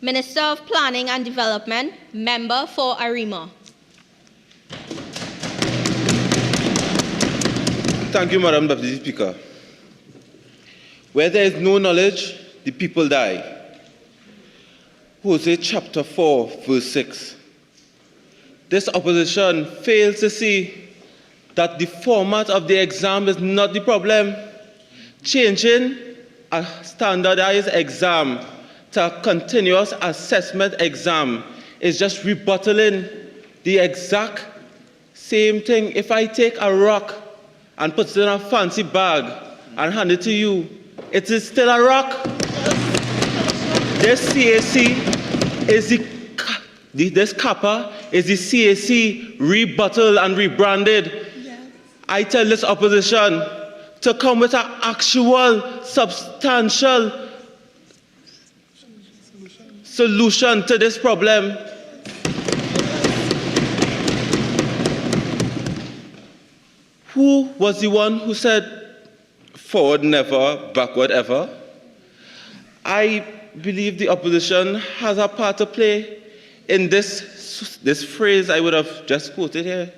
Minister of Planning and Development, Member for Arima. Thank you, Madam Deputy Speaker. Where there is no knowledge, the people die. Hosea chapter 4, verse 6. This opposition fails to see that the format of the exam is not the problem. Changing a standardized exam to a continuous assessment exam is just rebuttaling the exact same thing. If I take a rock and put it in a fancy bag and hand it to you, it is still a rock. This CAC is this kappa is the CAC rebuttal and rebranded. Yes. I tell this opposition to come with an actual, substantial solution to this problem. Who was the one who said, forward never, backward ever? I believe the opposition has a part to play in this phrase I would have just quoted here.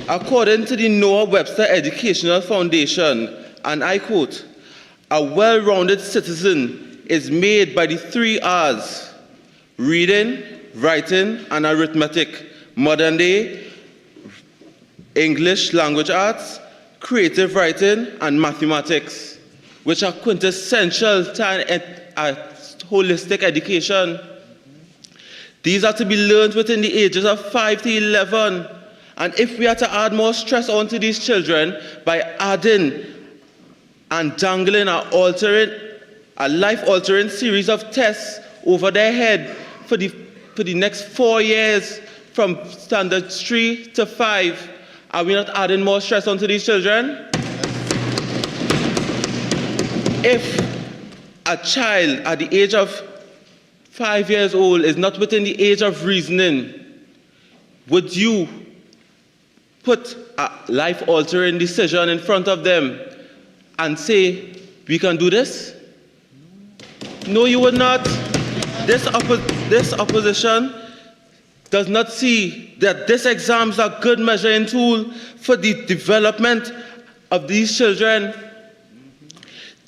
According to the Noah Webster Educational Foundation, and I quote, a well-rounded citizen is made by the 3 R's: reading, writing, and arithmetic, modern day, English language arts, creative writing, and mathematics, which are quintessential to a holistic education. These are to be learned within the ages of 5 to 11. And if we are to add more stress onto these children by adding and dangling a life-altering series of tests over their head for the next 4 years, from standard 3 to 5, are we not adding more stress onto these children? If a child at the age of 5 years old is not within the age of reasoning, would you put a life-altering decision in front of them and say, we can do this? No, you would not. This opposition does not see that this exam is a good measuring tool for the development of these children.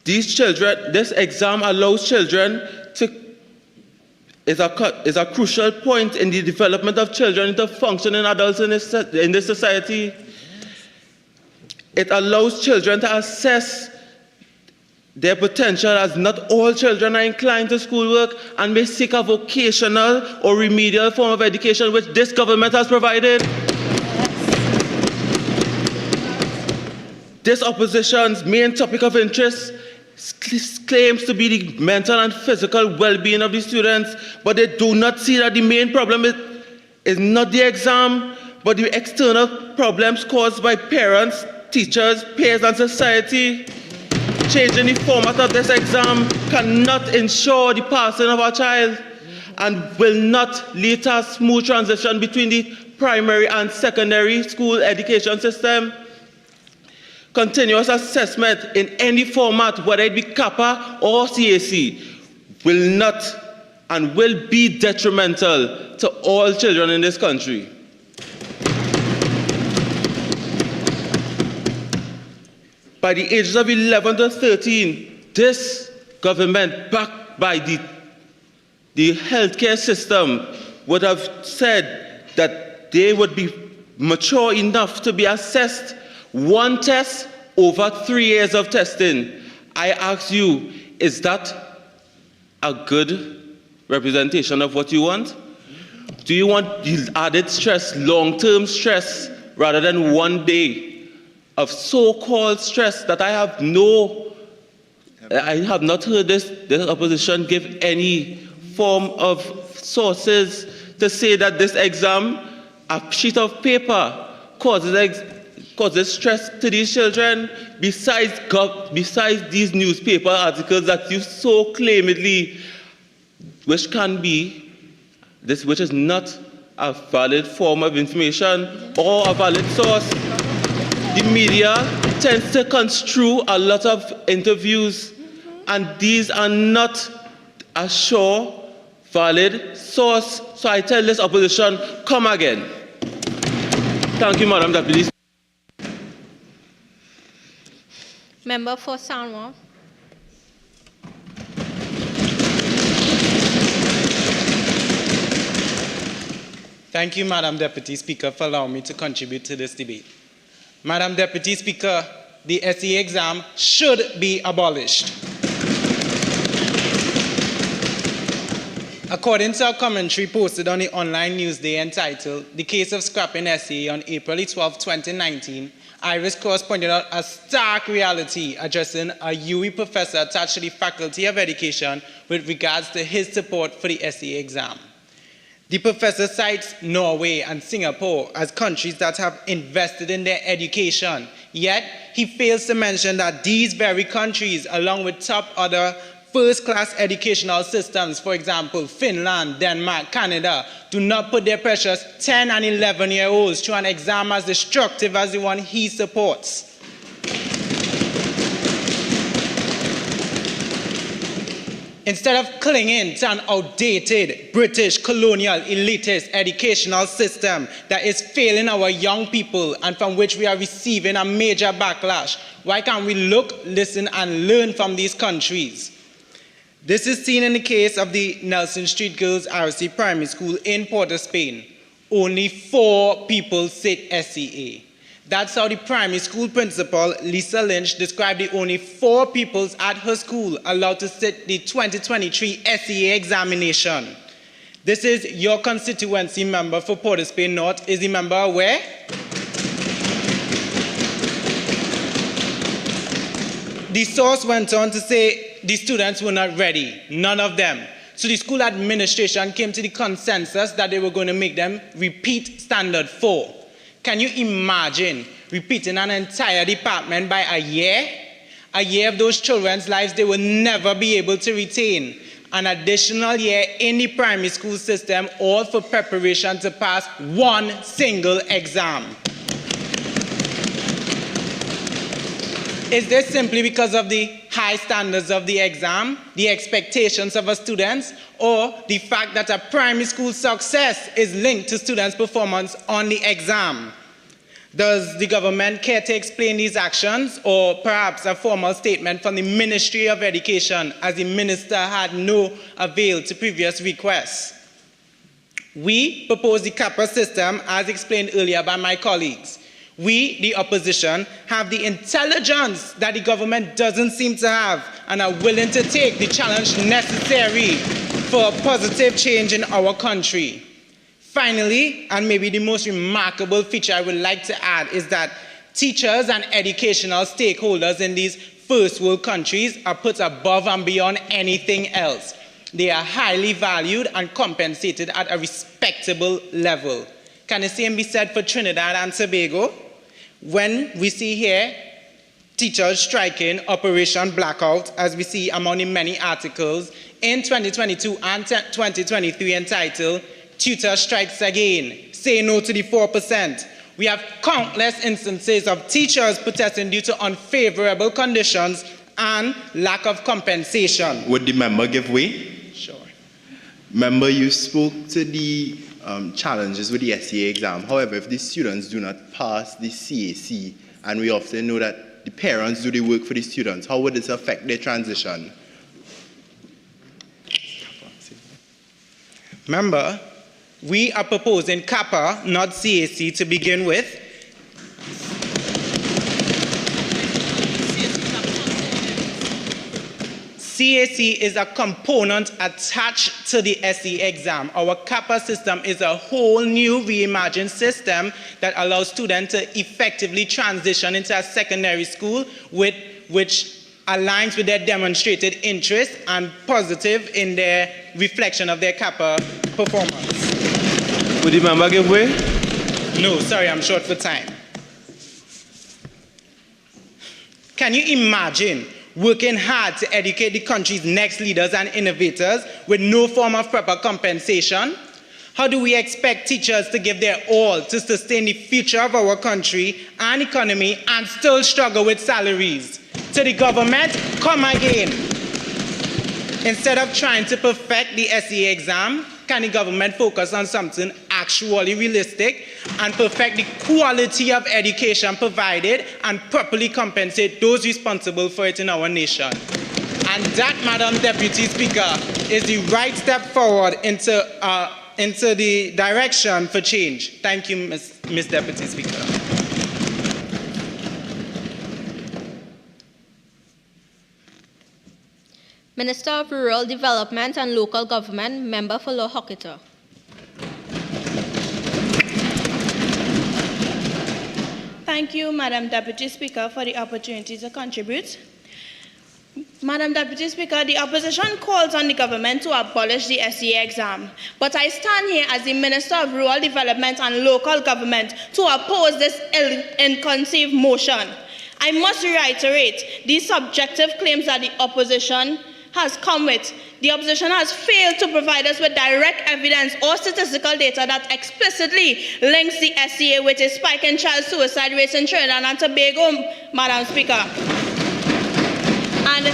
This exam allows children is a crucial point in the development of children into functioning adults in this society. It allows children to assess their potential, as not all children are inclined to schoolwork and may seek a vocational or remedial form of education which this government has provided. This opposition's main topic of interest claims to be the mental and physical well-being of the students, but they do not see that the main problem is not the exam, but the external problems caused by parents, teachers, peers, and society. Changing the format of this exam cannot ensure the passing of our child and will not lead to a smooth transition between the primary and secondary school education system. Continuous assessment in any format, whether it be kappa or CAC, will not and will be detrimental to all children in this country. By the ages of 11 to 13, this government, backed by the healthcare system, would have said that they would be mature enough to be assessed one test over 3 years of testing. I ask you, is that a good representation of what you want? Do you want the added stress, long-term stress, rather than 1 day of so-called stress that I have not heard this opposition give any form of sources to say that this exam, a sheet of paper, causes stress to these children, besides these newspaper articles that you so claimedly, which is not a valid form of information or a valid source. The media tends to construe a lot of interviews, and these are not a sure, valid source. So I tell this opposition, come again. Thank you, Madam Deputy. Member for Sarnwell. Thank you, Madam Deputy Speaker, for allowing me to contribute to this debate. Madam Deputy Speaker, the S.E.A. exam should be abolished. According to a commentary posted on the online Newsday entitled "The Case of Scrapping S.E.A." on April 12, 2019, Iris Cross pointed out a stark reality addressing a UE professor attached to the Faculty of Education with regards to his support for the S.E.A. exam. The professor cites Norway and Singapore as countries that have invested in their education, yet he fails to mention that these very countries, along with top other first-class educational systems, for example, Finland, Denmark, Canada, do not put their precious 10 and 11-year-olds through an exam as destructive as the one he supports. Instead of clinging to an outdated British colonial elitist educational system that is failing our young people and from which we are receiving a major backlash, why can't we look, listen, and learn from these countries? This is seen in the case of the Nelson Street Girls RC Primary School in Port of Spain. Only 4 people sit S.E.A. That's how the primary school principal, Lisa Lynch, described the only 4 pupils at her school allowed to sit the 2023 S.E.A. examination. This is your constituency member for Port of Spain North. Is the member aware? The source went on to say the students were not ready, none of them. So the school administration came to the consensus that they were going to make them repeat Standard 4. Can you imagine repeating an entire department by a year? A year of those children's lives they will never be able to retain. An additional year in the primary school system, all for preparation to pass one single exam. Is this simply because of the high standards of the exam, the expectations of our students, or the fact that a primary school success is linked to students' performance on the exam? Does the government care to explain these actions, or perhaps a formal statement from the Ministry of Education, as the minister had no avail to previous requests? We propose the CAPA system as explained earlier by my colleagues. We, the opposition, have the intelligence that the government doesn't seem to have and are willing to take the challenge necessary for positive change in our country. Finally, and maybe the most remarkable feature I would like to add is that teachers and educational stakeholders in these first world countries are put above and beyond anything else. They are highly valued and compensated at a respectable level. Can the same be said for Trinidad and Tobago? When we see here teachers striking Operation Blackout, as we see among the many articles in 2022 and 2023 entitled "Tutor Strikes Again, Say No to the 4%. We have countless instances of teachers protesting due to unfavorable conditions and lack of compensation. Would the member give way? Sure. Member, you spoke to the challenges with the S.E.A. exam. However, if the students do not pass the CAC, and we often know that the parents do the work for the students, how would this affect their transition? Member, we are proposing CAPA, not CAC, to begin with. CAC is a component attached to the S.E.A. exam. Our CAPA system is a whole new reimagined system that allows students to effectively transition into a secondary school which aligns with their demonstrated interest and positive in their reflection of their CAPA performance. Would the member give way? No, sorry, I'm short for time. Can you imagine working hard to educate the country's next leaders and innovators with no form of proper compensation? How do we expect teachers to give their all to sustain the future of our country and economy and still struggle with salaries? To the government, come again. Instead of trying to perfect the S.E.A. exam, can the government focus on something actually realistic and perfect the quality of education provided and properly compensate those responsible for it in our nation? And that, Madam Deputy Speaker, is the right step forward into the direction for change. Thank you, Ms. Deputy Speaker. Minister of Rural Development and Local Government, Member for Lower Hockiter. Thank you, Madam Deputy Speaker, for the opportunity to contribute. Madam Deputy Speaker, the opposition calls on the government to abolish the S.E.A. exam, but I stand here as the Minister of Rural Development and Local Government to oppose this ill-conceived motion. I must reiterate these subjective claims that the opposition has come with. The opposition has failed to provide us with direct evidence or statistical data that explicitly links the S.E.A. with a spike in child suicide rates in Trinidad and Tobago, Madam Speaker. And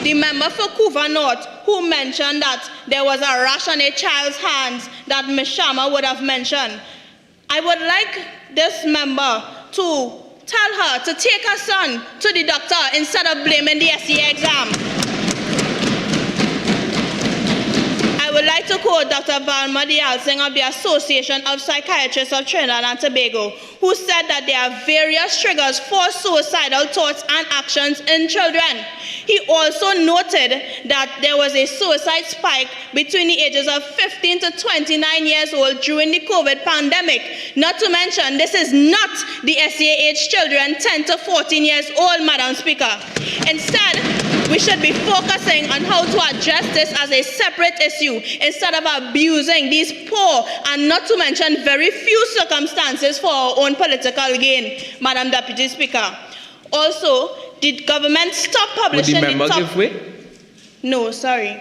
the member for Couva North, who mentioned that there was a rash on a child's hands that Ms. Sharma would have mentioned, I would like this member to tell her to take her son to the doctor instead of blaming the S.E.A. exam. I would like to quote Dr. Valma Dialsing of the Association of Psychiatrists of Trinidad and Tobago, who said that there are various triggers for suicidal thoughts and actions in children. He also noted that there was a suicide spike between the ages of 15 to 29 years old during the COVID pandemic. Not to mention, this is not the S.E.A. age children 10 to 14 years old, Madam Speaker. Instead, we should be focusing on how to address this as a separate issue instead of abusing these poor and not to mention very few circumstances for our own political gain, Madam Deputy Speaker. Also, did government stop publishing Would the member give way? No, sorry.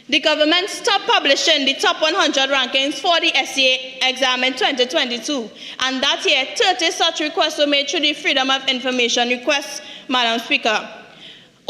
The government stopped publishing the top 100 rankings for the S.E.A. exam in 2022. And that year, 30 such requests were made through the Freedom of Information request, Madam Speaker.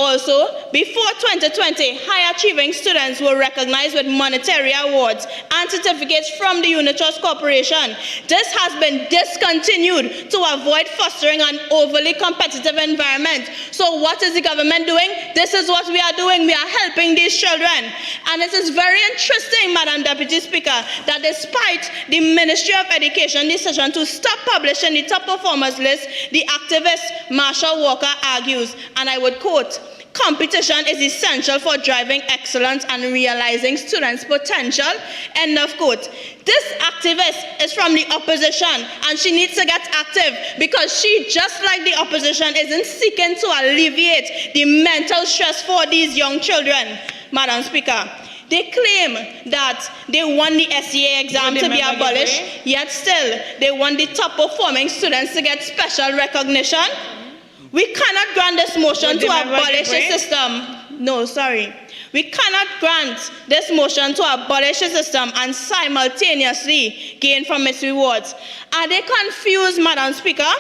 Also, before 2020, high-achieving students were recognized with monetary awards and certificates from the Unitrust Corporation. This has been discontinued to avoid fostering an overly competitive environment. So what is the government doing? This is what we are doing. We are helping these children. And it is very interesting, Madam Deputy Speaker, that despite the Ministry of Education decision to stop publishing the top performers list, the activist Marshall Walker argues, and I would quote, "Competition is essential for driving excellence and realizing students' potential," end of quote. This activist is from the opposition and she needs to get active because she, just like the opposition, isn't seeking to alleviate the mental stress for these young children, Madam Speaker. They claim that they want the S.E.A. exam to be abolished, yet still they want the top performing students to get special recognition. We cannot grant this motion to abolish the system. No, sorry. We cannot grant this motion to abolish the system and simultaneously gain from its rewards. Are they confused, Madam Speaker?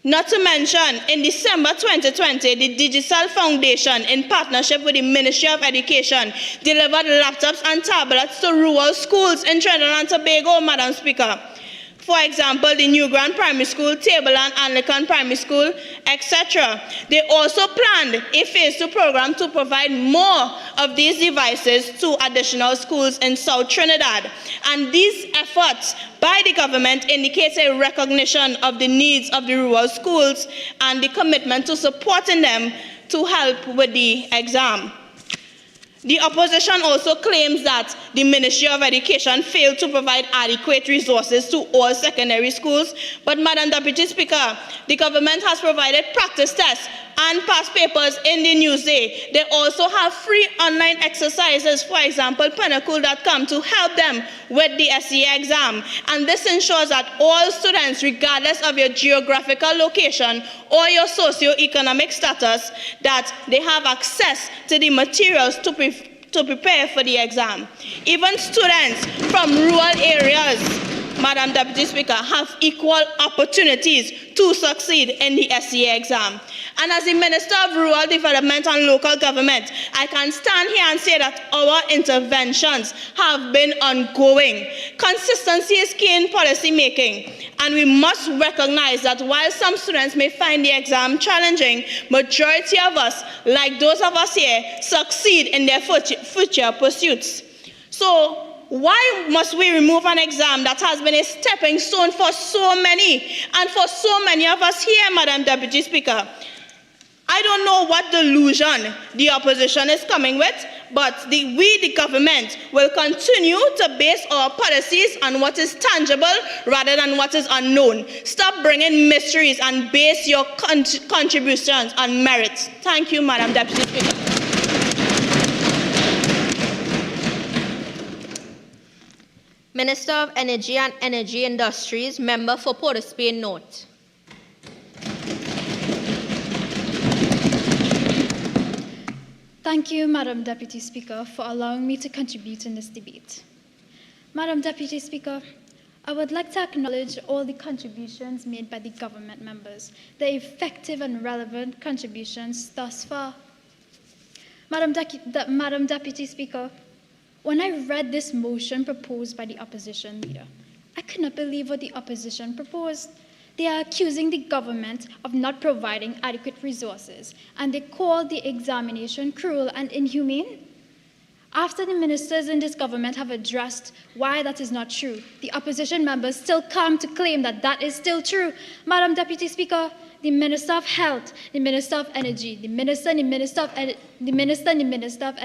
Not to mention, in December 2020, the Digital Foundation, in partnership with the Ministry of Education, delivered laptops and tablets to rural schools in Trinidad and Tobago, Madam Speaker. For example, the New Grand Primary School, Tableland Anglican Primary School, etc. They also planned a phase 2 program to provide more of these devices to additional schools in South Trinidad. And these efforts by the government indicate a recognition of the needs of the rural schools and the commitment to supporting them to help with the exam. The opposition also claims that the Ministry of Education failed to provide adequate resources to all secondary schools. But, Madam Deputy Speaker, the government has provided practice tests and past papers in the Newsday. They also have free online exercises, for example, Pinnacle.com, to help them with the S.E.A. exam. And this ensures that all students, regardless of your geographical location or your socio-economic status, that they have access to the materials to to prepare for the exam. Even students from rural areas, Madam Deputy Speaker, have equal opportunities to succeed in the S.E.A. exam. And as the Minister of Rural Development and Local Government, I can stand here and say that our interventions have been ongoing. Consistency is key in policy making, and we must recognize that while some students may find the exam challenging, majority of us, like those of us here, succeed in their future pursuits. So, why must we remove an exam that has been a stepping stone for so many, and for so many of us here, Madam Deputy Speaker? I don't know what delusion the opposition is coming with, but we, the government, will continue to base our policies on what is tangible rather than what is unknown. Stop bringing mysteries and base your contributions on merit. Thank you, Madam Deputy Speaker. Minister of Energy and Energy Industries, member for Port of Spain North. Thank you, Madam Deputy Speaker, for allowing me to contribute in this debate. Madam Deputy Speaker, I would like to acknowledge all the contributions made by the government members, the effective and relevant contributions thus far. Madam Deputy Speaker, when I read this motion proposed by the opposition leader, I could not believe what the opposition proposed. They are accusing the government of not providing adequate resources, and they call the examination cruel and inhumane. After the ministers in this government have addressed why that is not true, the opposition members still come to claim that that is still true. Madam Deputy Speaker, the Minister of Health, the Minister of Energy, the Minister and the Minister of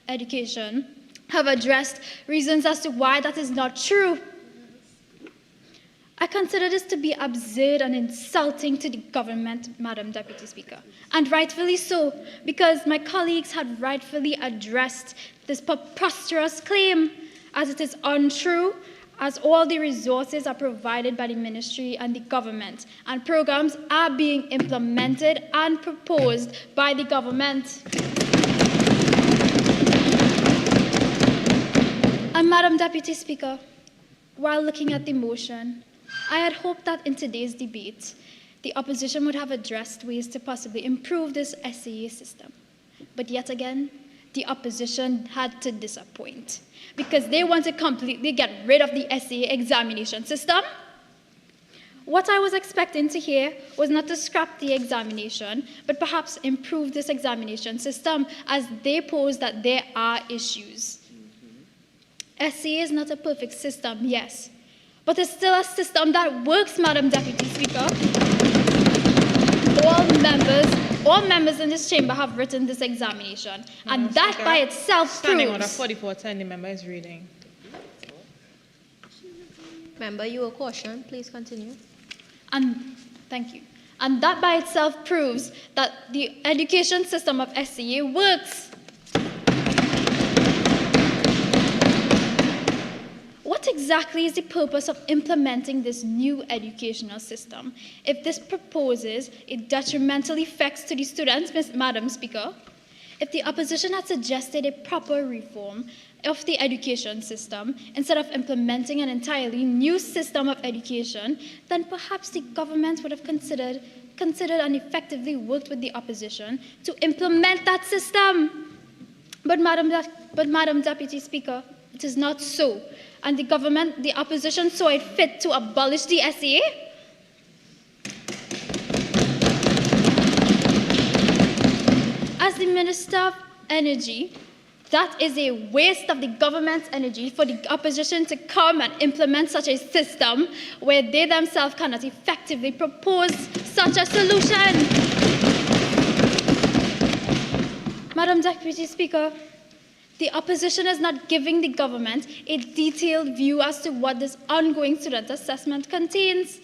Education have addressed reasons as to why that is not true. I consider this to be absurd and insulting to the government, Madam Deputy Speaker, and rightfully so, because my colleagues had rightfully addressed this preposterous claim, as it is untrue, as all the resources are provided by the ministry and the government, and programs are being implemented and proposed by the government. And Madam Deputy Speaker, while looking at the motion, I had hoped that in today's debate, the opposition would have addressed ways to possibly improve this S.E.A. system. But yet again, the opposition had to disappoint, because they want to completely get rid of the S.E.A. examination system. What I was expecting to hear was not to scrap the examination, but perhaps improve this examination system, as they pose that there are issues. S.E.A. is not a perfect system, yes, but it's still a system that works, Madam Deputy Speaker. All members in this chamber have written this examination, and that Speaker, by itself Standing Order proves... 4410, the member is reading. Member, you will caution. Please continue. And thank you. And that by itself proves that the education system of S.E.A. works. What exactly is the purpose of implementing this new educational system if this proposes a detrimental effects to the students, Madam Speaker? If the opposition had suggested a proper reform of the education system instead of implementing an entirely new system of education, then perhaps the government would have considered and effectively worked with the opposition to implement that system. But Madam Deputy Speaker, it is not so. And the opposition saw it fit to abolish the S.E.A. As the Minister of Energy, that is a waste of the government's energy for the opposition to come and implement such a system where they themselves cannot effectively propose such a solution. Madam Deputy Speaker, the opposition is not giving the government a detailed view as to what this ongoing student assessment contains.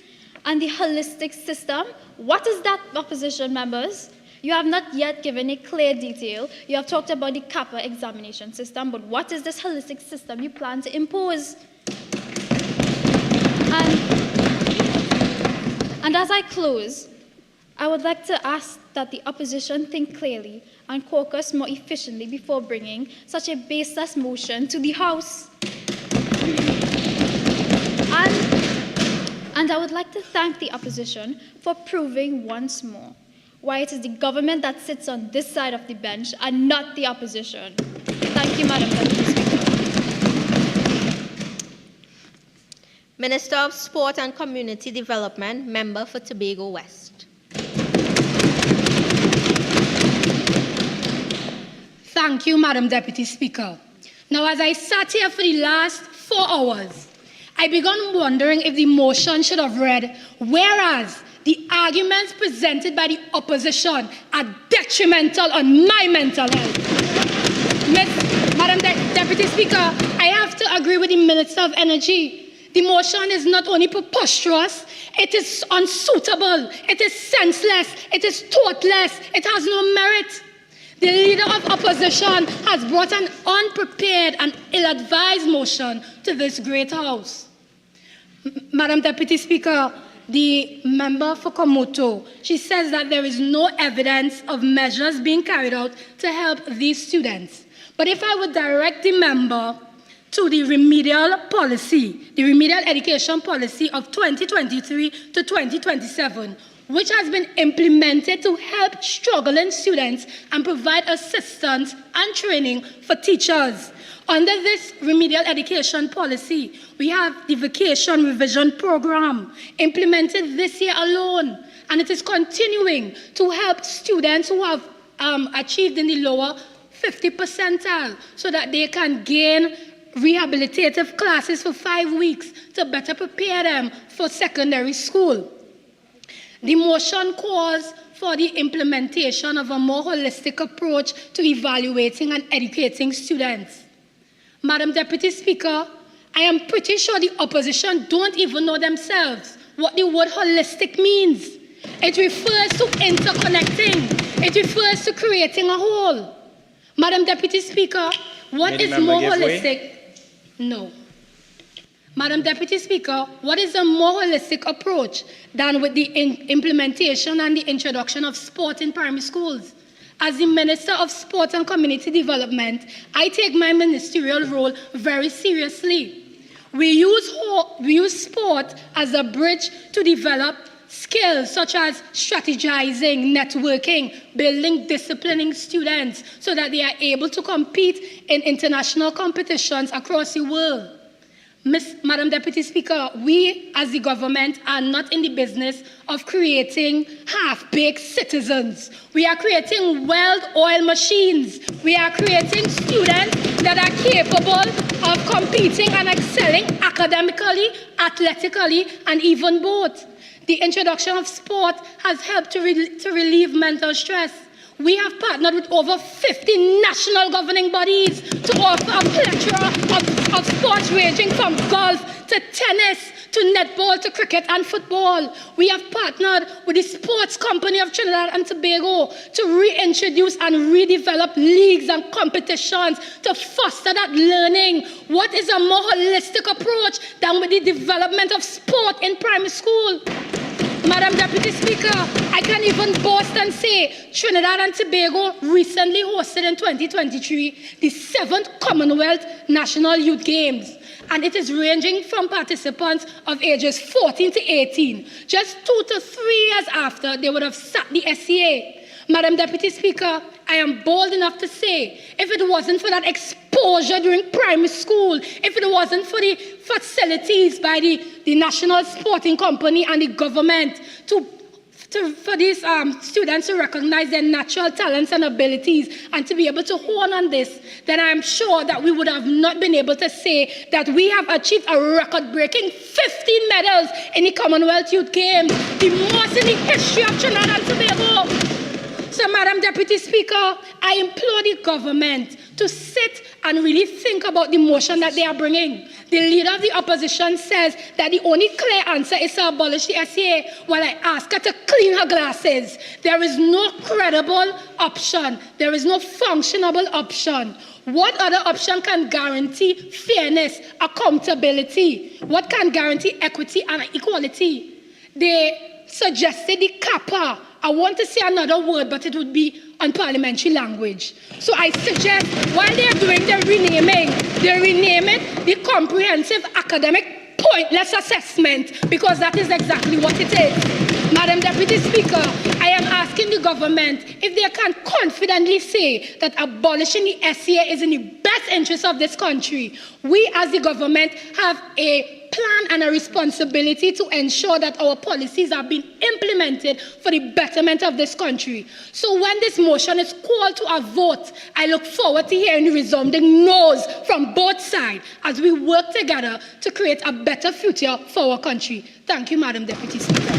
And the holistic system, what is that, opposition members? You have not yet given a clear detail. You have talked about the CAPA examination system, but what is this holistic system you plan to impose? And as I close, I would like to ask that the opposition think clearly and caucus more efficiently before bringing such a baseless motion to the House. And I would like to thank the opposition for proving once more why it is the government that sits on this side of the bench and not the opposition. Thank you, Madam Deputy Speaker. Minister of Sport and Community Development, Member for Tobago West. Thank you, Madam Deputy Speaker. Now, as I sat here for the last 4 hours, I began wondering if the motion should have read, whereas the arguments presented by the opposition are detrimental on my mental health. Madam Deputy Speaker, I have to agree with the Minister of Energy. The motion is not only preposterous, it is unsuitable, it is senseless, it is thoughtless, it has no merit. The Leader of Opposition has brought an unprepared and ill-advised motion to this great House. Madam Deputy Speaker, the member for Komoto, she says that there is no evidence of measures being carried out to help these students. But if I would direct the member to the remedial policy, the remedial education policy of 2023 to 2027, which has been implemented to help struggling students and provide assistance and training for teachers. Under this remedial education policy, we have the vacation revision program implemented this year alone, and it is continuing to help students who have achieved in the lower 50 percentile so that they can gain rehabilitative classes for 5 weeks to better prepare them for secondary school. The motion calls for the implementation of a more holistic approach to evaluating and educating students. Madam Deputy Speaker, I am pretty sure the opposition don't even know themselves what the word holistic means. It refers to interconnecting. It refers to creating a whole. Madam Deputy Speaker, what is more holistic? No. Madam Deputy Speaker, what is a more holistic approach than with the implementation and the introduction of sport in primary schools? As the Minister of Sport and Community Development, I take my ministerial role very seriously. We use sport as a bridge to develop skills such as strategizing, networking, building, disciplining students so that they are able to compete in international competitions across the world. Madam Deputy Speaker, we as the government are not in the business of creating half-baked citizens. We are creating well-oiled machines. We are creating students that are capable of competing and excelling academically, athletically, and even both. The introduction of sport has helped to relieve mental stress. We have partnered with over 50 national governing bodies to offer a plethora of sports ranging from golf to tennis to netball to cricket and football. We have partnered with the Sports Company of Trinidad and Tobago to reintroduce and redevelop leagues and competitions to foster that learning. What is a more holistic approach than with the development of sport in primary school? Madam Deputy Speaker, I can even boast and say Trinidad and Tobago recently hosted in 2023 the 7th Commonwealth National Youth Games. And it is ranging from participants of ages 14 to 18, just 2 to 3 years after they would have sacked the S.E.A. Madam Deputy Speaker, I am bold enough to say, if it wasn't for that exposure during primary school, if it wasn't for the facilities by the National Sporting Company and the government for these students to recognize their natural talents and abilities and to be able to hone on this, then I am sure that we would have not been able to say that we have achieved a record-breaking 15 medals in the Commonwealth Youth Games, the most in the history of Trinidad and Tobago. So, Madam Deputy Speaker, I implore the government to sit and really think about the motion that they are bringing. The Leader of the Opposition says that the only clear answer is to abolish the S.E.A. While I ask her to clean her glasses. There is no credible option. There is no functionable option. What other option can guarantee fairness, accountability? What can guarantee equity and equality? They suggested the CAPA, I want to say another word, but it would be on parliamentary language. So I suggest, while they're doing the renaming, they rename it the Comprehensive Academic Pointless Assessment, because that is exactly what it is. Madam Deputy Speaker, I am asking the government if they can confidently say that abolishing the S.E.A. is in the best interest of this country. We as the government have a plan and a responsibility to ensure that our policies are being implemented for the betterment of this country. So when this motion is called to a vote, I look forward to hearing the resounding no's from both sides as we work together to create a better future for our country. Thank you, Madam Deputy Speaker.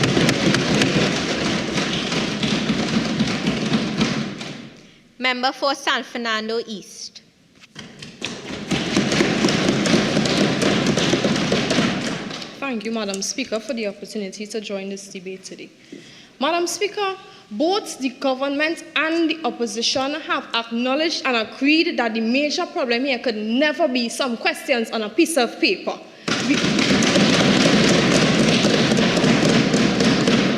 Member for San Fernando East. Thank you, Madam Speaker, for the opportunity to join this debate today. Madam Speaker, both the government and the opposition have acknowledged and agreed that the major problem here could never be some questions on a piece of paper.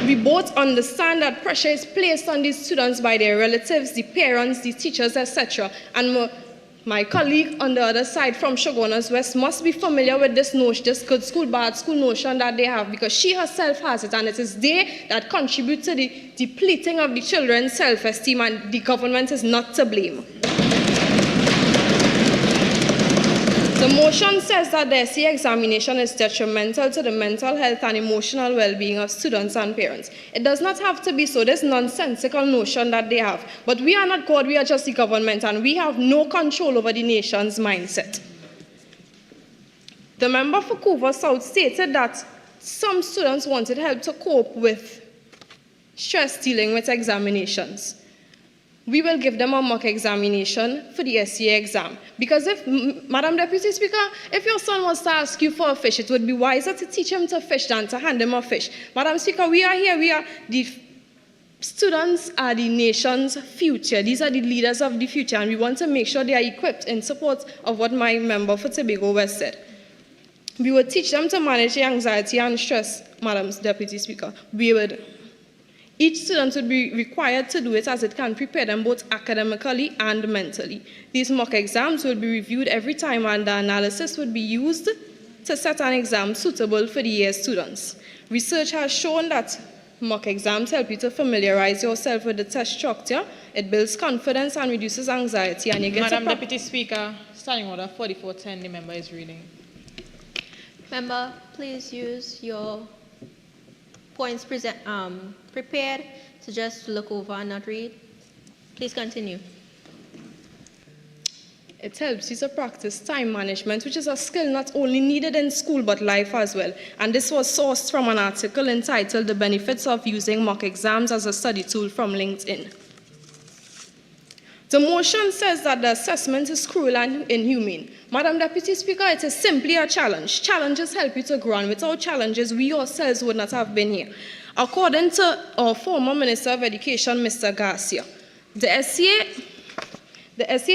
We both understand that pressure is placed on these students by their relatives, the parents, the teachers, etc. And my colleague on the other side from Shogunas West must be familiar with this notion, this good school, bad school notion that they have, because she herself has it, and it is they that contribute to the depleting of the children's self-esteem, and the government is not to blame. The motion says that the S.E.A. examination is detrimental to the mental health and emotional well-being of students and parents. It does not have to be so. This nonsensical notion that they have. But we are not God, we are just the government, and we have no control over the nation's mindset. The member for Couva South stated that some students wanted help to cope with stress dealing with examinations. We will give them a mock examination for the S.E.A. exam. Because if, Madam Deputy Speaker, if your son wants to ask you for a fish, it would be wiser to teach him to fish than to hand him a fish. Madam Speaker, we are here, the students are the nation's future. These are the leaders of the future, and we want to make sure they are equipped in support of what my member for Tobago West said. We would teach them to manage the anxiety and stress, Madam Deputy Speaker. Each student would be required to do it as it can prepare them both academically and mentally. These mock exams will be reviewed every time, and the analysis would be used to set an exam suitable for the year's students. Research has shown that mock exams help you to familiarize yourself with the test structure. It builds confidence and reduces anxiety. And you get Madam Deputy Speaker, Standing Order 4410, the member is reading. Member, please use your points prepared to just look over and not read. Please continue. It helps you to practice time management, which is a skill not only needed in school but life as well. And this was sourced from an article entitled "The Benefits of Using Mock Exams as a Study Tool" from LinkedIn. The motion says that the assessment is cruel and inhumane. Madam Deputy Speaker, it is simply a challenge. Challenges help you to grow, and without challenges, we ourselves would not have been here. According to our former Minister of Education, Mr. Garcia, the S.E.A.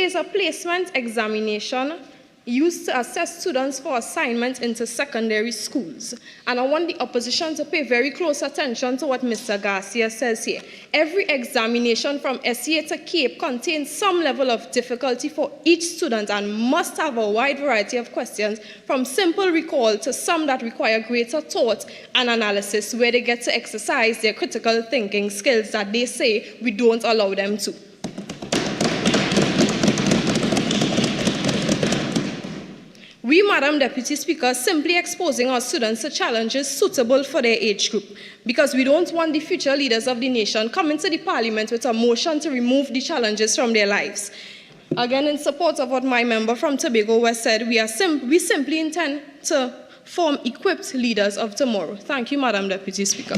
is a placement examination used to assess students for assignment into secondary schools. And I want the opposition to pay very close attention to what Mr. Garcia says here. Every examination from S.E.A. to CAPE contains some level of difficulty for each student and must have a wide variety of questions, from simple recall to some that require greater thought and analysis, where they get to exercise their critical thinking skills that they say we don't allow them to. We, Madam Deputy Speaker, are simply exposing our students to challenges suitable for their age group, because we don't want the future leaders of the nation coming to the Parliament with a motion to remove the challenges from their lives. Again, in support of what my member from Tobago West said, we simply intend to form equipped leaders of tomorrow. Thank you, Madam Deputy Speaker.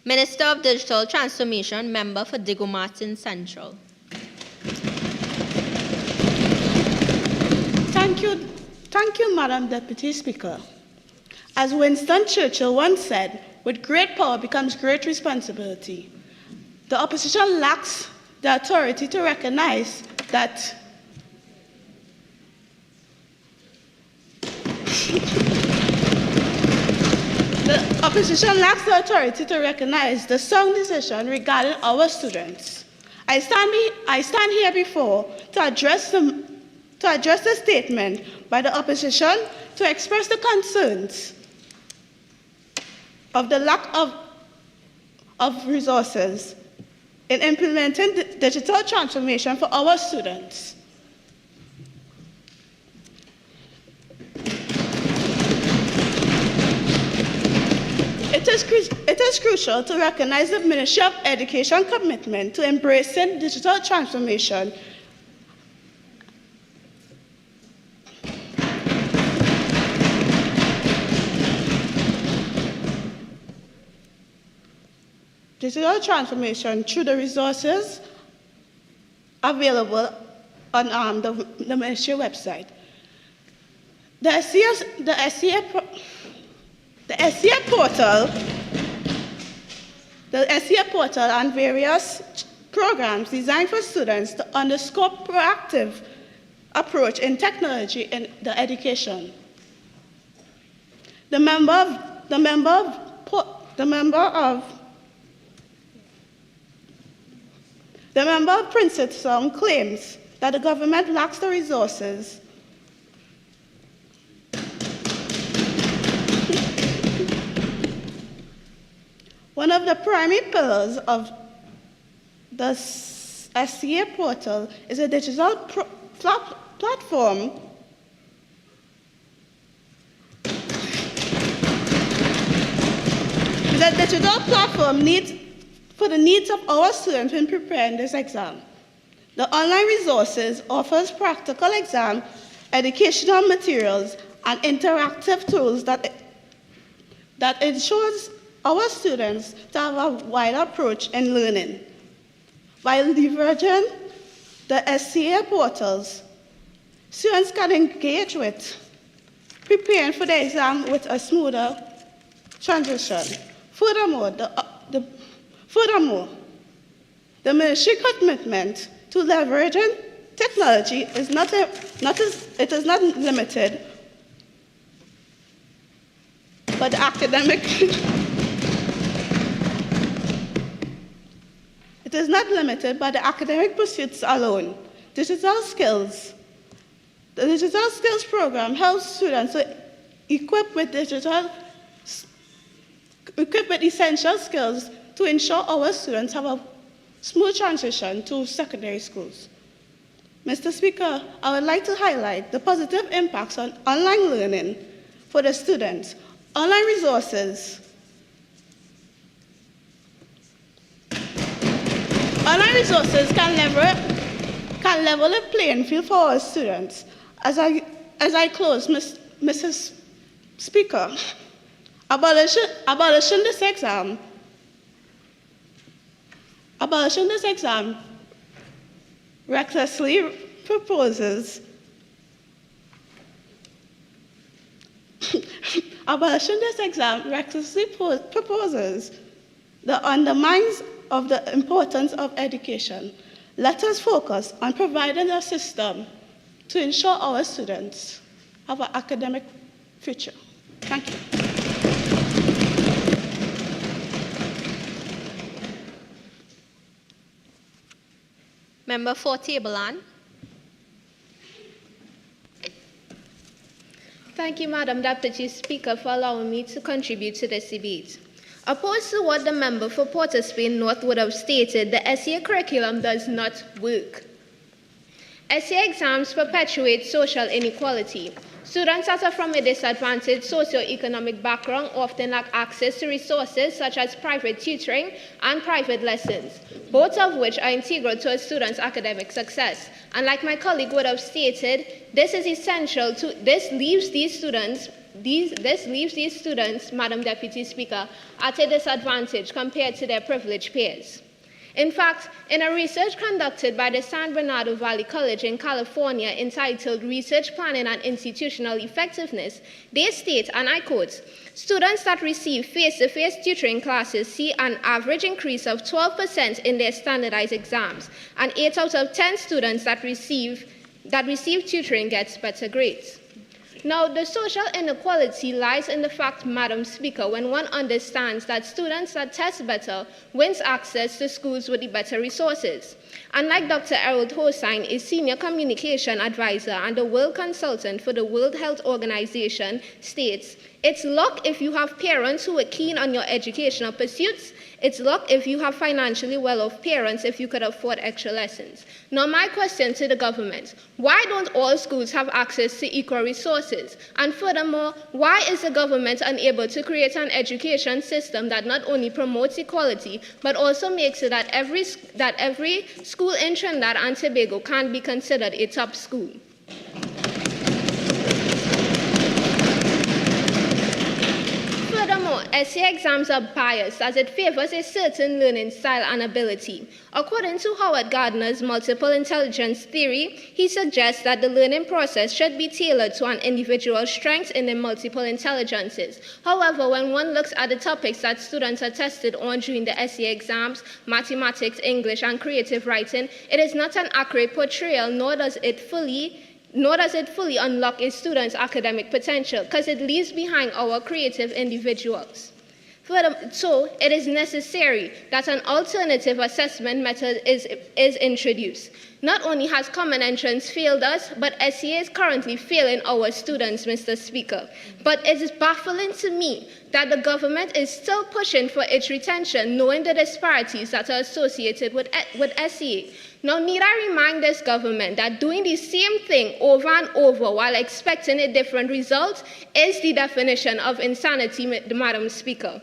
Minister of Digital Transformation, member for Diego Martin Central. Thank you, Madam Deputy Speaker. As Winston Churchill once said, with great power becomes great responsibility. The opposition lacks the authority to recognize that The opposition lacks the authority to recognize the sound decision regarding our students. I stand here before to address the statement by the opposition to express the concerns of the lack of resources in implementing digital transformation for our students. It is crucial to recognize the Ministry of Education commitment to embracing digital transformation. Digital transformation through the resources available on the Ministry website. The S.E.A portal and various programs designed for students to underscore proactive approach in technology in the education. The member of Princeton claims that the government lacks the resources One of the primary pillars of the S.E.A portal is a digital platform for the needs of our students in preparing this exam. The online resources offers practical exam, educational materials, and interactive tools that ensures our students to have a wide approach in learning. By leveraging the S.E.A portals, students can engage with preparing for the exam with a smoother transition. Furthermore, the ministry commitment to leveraging technology is not limited, but academic. It is not limited by the academic pursuits alone. The Digital Skills program helps students to equip with essential skills to ensure our students have a smooth transition to secondary schools. Mr. Speaker, I would like to highlight the positive impacts on online learning for the students. Online resources can level the playing field for our students. As I close, Mrs. Speaker, abolishing this exam recklessly proposes the undermines of the importance of education. Let us focus on providing a system to ensure our students have an academic future. Thank you. Member for Tableland. Thank you, Madam Deputy Speaker, for allowing me to contribute to this debate. Opposed to what the member for Porter Spain North would have stated, the S.E.A curriculum does not work. S.E.A exams perpetuate social inequality. Students that are from a disadvantaged socioeconomic background often lack access to resources such as private tutoring and private lessons, both of which are integral to a student's academic success. And like my colleague would have stated, this leaves these students, Madam Deputy Speaker, at a disadvantage compared to their privileged peers. In fact, in a research conducted by the San Bernardino Valley College in California entitled Research Planning and Institutional Effectiveness, they state, and I quote, "Students that receive face-to-face tutoring classes see an average increase of 12% in their standardized exams, and 8 out of 10 students that receive tutoring gets better grades." Now, the social inequality lies in the fact, Madam Speaker, when one understands that students that test better wins access to schools with the better resources. Unlike Dr. Errol Hossain, a senior communication advisor and a world consultant for the World Health Organization, states, it's luck if you have parents who are keen on your educational pursuits. It's luck if you have financially well-off parents if you could afford extra lessons. Now, my question to the government, why don't all schools have access to equal resources? And furthermore, why is the government unable to create an education system that not only promotes equality, but also makes it that every school in Trinidad and Tobago can be considered a top school? Furthermore, S.E.A exams are biased as it favors a certain learning style and ability. According to Howard Gardner's multiple intelligence theory, he suggests that the learning process should be tailored to an individual's strengths in the multiple intelligences. However, when one looks at the topics that students are tested on during the S.E.A exams, mathematics, English, and creative writing, it is not an accurate portrayal, nor does it fully unlock a student's academic potential, because it leaves behind our creative individuals. So it is necessary that an alternative assessment method is introduced. Not only has common entrance failed us, but S.E.A is currently failing our students, Mr. Speaker. But it is baffling to me that the government is still pushing for its retention, knowing the disparities that are associated with S.E.A. Now, need I remind this government that doing the same thing over and over while expecting a different result is the definition of insanity, Madam Speaker.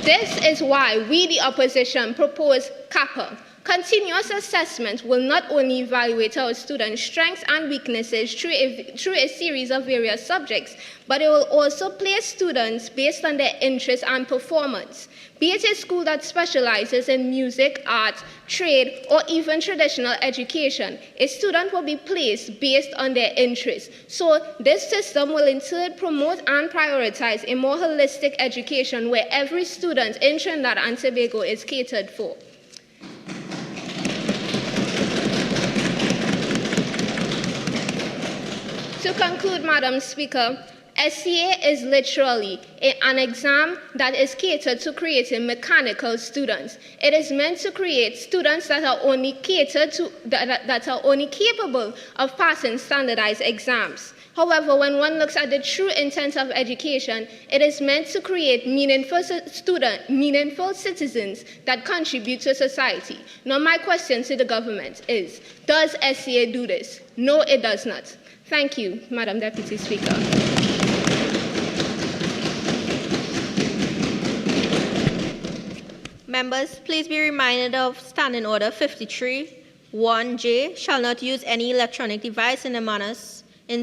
This is why we, the opposition, propose CAPA. Continuous assessment will not only evaluate our students' strengths and weaknesses through a series of various subjects, but it will also place students based on their interests and performance. Be it a school that specializes in music, art, trade, or even traditional education, a student will be placed based on their interests. So this system will in turn promote and prioritize a more holistic education where every student in Trinidad and Tobago is catered for. To conclude, Madam Speaker, S.E.A is literally an exam that is catered to creating mechanical students. It is meant to create students that are only that are only capable of passing standardized exams. However, when one looks at the true intent of education, it is meant to create meaningful citizens that contribute to society. Now, my question to the government is, does S.E.A do this? No, it does not. Thank you, Madam Deputy Speaker. Members, please be reminded of Standing Order 53(1)J, shall not use any electronic device in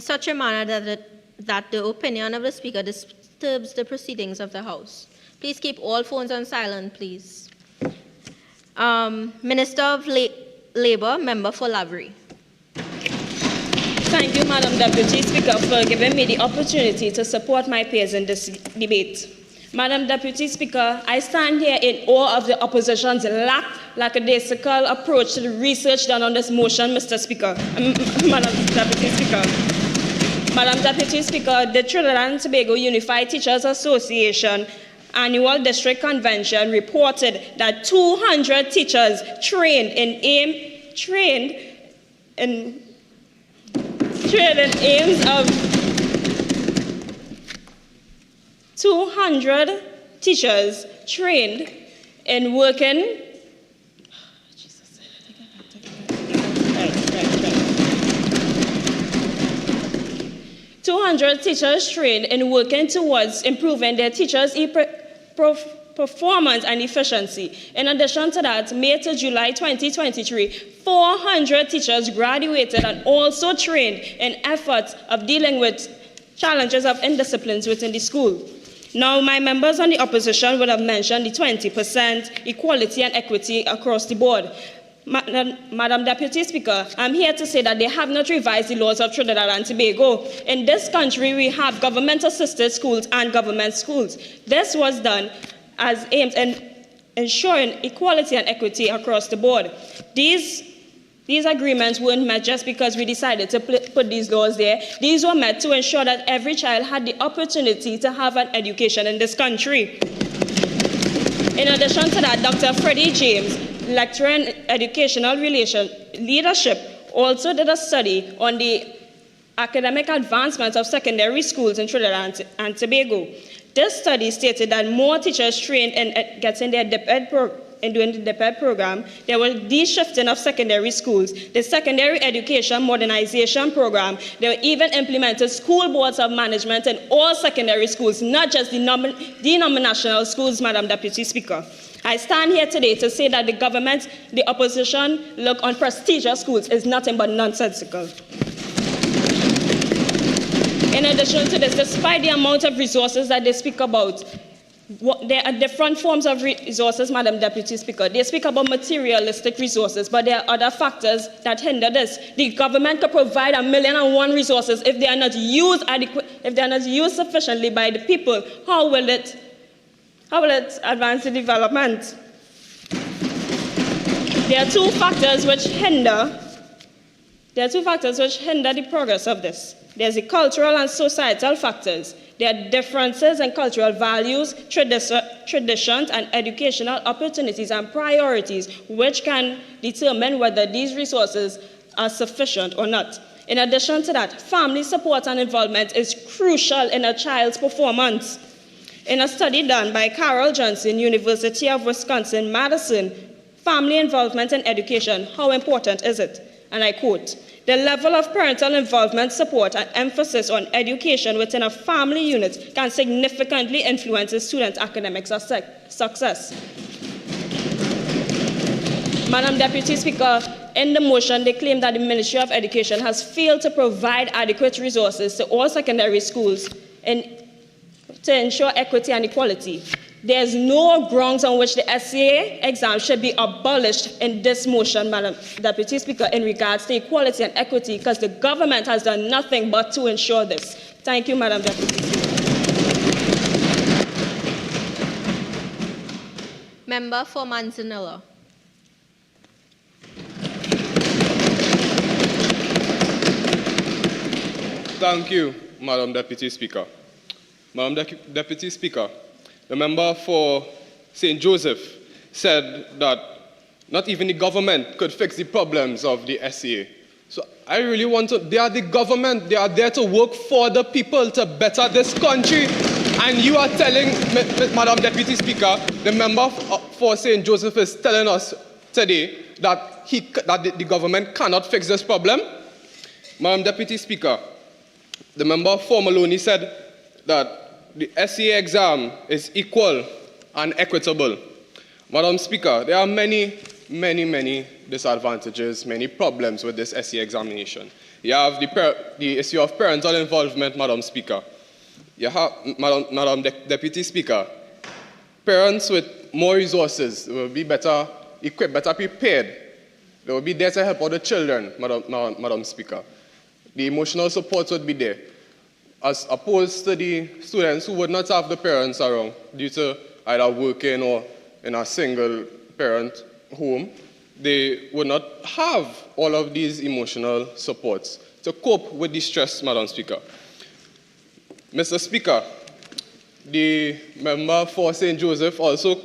such a manner that the opinion of the Speaker disturbs the proceedings of the House. Please keep all phones on silent, please. Minister of Labour, Member for Lavery. Thank you, Madam Deputy Speaker, for giving me the opportunity to support my peers in this debate. Madam Deputy Speaker, I stand here in awe of the opposition's lackadaisical approach to the research done on this motion, Mr. Speaker. Madam Deputy Speaker. Madam Deputy Speaker, the Trinidad and Tobago Unified Teachers Association Annual District Convention reported that 200 teachers trained in aims of 200 teachers trained in working 200 teachers trained in working towards improving their teachers' performance and efficiency. In addition to that, May to July 2023, 400 teachers graduated and also trained in efforts of dealing with challenges of indisciplines within the school. Now, my members on the opposition would have mentioned the 20% equality and equity across the board. Madam Deputy Speaker, I'm here to say that they have not revised the laws of Trinidad and Tobago. In this country, we have government-assisted schools and government schools. This was done as aimed in ensuring equality and equity across the board. These These agreements weren't met just because we decided to put these laws there. These were met to ensure that every child had the opportunity to have an education in this country. In addition to that, Dr. Freddie James, lecturer in educational leadership, also did a study on the academic advancement of secondary schools in Trinidad and Tobago. This study stated that more teachers trained in getting their doing the DEPED program, there was de-shifting of secondary schools, the secondary education modernization program. They were even implemented school boards of management in all secondary schools, not just the denominational schools, Madam Deputy Speaker. I stand here today to say that the government, the opposition, look on prestigious schools is nothing but nonsensical. In addition to this, despite the amount of resources that they speak about, there are different forms of resources, Madam Deputy Speaker. They speak about materialistic resources, but there are other factors that hinder this. The government could provide 1,000,001 resources if they are not used if they are not used sufficiently by the people. How will it advance the development? There are two factors which hinder the progress of this. There's the cultural and societal factors. There are differences in cultural values, traditions, and educational opportunities and priorities, which can determine whether these resources are sufficient or not. In addition to that, family support and involvement is crucial in a child's performance. In a study done by Carol Johnson, University of Wisconsin-Madison, family involvement in education, how important is it? And I quote, "The level of parental involvement, support, and emphasis on education within a family unit can significantly influence a student's academic success." Madam Deputy Speaker, in the motion, they claim that the Ministry of Education has failed to provide adequate resources to all secondary schools to ensure equity and equality. There's no grounds on which the S.E.A. exam should be abolished in this motion, Madam Deputy Speaker, in regards to equality and equity, because the government has done nothing but to ensure this. Thank you, Madam Deputy Speaker. Member for Manzanilla. Thank you, Madam Deputy Speaker. Madam Deputy Speaker, the member for St. Joseph said that not even the government could fix the problems of the S.E.A. So I really want to, they are the government, they are there to work for the people to better this country. And you are telling, Madam Deputy Speaker, the member for St. Joseph is telling us today that the government cannot fix this problem. Madam Deputy Speaker, the member for Maloney said that the S.E.A. exam is equal and equitable. Madam Speaker, there are many disadvantages, many problems with this S.E.A. examination. You have the issue of parental involvement, Madam Speaker. You have, Madam Deputy Speaker, parents with more resources will be better equipped, better prepared. They will be there to help out the children, Madam Speaker. The emotional support would be there, as opposed to the students who would not have the parents around due to either working or in a single parent home. They would not have all of these emotional supports to cope with the stress, Madam Speaker. Mr. Speaker, the member for St. Joseph also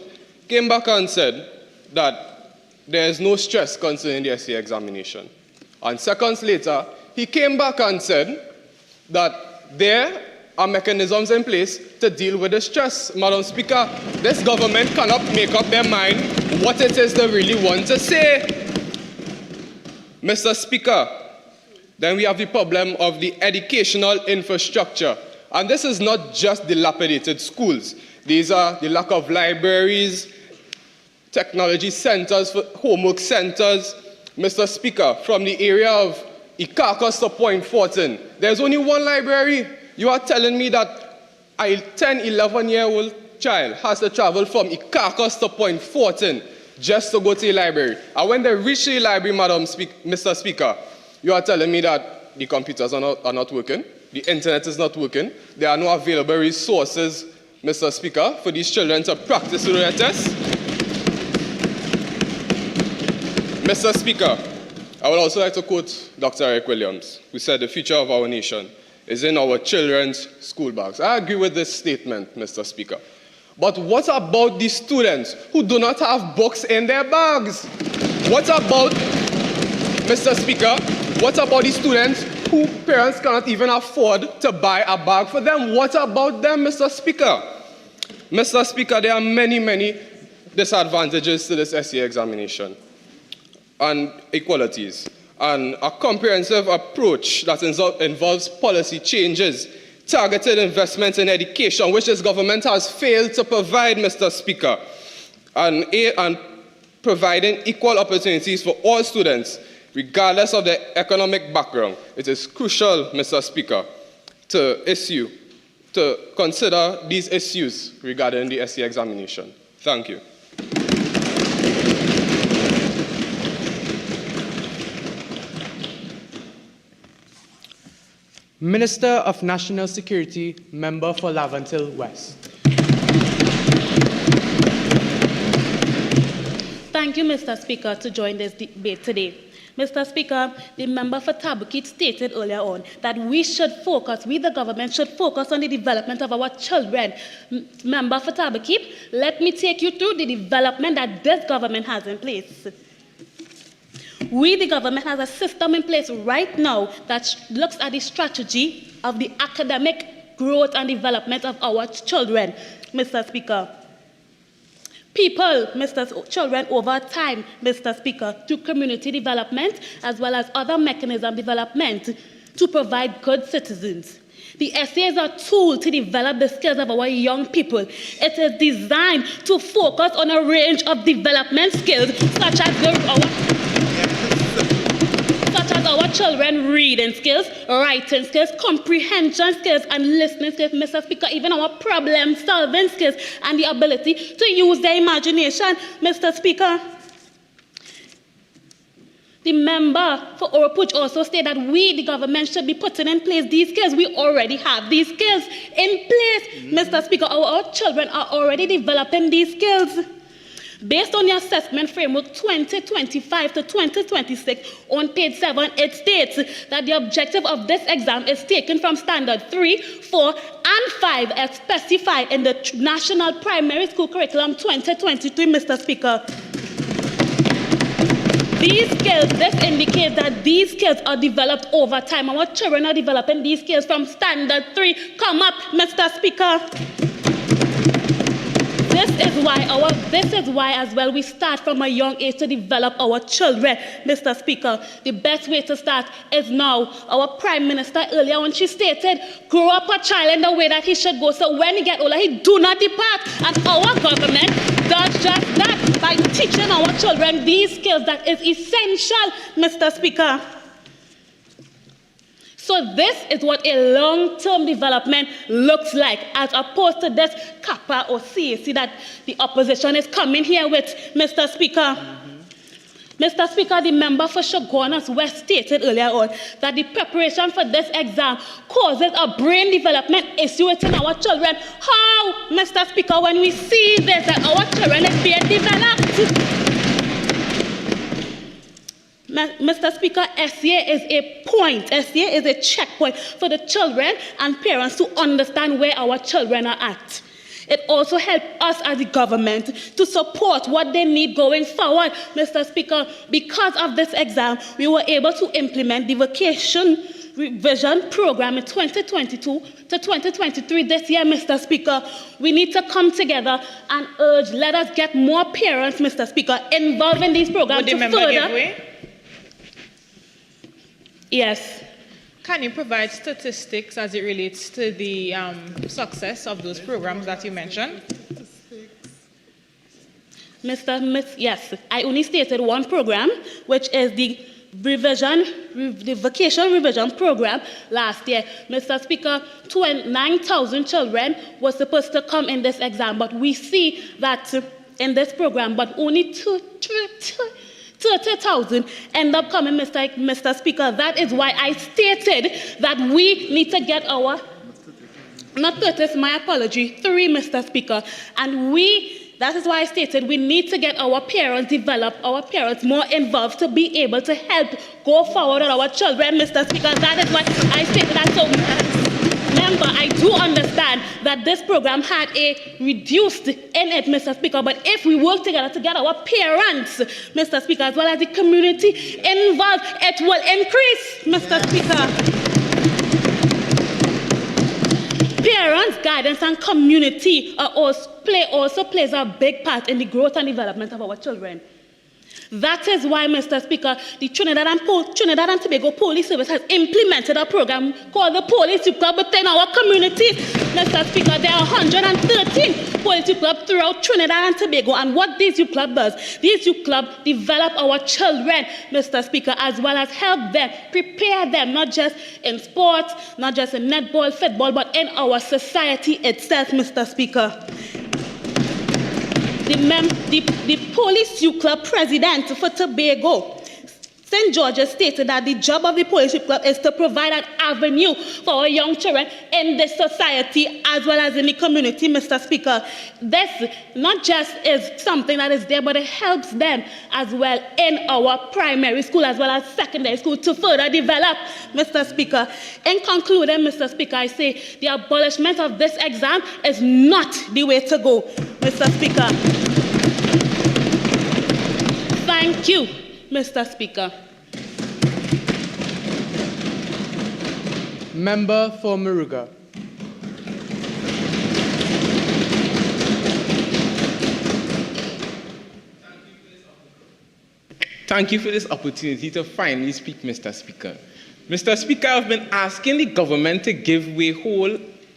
came back and said that there is no stress concerning the S.E.A. examination. And seconds later, he came back and said that there are mechanisms in place to deal with the stress. Madam Speaker, this government cannot make up their mind what it is they really want to say. Mr. Speaker, then we have the problem of the educational infrastructure. And this is not just dilapidated schools. These are the lack of libraries, technology centers, homework centers. Mr. Speaker, from the area of Ikakos to Point Fortin, there's only one library. You are telling me that a 10, 11-year-old child has to travel from Ikakos to Point Fortin just to go to the library. And when they reach the library, Mr. Speaker, you are telling me that the computers are not working, the internet is not working, there are no available resources, Mr. Speaker, for these children to practice their tests. Mr. Speaker, I would also like to quote Dr. Eric Williams, who said the future of our nation is in our children's school bags. I agree with this statement, Mr. Speaker. But what about the students who do not have books in their bags? What about, Mr. Speaker, what about the students whose parents cannot even afford to buy a bag for them? What about them, Mr. Speaker? Mr. Speaker, there are many, many disadvantages to this S.E.A. examination and equalities. And a comprehensive approach that involves policy changes, targeted investments in education, which this government has failed to provide, Mr. Speaker, and providing equal opportunities for all students, regardless of their economic background. It is crucial, Mr. Speaker, to consider these issues regarding the S.E.A. examination. Thank you. Minister of National Security, member for Laventille West. Thank you, Mr. Speaker, to join this debate today. Mr. Speaker, the member for Tabukit stated earlier on that we, the government, should focus on the development of our children. Member for Tabukit, let me take you through the development that this government has in place. We, the government, has a system in place right now that looks at the strategy of the academic growth and development of our children, Mr. Speaker. Children over time, Mr. Speaker, through community development as well as other mechanism development to provide good citizens. The S.E.A. is a tool to develop the skills of our young people. It is designed to focus on a range of development skills such as our children reading skills, writing skills, comprehension skills, and listening skills, Mr. Speaker, even our problem-solving skills and the ability to use their imagination, Mr. Speaker. The member for Oropuch also stated that we, the government, should be putting in place these skills. We already have these skills in place, Mr. Speaker. Our children are already developing these skills. Based on the assessment framework 2025 to 2026, on page 7, it states that the objective of this exam is taken from standard 3, 4, and 5 as specified in the National Primary School Curriculum 2023, Mr. Speaker. This indicates that these skills are developed over time. Our children are developing these skills from standard 3. Come up, Mr. Speaker. This is why as well we start from a young age to develop our children, Mr. Speaker. The best way to start is now. Our Prime Minister earlier when she stated, grow up a child in the way that he should go, so when he get older, he do not depart. And our government does just that by teaching our children these skills that is essential, Mr. Speaker. So this is what a long-term development looks like, as opposed to this kappa or CAC that the opposition is coming here with, Mr. Speaker. Mr. Speaker, the member for Shogunas West stated earlier on that the preparation for this exam causes a brain development issue within our children. How, Mr. Speaker, when we see this, that our children is being developed? Mr. Speaker, S.E.A. is a point. S.E.A. is a checkpoint for the children and parents to understand where our children are at. It also helps us as the government to support what they need going forward. Mr. Speaker, because of this exam, we were able to implement the vacation revision program in 2022 to 2023 this year, Mr. Speaker. We need to come together and urge, let us get more parents, Mr. Speaker, involved in these programs to further. Yes. Can you provide statistics as it relates to the success of those programs that you mentioned? Yes, I only stated one program, which is the vacation revision program last year. Mr. Speaker, 9,000 children were supposed to come in this exam, but we see that in this program, but only 30,000 end up coming, Mr. Speaker. That is why I stated that we need to get our, not 30, my apology, 3, Mr. Speaker. And That is why I stated we need to get our parents developed, our parents more involved to be able to help go forward with our children, Mr. Speaker. That is why I stated that. So, member, I do understand that this program had a reduced in it, Mr. Speaker, but if we work together to get our parents, Mr. Speaker, as well as the community involved, it will increase, Mr. Speaker. Parents, guidance, and community also plays a big part in the growth and development of our children. That is why, Mr. Speaker, the Trinidad and Tobago Police Service has implemented a program called the Police Youth Club within our community. Mr. Speaker, there are 113 Police Youth Clubs throughout Trinidad and Tobago, and what these youth club does, these youth club develop our children, Mr. Speaker, as well as help them, prepare them, not just in sports, not just in netball, football, but in our society itself, Mr. Speaker. The Police Youth Club president for Tobago, St. George's, stated that the job of the Police Youth Club is to provide an avenue for our young children in the society as well as in the community, Mr. Speaker. This not just is something that is there, but it helps them as well in our primary school as well as secondary school to further develop, Mr. Speaker. In concluding, Mr. Speaker, I say the abolishment of this exam is not the way to go, Mr. Speaker. Thank you, Mr. Speaker. Member for Maruga. Thank you for this opportunity to finally speak, Mr. Speaker. Mr. Speaker, I've been asking the government to give way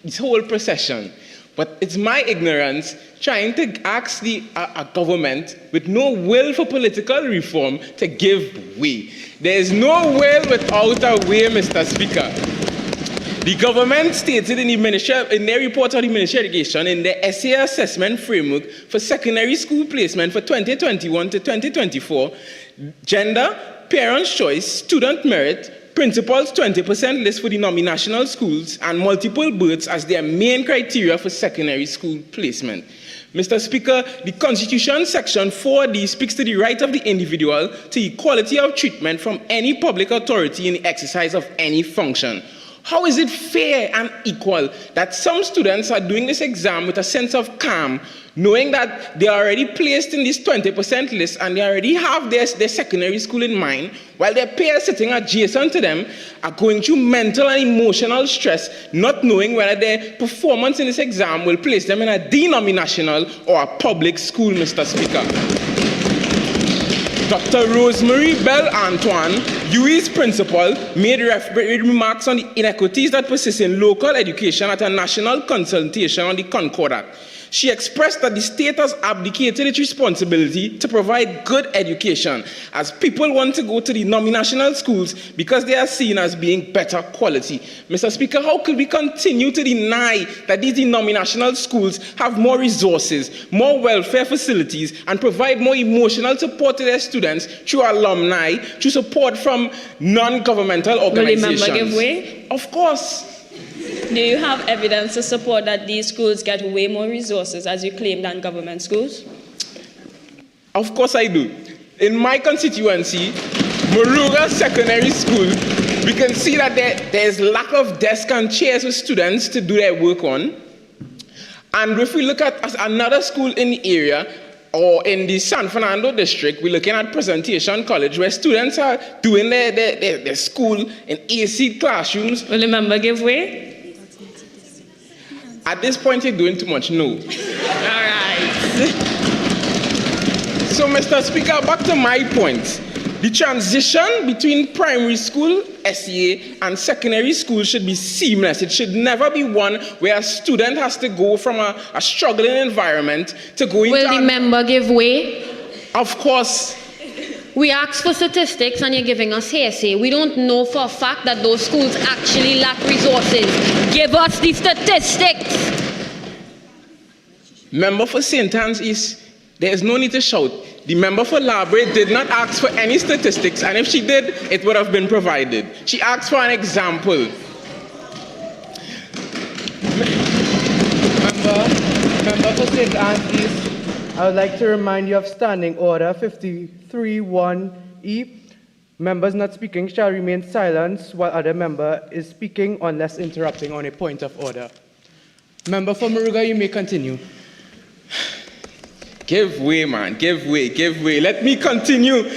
this whole procession, but it's my ignorance trying to ask a government with no will for political reform to give way. There is no will without a way, Mr. Speaker. The government stated in their report on the Ministry of Education in the S.E.A assessment framework for secondary school placement for 2021 to 2024, gender, parents' choice, student merit, principals' 20% list for the nominational schools, and multiple births as their main criteria for secondary school placement. Mr. Speaker, the Constitution Section 4D speaks to the right of the individual to equality of treatment from any public authority in the exercise of any function. How is it fair and equal that some students are doing this exam with a sense of calm, knowing that they are already placed in this 20% list and they already have their secondary school in mind, while their peers sitting adjacent to them are going through mental and emotional stress, not knowing whether their performance in this exam will place them in a denominational or a public school, Mr. Speaker? Dr. Rosemary Bell Antoine, UWI's principal, made remarks on the inequities that persist in local education at a national consultation on the Concord Act. She expressed that the state has abdicated its responsibility to provide good education, as people want to go to the nominational schools because they are seen as being better quality. Mr. Speaker, how could we continue to deny that these denominational schools have more resources, more welfare facilities, and provide more emotional support to their students through alumni, through support from non-governmental organizations? Will the member give way? Of course. Do you have evidence to support that these schools get way more resources, as you claim, than government schools? Of course I do. In my constituency, Maruga Secondary School, we can see that there's lack of desks and chairs for students to do their work on. And if we look at another school in the area, or in the San Fernando district, we're looking at Presentation College, where students are doing their school in AC classrooms. Will the member give way? At this point, you're doing too much. No. All right. So, Mr. Speaker, back to my point. The transition between primary school, S.E.A, and secondary school should be seamless. It should never be one where a student has to go from a struggling environment to go into... Will the member give way? Of course. We asked for statistics and you're giving us hearsay. We don't know for a fact that those schools actually lack resources. Give us the statistics. Member for St. Anne's, there is no need to shout. The member for Labre did not ask for any statistics, and if she did, it would have been provided. She asked for an example. Member for St. Anne's, I would like to remind you of Standing Order 53(1)E. Members not speaking shall remain silent while other member is speaking unless interrupting on a point of order. Member for Muruga, you may continue. Give way, man. Give way, give way. Let me continue.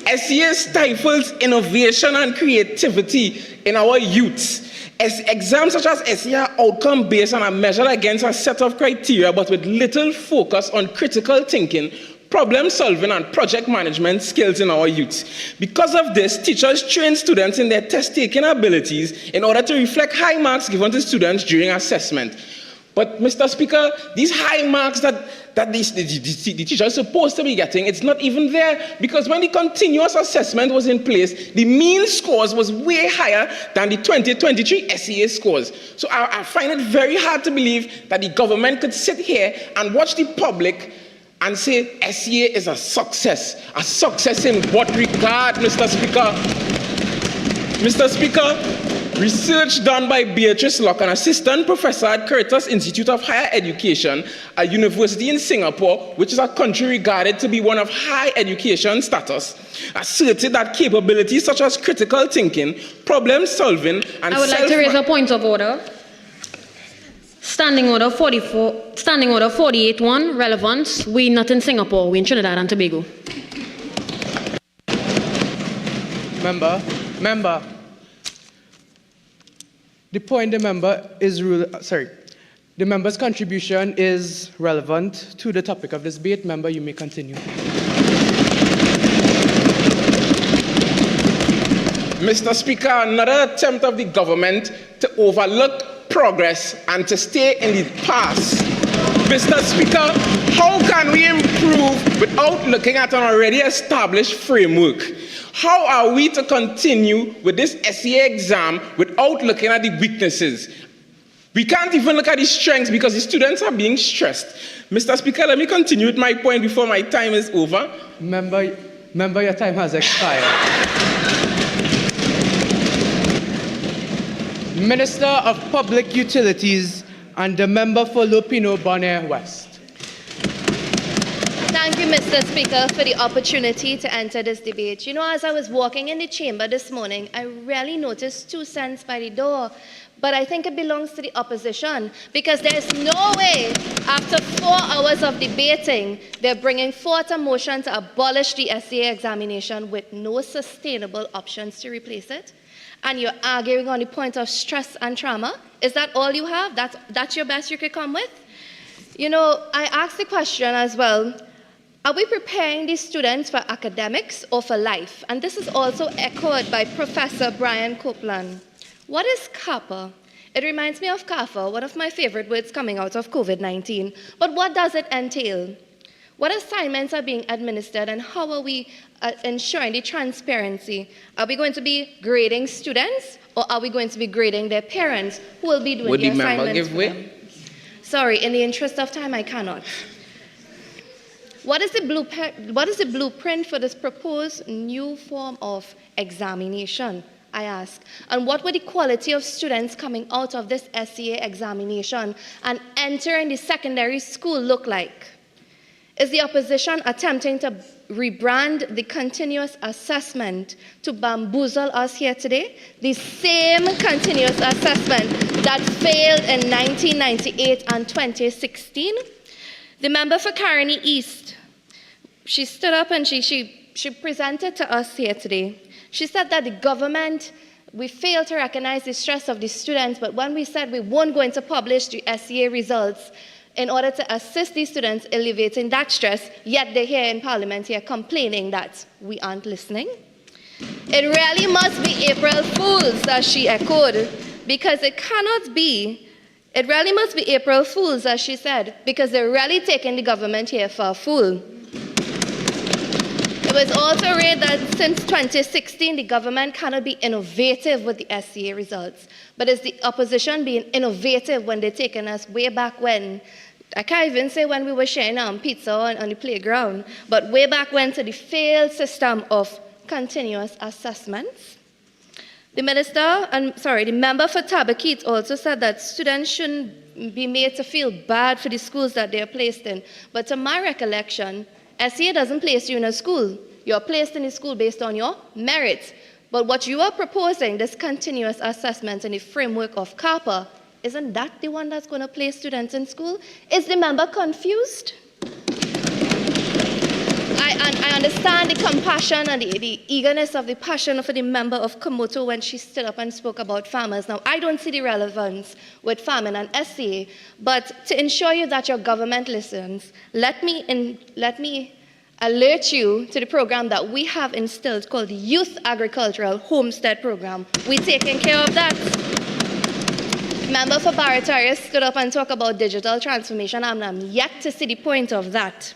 S.E.A stifles innovation and creativity in our youths. Exams such as S.E.A are outcome-based and are measured against a set of criteria, but with little focus on critical thinking, problem solving, and project management skills in our youth. Because of this, teachers train students in their test-taking abilities in order to reflect high marks given to students during assessment. But, Mr. Speaker, these high marks that the teacher is supposed to be getting, it's not even there, because when the continuous assessment was in place, the mean scores was way higher than the 2023 S.E.A scores. So I find it very hard to believe that the government could sit here and watch the public and say S.E.A is a success. A success in what regard, Mr. Speaker? Mr. Speaker, research done by Beatrice Locke, an assistant professor at Curtis Institute of Higher Education, a university in Singapore, which is a country regarded to be one of high education status, asserted that capabilities such as critical thinking, problem solving, and I would like to raise a point of order. Standing Order 48(1), relevance. We not in Singapore, we in Trinidad and Tobago. Member. The point the member is the member's contribution is relevant to the topic of this debate. Member, you may continue. Mr. Speaker, another attempt of the government to overlook progress and to stay in the past. Mr. Speaker, how can we improve without looking at an already established framework? How are we to continue with this S.E.A exam without looking at the weaknesses? We can't even look at the strengths because the students are being stressed. Mr. Speaker, let me continue with my point before my time is over. Member, your time has expired. Minister of Public Utilities and the member for Lupino Bonaire West. Thank you, Mr. Speaker, for the opportunity to enter this debate. You know, as I was walking in the chamber this morning, I really noticed 2 cents by the door, but I think it belongs to the opposition because there's no way, after 4 hours of debating, they're bringing forth a motion to abolish the S.E.A examination with no sustainable options to replace it. And you're arguing on the point of stress and trauma. Is that all you have? That's your best you could come with? You know, I asked the question as well, are we preparing these students for academics or for life? And this is also echoed by Professor Brian Copeland. What is CAPA? It reminds me of CAFA, one of my favorite words coming out of COVID-19. But what does it entail? What assignments are being administered and how are we ensuring the transparency? Are we going to be grading students or are we going to be grading their parents who will be doing the assignments? Would the member give way? Sorry, in the interest of time, I cannot. What is the blueprint for this proposed new form of examination, I ask? And what would the quality of students coming out of this S.E.A examination and entering the secondary school look like? Is the opposition attempting to rebrand the continuous assessment to bamboozle us here today? The same continuous assessment that failed in 1998 and 2016? The member for Caroni East, she stood up and she presented to us here today. She said that the government, we failed to recognize the stress of the students, but when we said we weren't going to publish the S.E.A results in order to assist these students alleviating that stress, yet they're here in Parliament here complaining that we aren't listening. It really must be April Fools, as she echoed, because it cannot be. It really must be April Fools, as she said, because they're really taking the government here for a fool. It was also read that since 2016, the government cannot be innovative with the S.E.A results. But is the opposition being innovative when they're taking us way back when? I can't even say when we were sharing pizza on the playground, but way back when to the failed system of continuous assessments. The member for Tabaquite also said that students shouldn't be made to feel bad for the schools that they're placed in. But to my recollection, S.E.A doesn't place you in a school. You're placed in a school based on your merits. But what you are proposing, this continuous assessment in the framework of CAPA, isn't that the one that's going to place students in school? Is the member confused? I understand the compassion and the eagerness of the passion for the member of Komoto when she stood up and spoke about farmers. Now, I don't see the relevance with farming and S.E.A, but to ensure you that your government listens, let me alert you to the program that we have instilled called the Youth Agricultural Homestead Program. We're taking care of that. Member for Barataria stood up and talked about digital transformation, and I'm yet to see the point of that.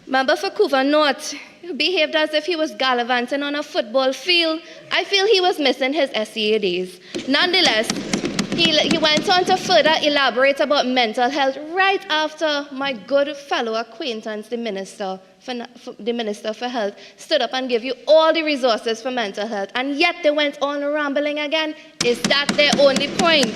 Member for Couva North behaved as if he was gallivanting on a football field. I feel he was missing his S.E.A days. Nonetheless, he went on to further elaborate about mental health right after my good fellow acquaintance, the Minister for Health, stood up and gave you all the resources for mental health. And yet they went on rambling again. Is that their only point?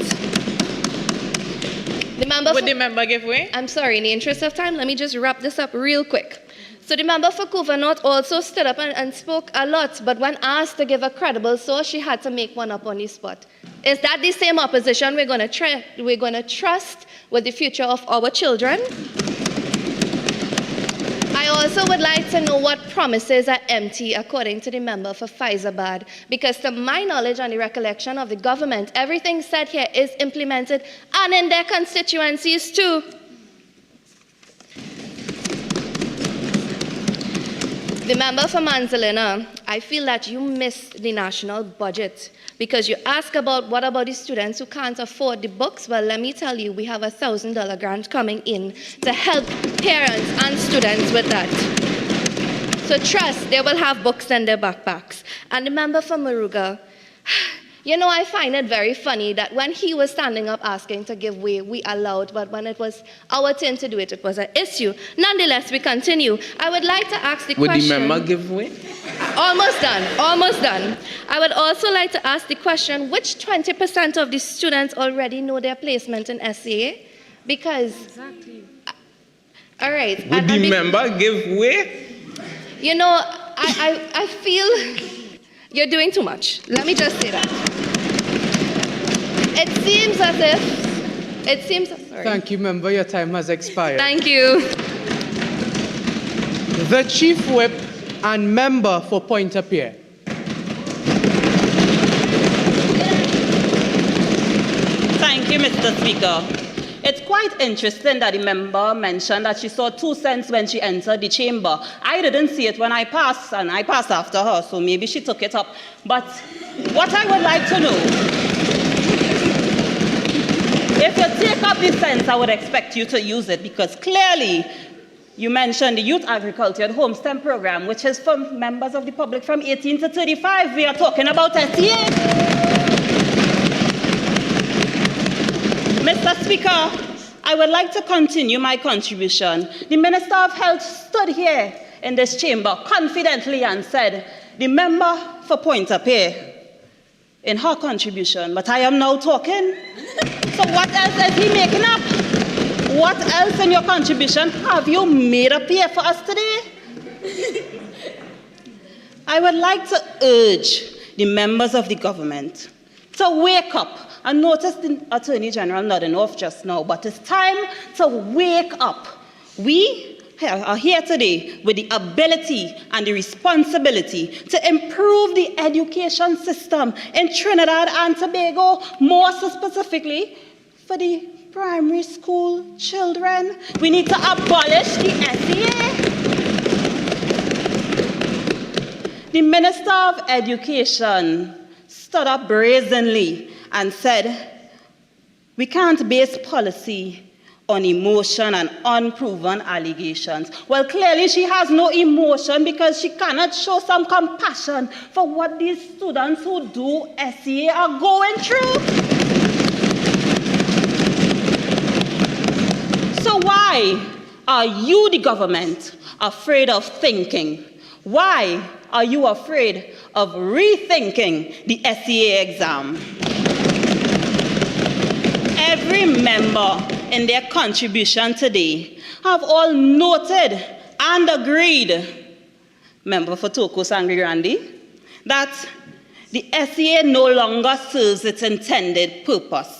Would the member give way? I'm sorry, in the interest of time, let me just wrap this up real quick. So the member for Couva North also stood up and spoke a lot, but when asked to give a credible source, she had to make one up on the spot. Is that the same opposition we're going to trust with the future of our children? I also would like to know what promises are empty according to the member for Faizabad, because to my knowledge and the recollection of the government, everything said here is implemented and in their constituencies too. The member for Manzalina, I feel that you missed the national budget because you ask about what about the students who can't afford the books. Well, let me tell you, we have a $1,000 grant coming in to help parents and students with that. So trust, they will have books in their backpacks. And the member for Maruga, you know, I find it very funny that when he was standing up asking to give way, we allowed, but when it was our turn to do it, it was an issue. Nonetheless, we continue. I would like to ask the question... Would the member give way? Almost done, almost done. I would also like to ask the question, which 20% of the students already know their placement in S.E.A? Because... Exactly. All right. Would the member give way? You know, I feel... You're doing too much. Let me just say that. It seems as if... Sorry. Thank you, member. Your time has expired. Thank you. The Chief Whip and member for Pointe-a-Pierre. Thank you, Mr. Speaker. It's quite interesting that the member mentioned that she saw 2 cents when she entered the chamber. I didn't see it when I passed, and I passed after her, so maybe she took it up. But what I would like to know, if you take up the cents, I would expect you to use it, because clearly you mentioned the Youth Agriculture and Homestead Program, which is for members of the public from 18 to 35. We are talking about S.E.A. Mr. Speaker, I would like to continue my contribution. The Minister of Health stood here in this chamber confidently and said, the member for Pointe-a-Pierre in her contribution, but I am now talking. So what else is he making up? What else in your contribution have you made up here for us today? I would like to urge the members of the government to wake up. I noticed the Attorney General nodding off just now, but it's time to wake up. We are here today with the ability and the responsibility to improve the education system in Trinidad and Tobago, more so specifically for the primary school children. We need to abolish the S.E.A. The Minister of Education stood up brazenly and said, we can't base policy on emotion and unproven allegations. Well, clearly she has no emotion because she cannot show some compassion for what these students who do S.E.A are going through. So why are you, the government, afraid of thinking? Why are you afraid of rethinking the S.E.A exam? every member in their contribution today have all noted and agreed, Member for Toko Sangre Grande, that the S.E.A. no longer serves its intended purpose.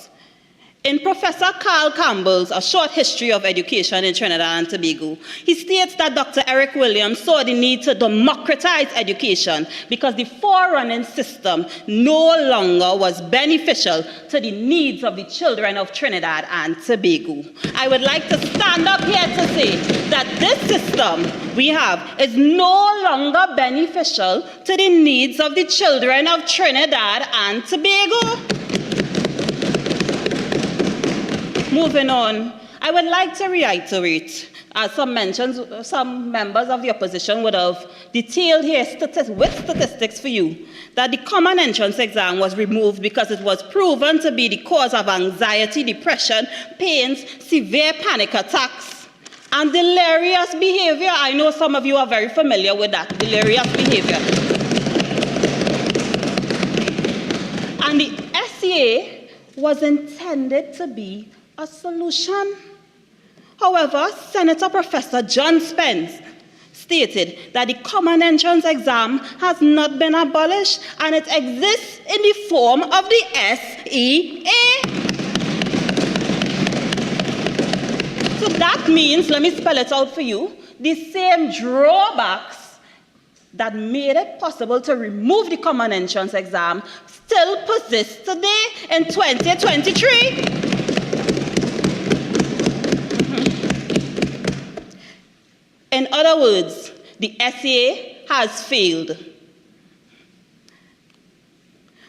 In Professor Carl Campbell's A Short History of Education in Trinidad and Tobago, he states that Dr. Eric Williams saw the need to democratize education because the forerunning system no longer was beneficial to the needs of the children of Trinidad and Tobago. I would like to stand up here to say that this system we have is no longer beneficial to the needs of the children of Trinidad and Tobago. Moving on, I would like to reiterate, as some members of the opposition would have detailed here with statistics for you, that the common entrance exam was removed because it was proven to be the cause of anxiety, depression, pains, severe panic attacks, and delirious behavior. I know some of you are very familiar with that, delirious behavior. And the S.E.A. was intended to be a solution. However, Senator Professor John Spence stated that the common entrance exam has not been abolished and it exists in the form of the S.E.A. So that means, let me spell it out for you, the same drawbacks that made it possible to remove the common entrance exam still persist today in 2023. In other words, the S.E.A. has failed.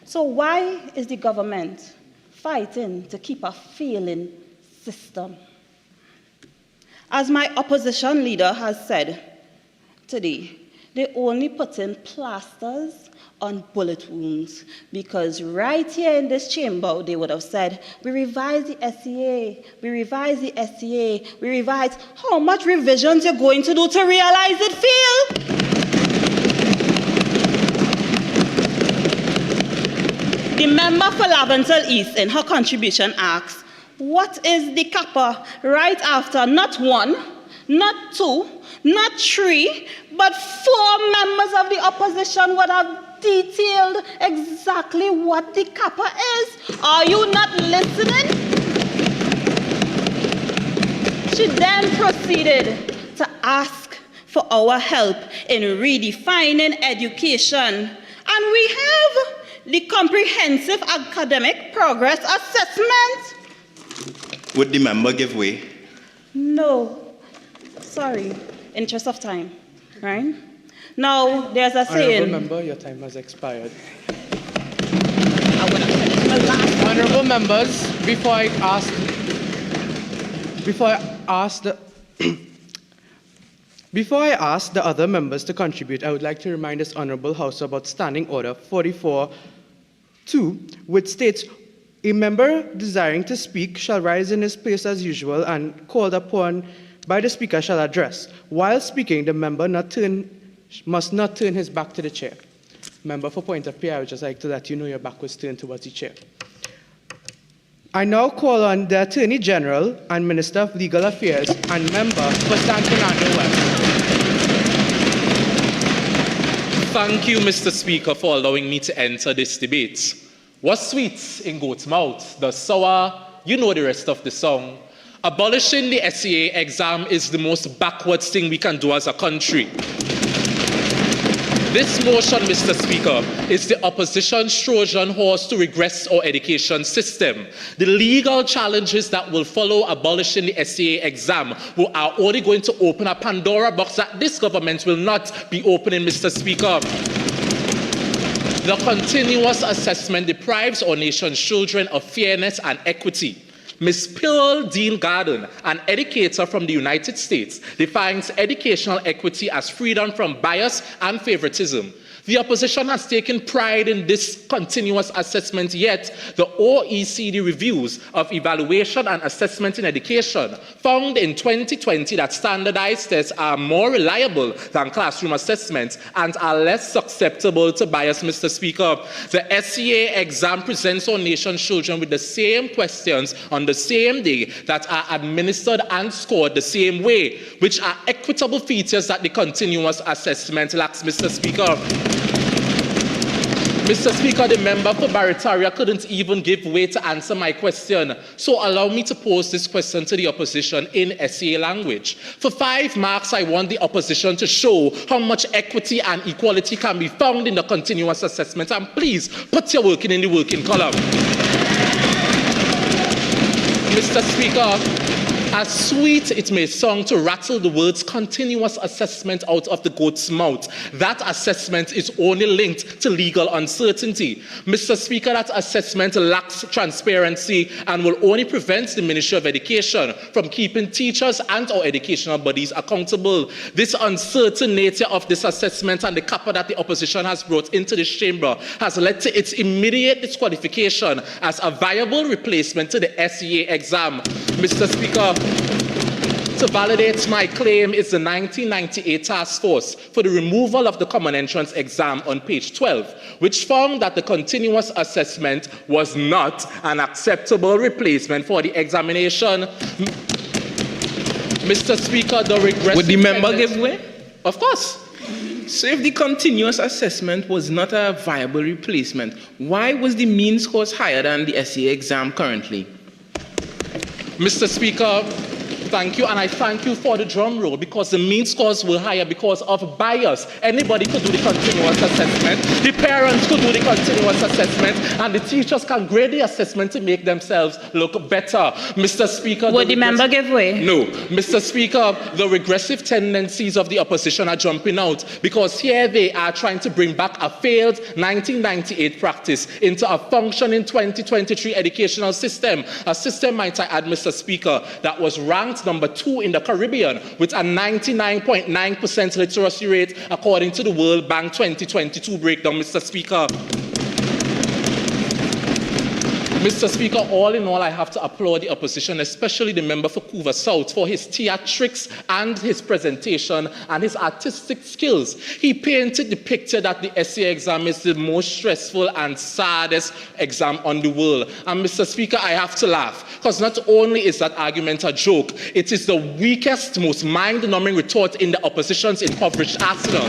So why is the government fighting to keep a failing system? As my opposition leader has said today, they only put in plasters on bullet wounds, because right here in this chamber, they would have said, we revised the S.E.A., we revised the S.E.A., we revised. How much revisions you're going to do to realize it failed? The member for Laventel East in her contribution asks, what is the kappa right after not one, not two, not three, but 4 members of the opposition would have detailed exactly what the kappa is? Are you not listening? She then proceeded to ask for our help in redefining education. And we have the comprehensive academic progress assessment. Would the member give way? No. Sorry. Interest of time. Right? Now, there's a saying. Honourable member, your time has expired. Honourable members, before I ask the other members to contribute, I would like to remind this Honourable House about Standing Order 44-2, which states, a member desiring to speak shall rise in his place as usual and called upon by the Speaker shall address. While speaking, the member must not turn his back to the chair. Member, for point of prayer, I would just like to let you know your back was turned towards the chair. I now call on the Attorney General and Minister of Legal Affairs and member for San Fernando West. Thank you, Mr. Speaker, for allowing me to enter this debate. What's sweet in goat's mouth, the sour, you know the rest of the song. Abolishing the S.E.A. exam is the most backwards thing we can do as a country. This motion, Mr. Speaker, is the opposition's Trojan horse to regress our education system. The legal challenges that will follow abolishing the S.E.A. exam are only going to open a Pandora box that this government will not be opening, Mr. Speaker. The continuous assessment deprives our nation's children of fairness and equity. Ms. Pearl Dean Garden, an educator from the United States, defines educational equity as freedom from bias and favoritism. The opposition has taken pride in this continuous assessment, yet the OECD reviews of evaluation and assessment in education found in 2020 that standardized tests are more reliable than classroom assessments and are less susceptible to bias, Mr. Speaker. The S.E.A. exam presents our nation's children with the same questions on the same day that are administered and scored the same way, which are equitable features that the continuous assessment lacks, Mr. Speaker. Mr. Speaker, the member for Barataria couldn't even give way to answer my question. So allow me to pose this question to the opposition in S.E.A. language. For 5 marks, I want the opposition to show how much equity and equality can be found in the continuous assessment. And please, put your working in the working column. Mr. Speaker, as sweet it may sound to rattle the words continuous assessment out of the goat's mouth, that assessment is only linked to legal uncertainty. Mr. Speaker, that assessment lacks transparency and will only prevent the Ministry of Education from keeping teachers and our educational bodies accountable. This uncertain nature of this assessment and the kappa that the opposition has brought into this chamber has led to its immediate disqualification as a viable replacement to the S.E.A. exam. Mr. Speaker, to validate my claim is the 1998 Task Force for the removal of the Common Entrance exam on page 12, which found that the continuous assessment was not an acceptable replacement for the examination. Mr. Speaker, the regressive... Would the member give way? Of course. So if the continuous assessment was not a viable replacement, why was the mean scores higher than the S.E.A. exam currently? Mr. Speaker, thank you, and I thank you for the drum roll, because the mean scores were higher because of bias. Anybody could do the continuous assessment, the parents could do the continuous assessment, and the teachers can grade the assessment to make themselves look better. Mr. Speaker... Would the member give way? No. Mr. Speaker, the regressive tendencies of the opposition are jumping out, because here they are trying to bring back a failed 1998 practice into a functioning 2023 educational system, a system, might I add, Mr. Speaker, that was ranked number 2 in the Caribbean with a 99.9% literacy rate according to the World Bank 2022 breakdown, Mr. Speaker. Mr. Speaker, all in all, I have to applaud the opposition, especially the member for Couva South, for his theatrics and his presentation and his artistic skills. He painted the picture that the S.E.A. exam is the most stressful and saddest exam on the world. And Mr. Speaker, I have to laugh, because not only is that argument a joke, it is the weakest, most mind-numbing retort in the opposition's impoverished arsenal.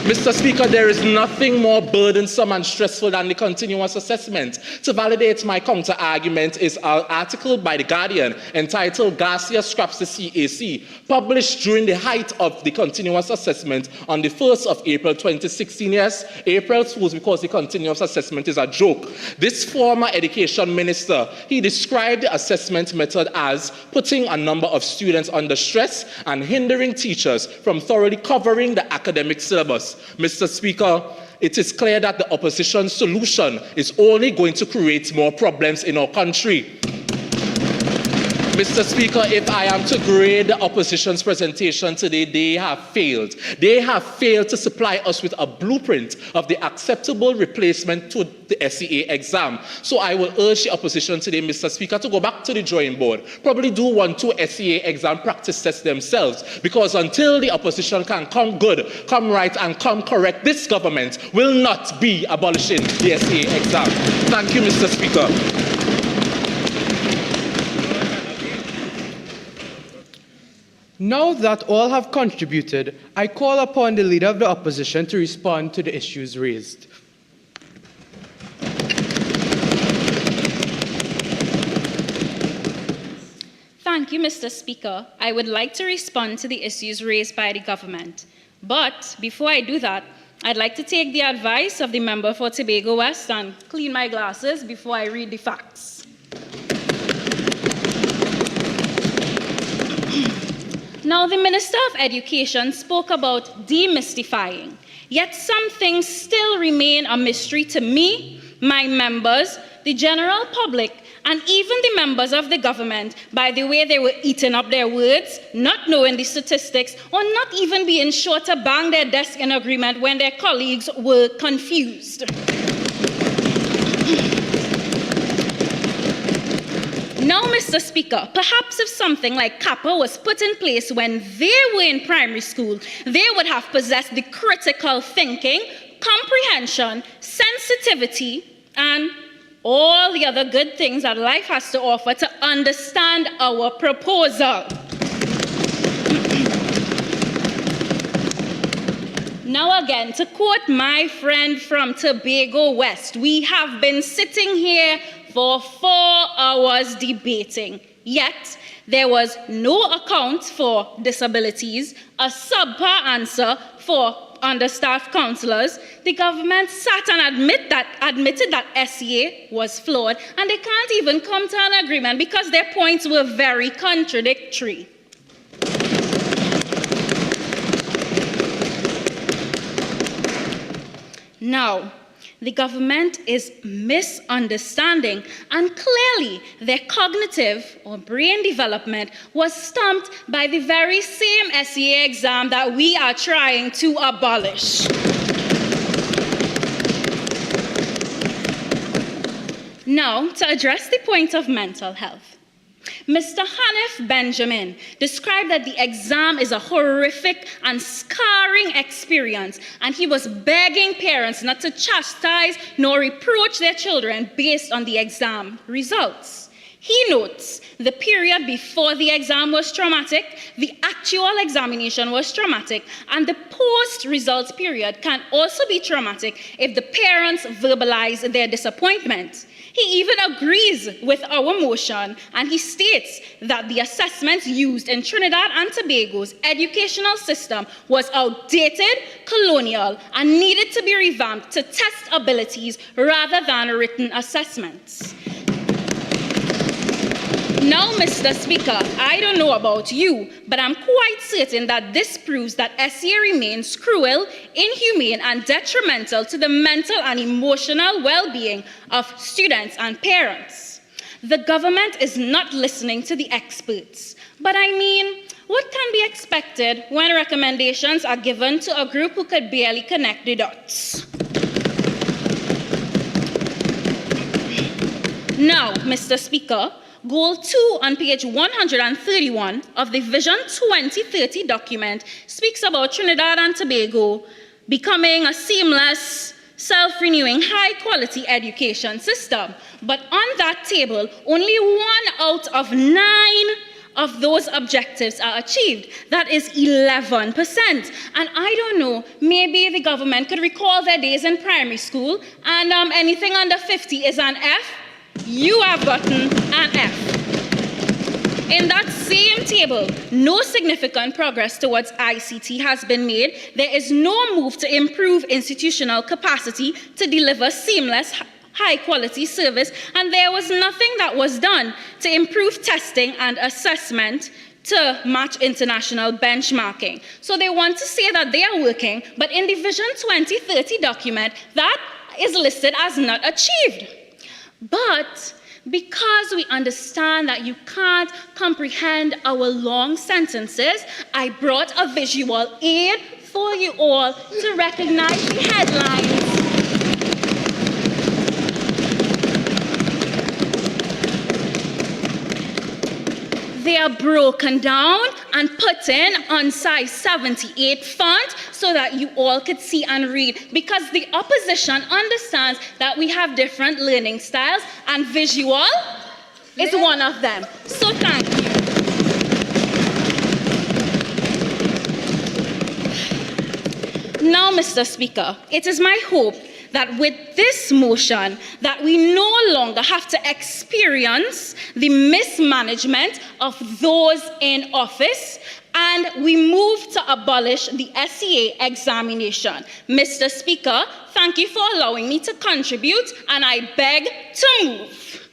Mr. Speaker, there is nothing more burdensome and stressful than the continuous assessment. To validate my counter-argument is an article by The Guardian entitled Garcia Scraps the CAC, published during the height of the continuous assessment on the 1st of April 2016. Yes, April Fools, because the continuous assessment is a joke. This former education minister, he described the assessment method as putting a number of students under stress and hindering teachers from thoroughly covering the academic syllabus. Mr. Speaker, it is clear that the opposition's solution is only going to create more problems in our country. Mr. Speaker, if I am to grade the opposition's presentation today, they have failed. They have failed to supply us with a blueprint of the acceptable replacement to the S.E.A. exam. So I will urge the opposition today, Mr. Speaker, to go back to the drawing board, probably do 1-2 S.E.A. exam practice tests themselves, because until the opposition can come good, come right, and come correct, this government will not be abolishing the S.E.A. exam. Thank you, Mr. Speaker. Now that all have contributed, I call upon the Leader of the Opposition to respond to the issues raised. Thank you, Mr. Speaker. I would like to respond to the issues raised by the government. But before I do that, I'd like to take the advice of the member for Tobago West and clean my glasses before I read the facts. Now, the Minister of Education spoke about demystifying, yet some things still remain a mystery to me, my members, the general public, And even the members of the government, by the way they were eating up their words, not knowing the statistics, or not even being sure to bang their desk in agreement when their colleagues were confused. Now, Mr. Speaker, perhaps if something like CAPA was put in place when they were in primary school, they would have possessed the critical thinking, comprehension, sensitivity, and all the other good things that life has to offer to understand our proposal. Now again, to quote my friend from Tobago West, we have been sitting here for 4 hours debating, yet there was no account for disabilities, a subpar answer for understaffed councillors. The government sat and admitted that S.E.A. was flawed, and they can't even come to an agreement because their points were very contradictory. Now, the government is misunderstanding, and clearly their cognitive or brain development was stumped by the very same S.E.A. exam that we are trying to abolish. Now, to address the point of mental health. Mr. Hanif Benjamin described that the exam is a horrific and scarring experience, and he was begging parents not to chastise nor reproach their children based on the exam results. He notes the period before the exam was traumatic, the actual examination was traumatic, and the post-results period can also be traumatic if the parents verbalize their disappointment. He even agrees with our motion, and he states that the assessments used in Trinidad and Tobago's educational system was outdated, colonial, and needed to be revamped to test abilities rather than written assessments. Now, Mr. Speaker, I don't know about you, but I'm quite certain that this proves that S.E.A. remains cruel, inhumane, and detrimental to the mental and emotional well-being of students and parents. The government is not listening to the experts. But I mean, what can be expected when recommendations are given to a group who could barely connect the dots? Now, Mr. Speaker, Goal 2 on page 131 of the Vision 2030 document speaks about Trinidad and Tobago becoming a seamless, self-renewing, high-quality education system. But on that table, only 1 out of 9 of those objectives are achieved. That is 11%. And I don't know, maybe the government could recall their days in primary school, and anything under 50 is an F. You have gotten an F. In that same table, no significant progress towards ICT has been made. There is no move to improve institutional capacity to deliver seamless, high-quality service, and there was nothing that was done to improve testing and assessment to match international benchmarking. So they want to say that they are working, but in the Vision 2030 document, that is listed as not achieved. But because we understand that you can't comprehend our long sentences, I brought a visual aid for you all to recognize the headlines. They are broken down and put in on size 78 font so that you all could see and read, because the opposition understands that we have different learning styles, and visual is one of them. So thank you. Now, Mr. Speaker, it is my hope that with this motion, that we no longer have to experience the mismanagement of those in office, and we move to abolish the S.E.A. examination. Mr. Speaker, thank you for allowing me to contribute, and I beg to move.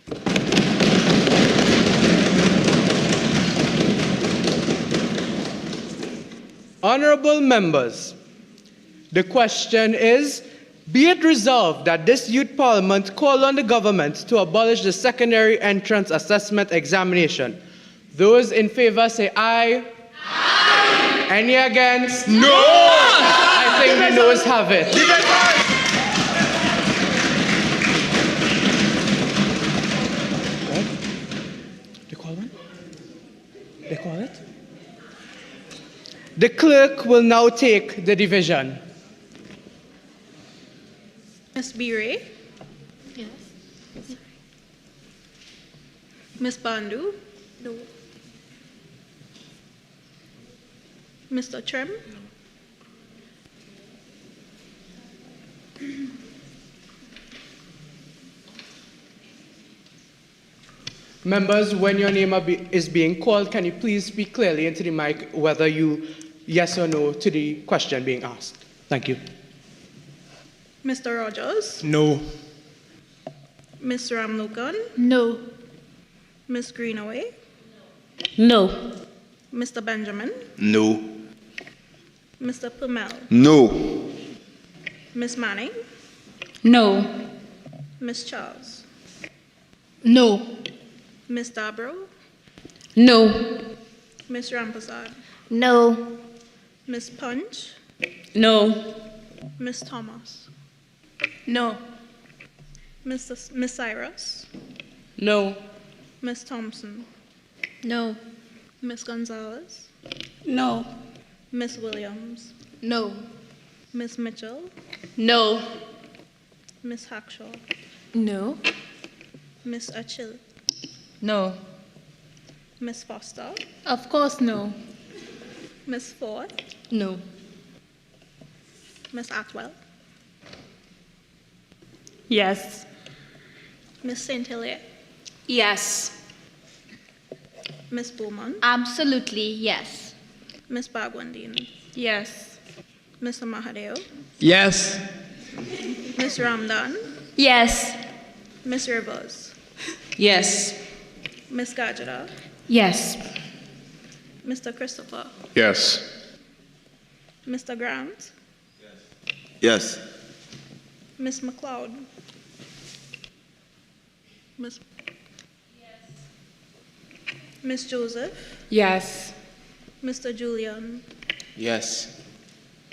Honorable members, the question is, Be it resolved that this Youth Parliament call on the government to abolish the secondary entrance assessment examination. Those in favor say aye. Aye. Any against? No! I think the noes have it. They call one? They call it? The clerk will now take the division. Ms. Bire? Yes. Ms. Bandu? No. Mr. Trim? Members, when your name is being called, can you please speak clearly into the mic whether you yes or no to the question being asked? Thank you. Mr. Rogers? No. Ms. Ramlokan? No. Ms. Greenaway? No. Mr. Benjamin? No. Mr. Pumel? No. Ms. Manning? No. Ms. Charles? No. Ms. Dabro? No. Ms. Rampazad? No. Ms. Punch? No. Ms. Thomas? No. Ms. Cyrus? No. Ms. Thompson? No. Ms. Gonzalez? No. Ms. Williams? No. Ms. Mitchell? No. Ms. Hackshaw? No. Ms. Achille? No. Ms. Foster? Of course, no. Ms. Ford? No. Ms. Atwell? Yes. Ms. St. Hilaire? Yes. Ms. Bowman? Absolutely, yes. Ms. Bagwandine? Yes. Mr. Mahadeo? Yes. Ms. Ramdan? Yes. Ms. Rivers? Yes. Ms. Gajada? Yes. Mr. Christopher? Yes. Mr. Grant? Yes. Ms. McLeod? Ms. Joseph? Yes. Mr. Julian? Yes.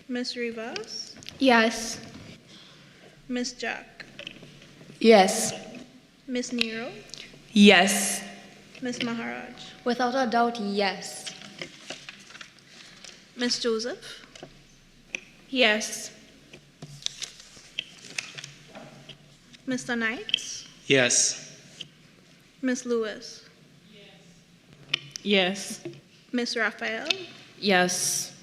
Ms. Rivas? Yes. Ms. Jack? Yes. Ms. Nero? Yes. Ms. Maharaj? Without a doubt, yes. Ms. Joseph? Yes. Mr. Knights? Yes. Ms. Lewis? Yes. Ms. Raphael? Yes.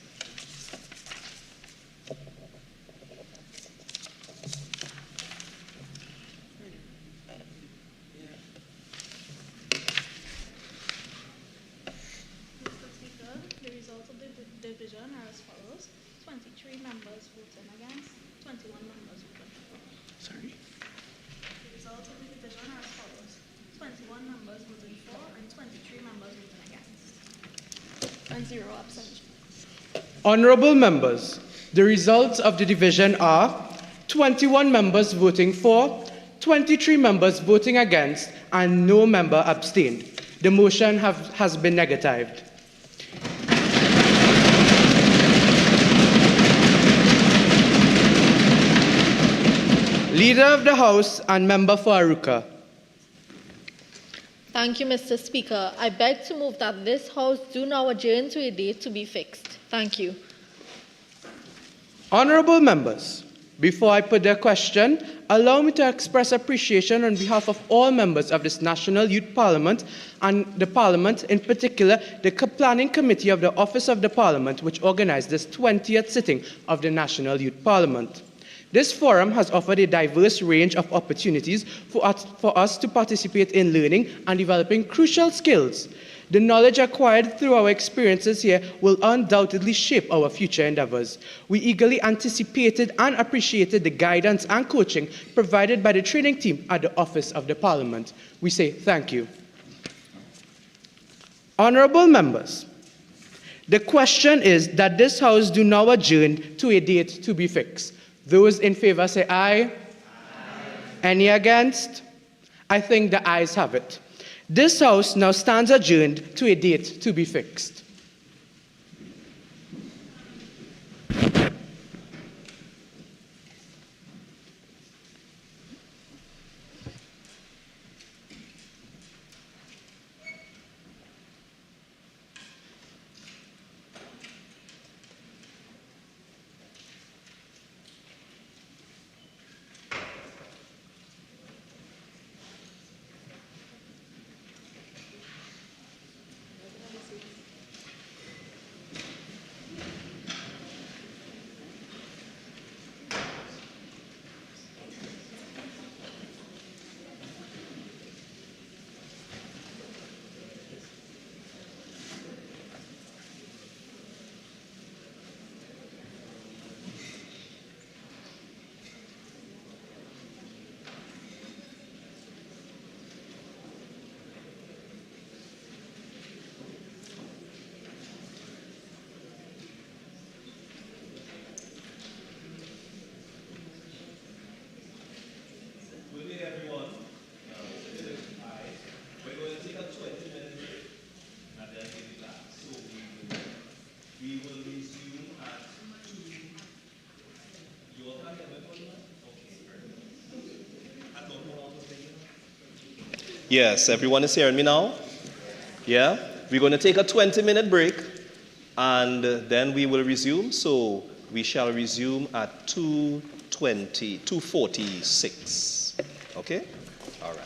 The results of the division are as follows. 23 members voting against, 21 members voting for. Sorry. The results of the division are as follows. 21 members voting for and 23 members voting against. And 0 abstentions. Honorable members, the results of the division are 21 members voting for, 23 members voting against, and no member abstained. The motion has been negatived. Leader of the House and Member for Aruka. Thank you, Mr. Speaker. I beg to move that this House do now adjourn to a date to be fixed. Thank you. Honorable members, before I put the question, allow me to express appreciation on behalf of all members of this National Youth Parliament and the Parliament, in particular the Planning Committee of the Office of the Parliament, which organized this 20th sitting of the National Youth Parliament. This forum has offered a diverse range of opportunities for us to participate in learning and developing crucial skills. The knowledge acquired through our experiences here will undoubtedly shape our future endeavors. We eagerly anticipated and appreciated the guidance and coaching provided by the training team at the Office of the Parliament. We say thank you. Honorable members, the question is that this House do now adjourn to a date to be fixed. Those in favor say aye. Any against? I think the ayes have it. This House now stands adjourned to a date to be fixed. Yes, everyone is hearing me now? Yeah? We're going to take a 20-minute break and then we will resume. So we shall resume at 2:46. Okay? All right.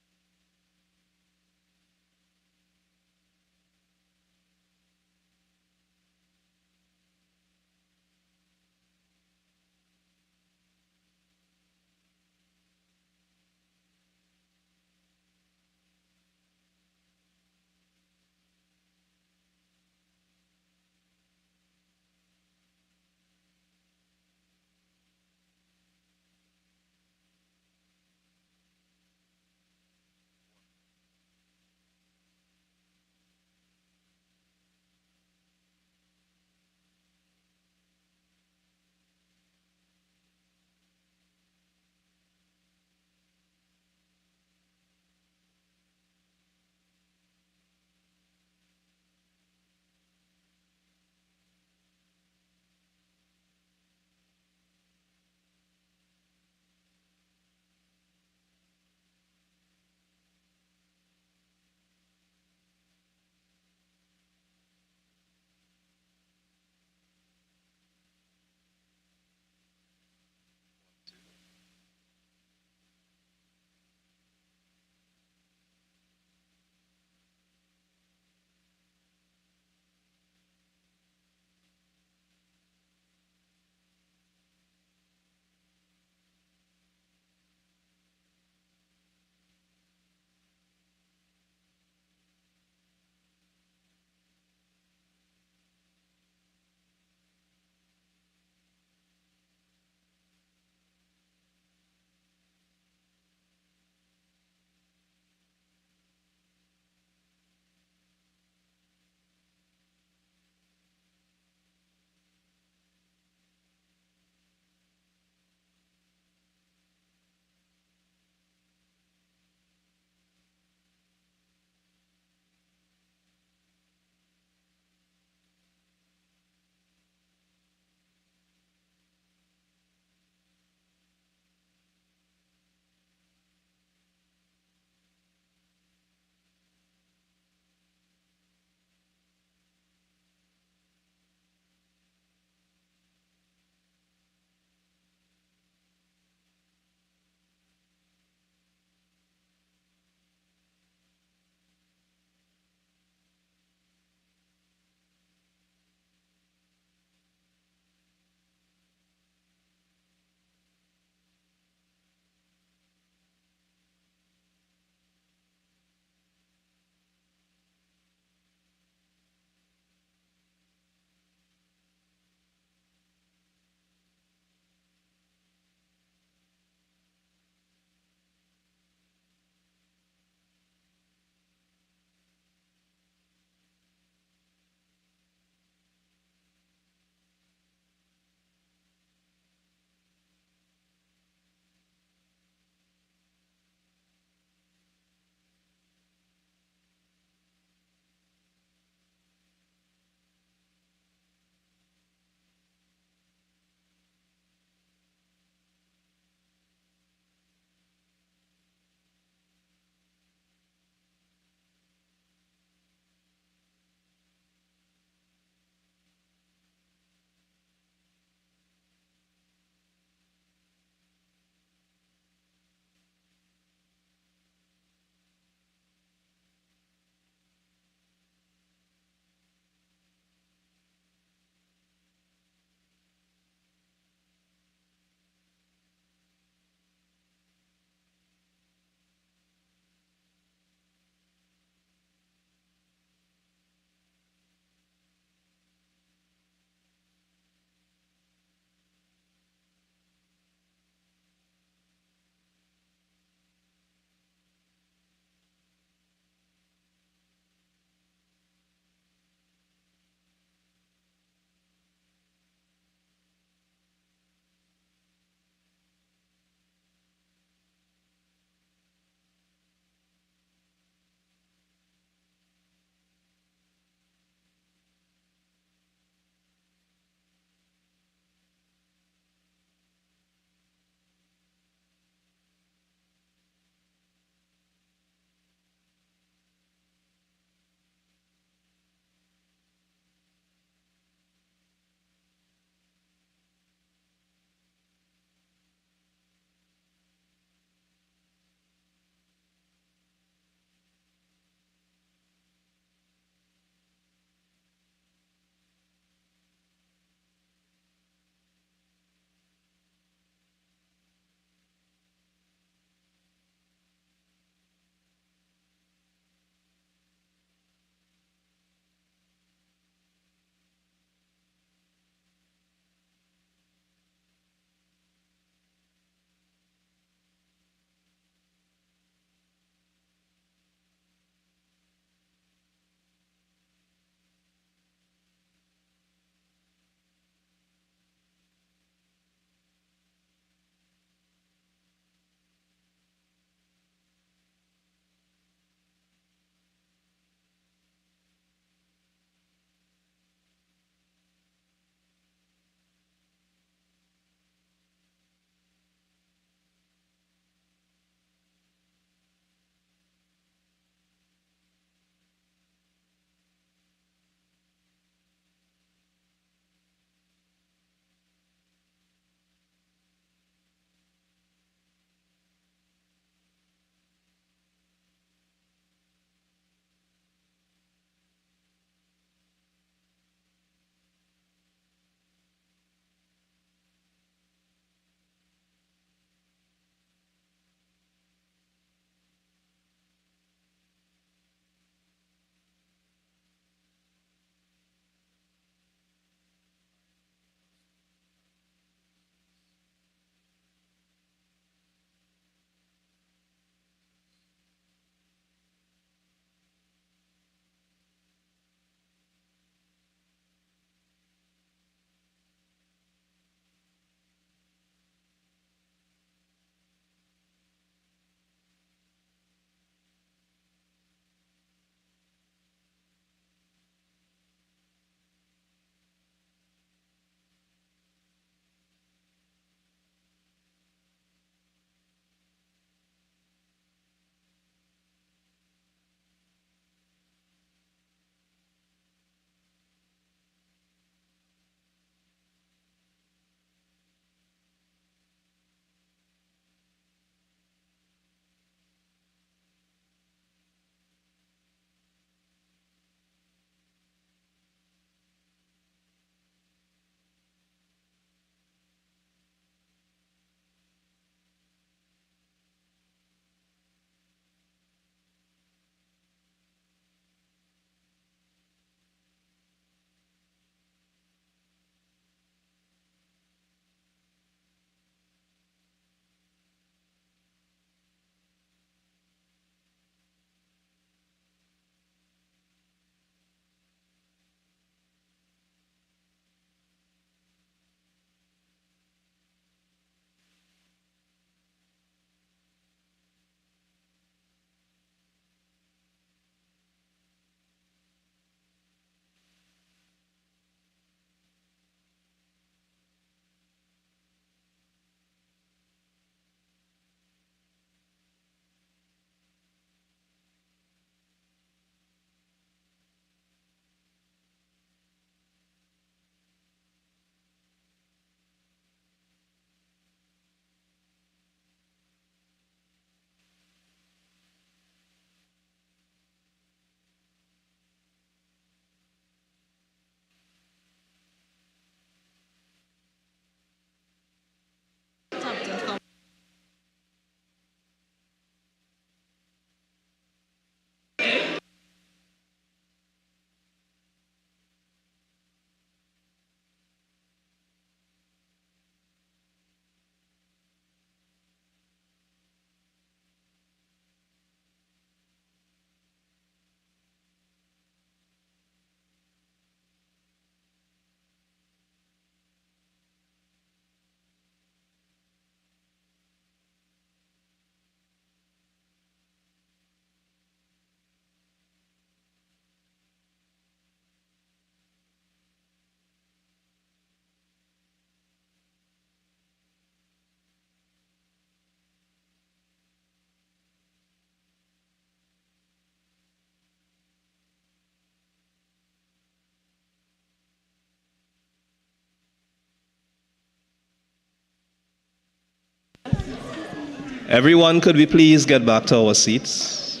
Everyone, could we please get back to our seats?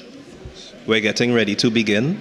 We're getting ready to begin.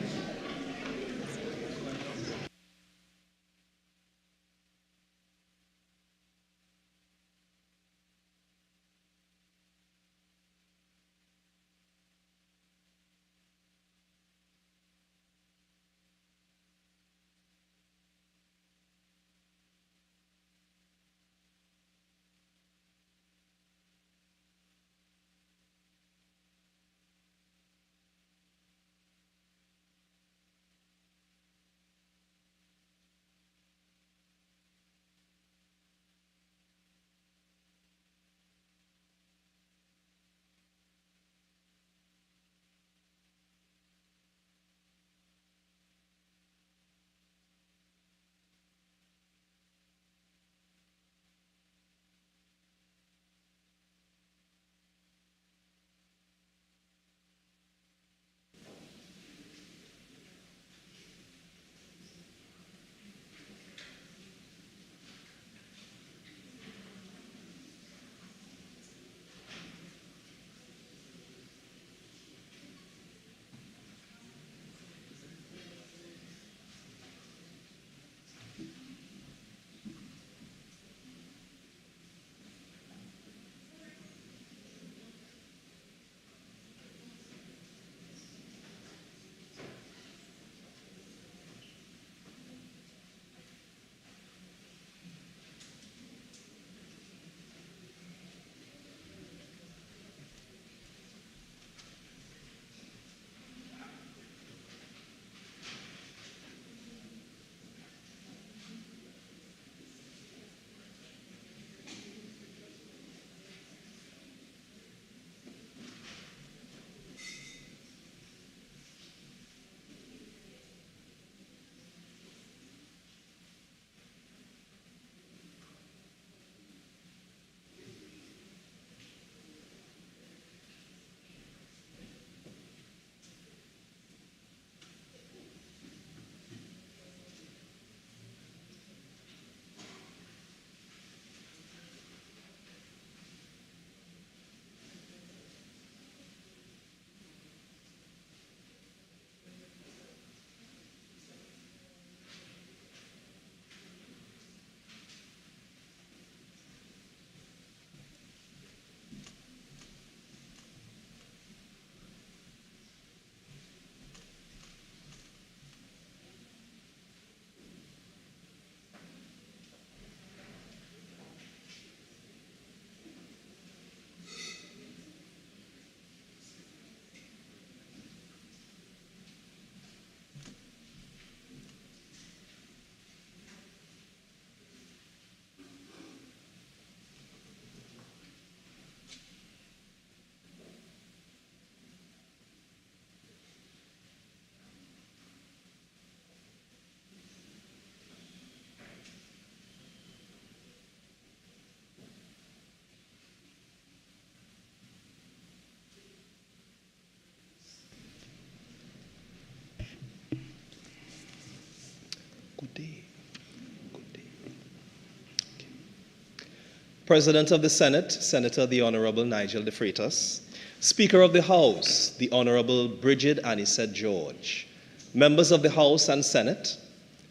President of the Senate, Senator the Honorable Nigel De Freitas. Speaker of the House, the Honorable Bridget Anisette George. Members of the House and Senate,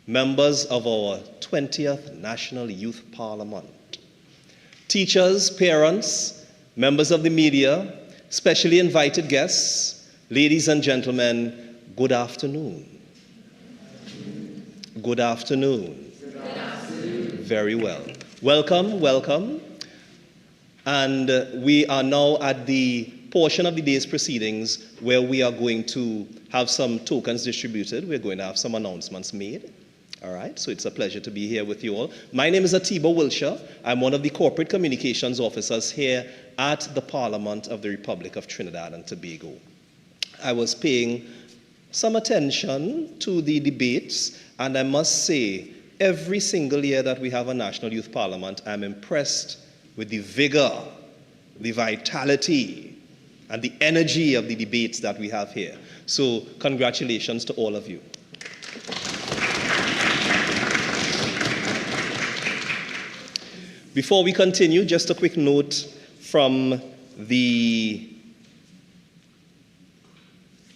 members of our 20th National Youth Parliament. Teachers, parents, members of the media, specially invited guests, ladies and gentlemen, good afternoon. Good afternoon. Good afternoon. Very well. Welcome, welcome. And we are now at the portion of the day's proceedings where we are going to have some tokens distributed. We're going to have some announcements made. All right, so it's a pleasure to be here with you all. My name is Atiba Wilshire. I'm one of the corporate communications officers here at the Parliament of the Republic of Trinidad and Tobago. I was paying some attention to the debates, and I must say, every single year that we have a National Youth Parliament, I'm impressed with the vigor, the vitality, and the energy of the debates that we have here. So congratulations to all of you. Before we continue, just a quick note from the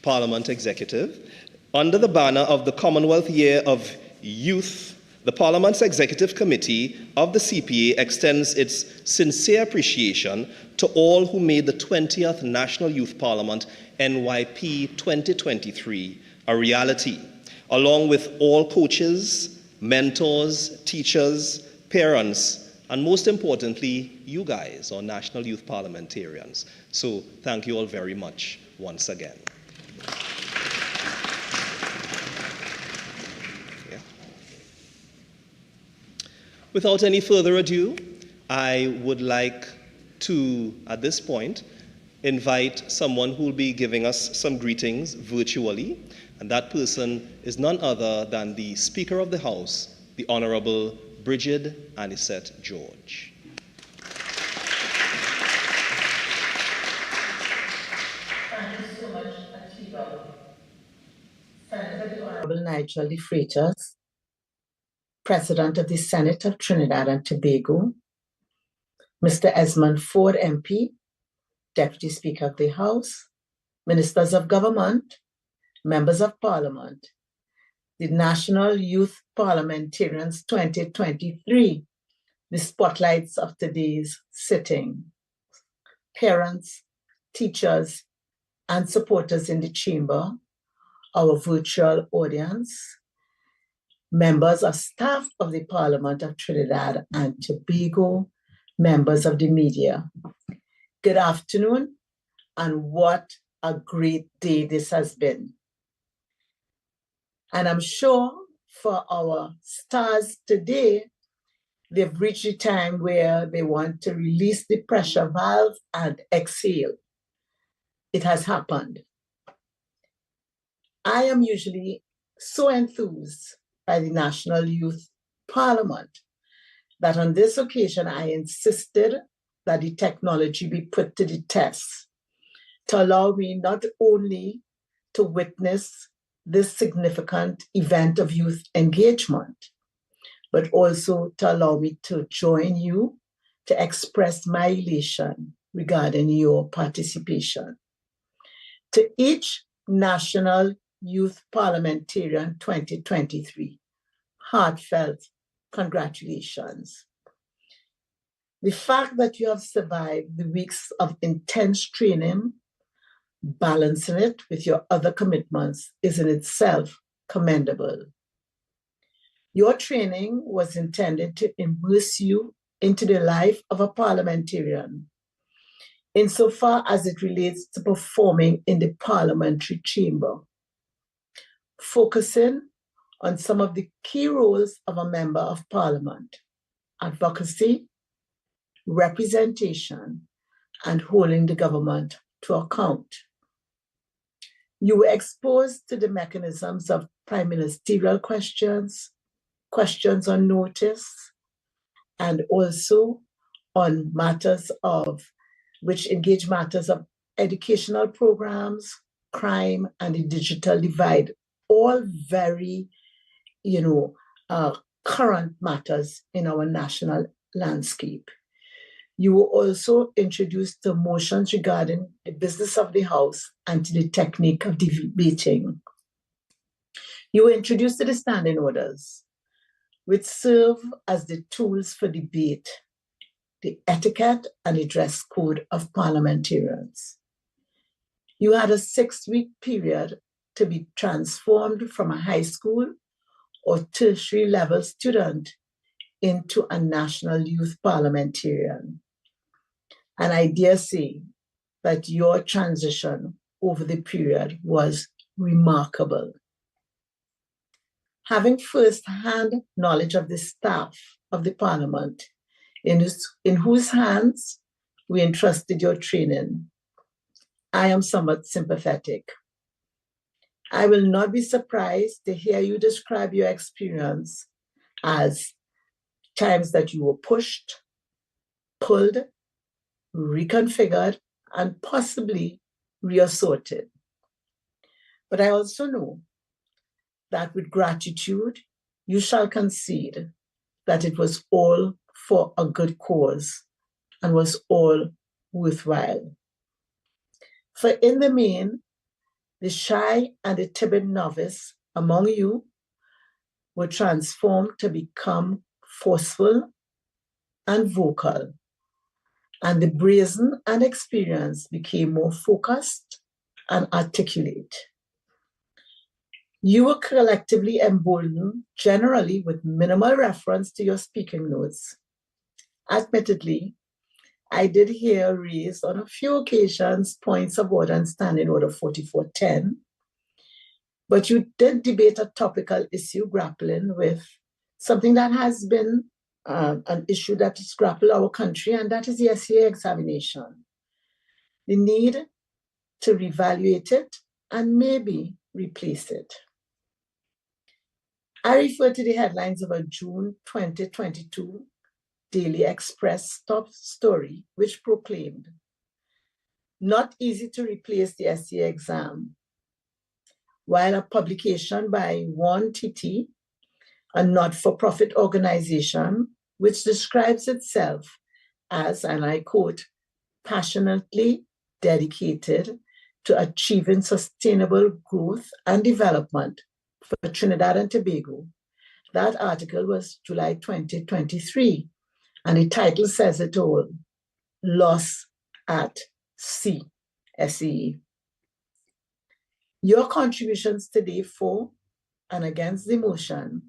Parliament Executive. Under the banner of the Commonwealth Year of Youth, the Parliament's Executive Committee of the CPA extends its sincere appreciation to all who made the 20th National Youth Parliament NYP 2023 a reality, along with all coaches, mentors, teachers, parents, and most importantly, you guys, our National Youth Parliamentarians. So thank you all very much once again. Without any further ado, I would like to, at this point, invite someone who will be giving us some greetings virtually, and that person is none other than the Speaker of the House, the Honorable Bridget Anisette George. Thank you so much, Speaker. Senator the Honorable Nigel de Freitas, President of the Senate of Trinidad and Tobago, Mr. Esmond Ford MP, Deputy Speaker of the House, Ministers of Government, Members of Parliament, the National Youth Parliamentarians 2023, the spotlights of today's sitting, parents, teachers, and supporters in the chamber, our virtual audience, members of staff of the Parliament of Trinidad and Tobago, members of the media. Good afternoon, and what a great day this has been. And I'm sure for our stars today, they've reached a time where they want to release the pressure valve and exhale. It has happened. I am usually so enthused by the National Youth Parliament that on this occasion I insisted that the technology be put to the test to allow me not only to witness this significant event of youth engagement, but also to allow me to join you to express my elation regarding your participation. To each National Youth Parliamentarian 2023, heartfelt congratulations. The fact that you have survived the weeks of intense training, balancing it with your other commitments, is in itself commendable. Your training was intended to immerse you into the life of a parliamentarian, insofar as it relates to performing in the parliamentary chamber, focusing on some of the key roles of a member of parliament: advocacy, representation, and holding the government to account. You were exposed to the mechanisms of prime ministerial questions, questions on notice, and also on matters of which engage matters of educational programs, crime, and the digital divide, all very, current matters in our national landscape. You were also introduced to motions regarding the business of the House and to the technique of debating. You were introduced to the standing orders, which serve as the tools for debate, the etiquette and the dress code of parliamentarians. You had a 6-week period to be transformed from a high school or tertiary level student into a national youth parliamentarian. And I dare say that your transition over the period was remarkable. Having first-hand knowledge of the staff of the Parliament, in whose hands we entrusted your training, I am somewhat sympathetic. I will not be surprised to hear you describe your experience as times that you were pushed, pulled, reconfigured, and possibly reassorted. But I also know that with gratitude, you shall concede that it was all for a good cause and was all worthwhile. For in the main, the shy and the timid novice among you were transformed to become forceful and vocal, and the brazen and experienced became more focused and articulate. You were collectively emboldened, generally with minimal reference to your speaking notes. Admittedly, I did hear raised on a few occasions points of order and standing order 4410, but you did debate a topical issue grappling with something that has been an issue that has grappled our country, and that is the S.E.A. examination. The need to reevaluate it and maybe replace it. I refer to the headlines of a June 2022 Daily Express top story, which proclaimed, "Not easy to replace the S.E.A. exam," while a publication by 1TT, a not-for-profit organization, which describes itself as, and I quote, passionately dedicated to achieving sustainable growth and development for Trinidad and Tobago. That article was July 2023, and the title says it all, Loss at Sea, S.E.A. Your contributions today for and against the motion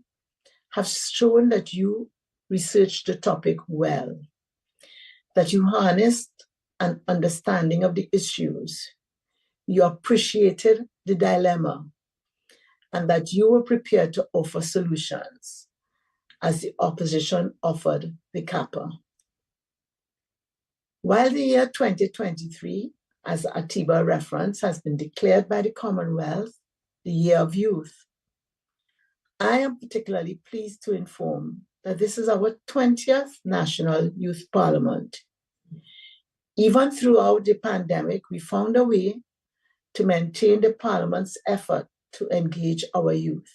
have shown that you researched the topic well, that you harnessed an understanding of the issues, you appreciated the dilemma, and that you were prepared to offer solutions as the opposition offered the capper. While the year 2023, as Atiba reference, has been declared by the Commonwealth the Year of Youth, I am particularly pleased to inform that this is our 20th National Youth Parliament. Even throughout the pandemic, we found a way to maintain the Parliament's effort to engage our youth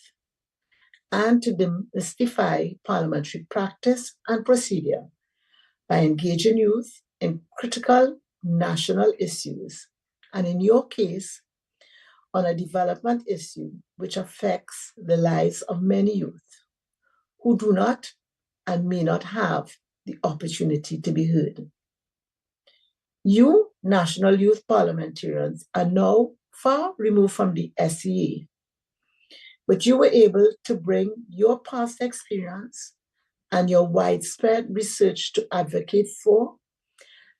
and to demystify parliamentary practice and procedure by engaging youth in critical national issues, and in your case, on a development issue which affects the lives of many youth who do not and may not have the opportunity to be heard. You, national youth parliamentarians, are now far removed from the S.E.A., but you were able to bring your past experience and your widespread research to advocate for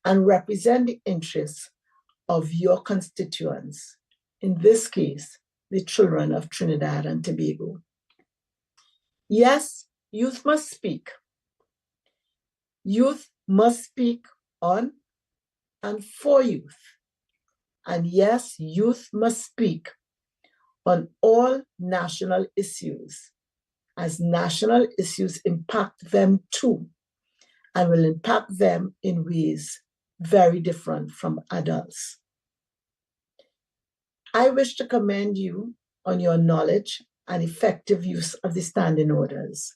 and represent the interests of your constituents, in this case, the children of Trinidad and Tobago. Yes, youth must speak. Youth must speak on and for youth. And yes, youth must speak on all national issues, as national issues impact them too, and will impact them in ways very different from adults. I wish to commend you on your knowledge and effective use of the standing orders.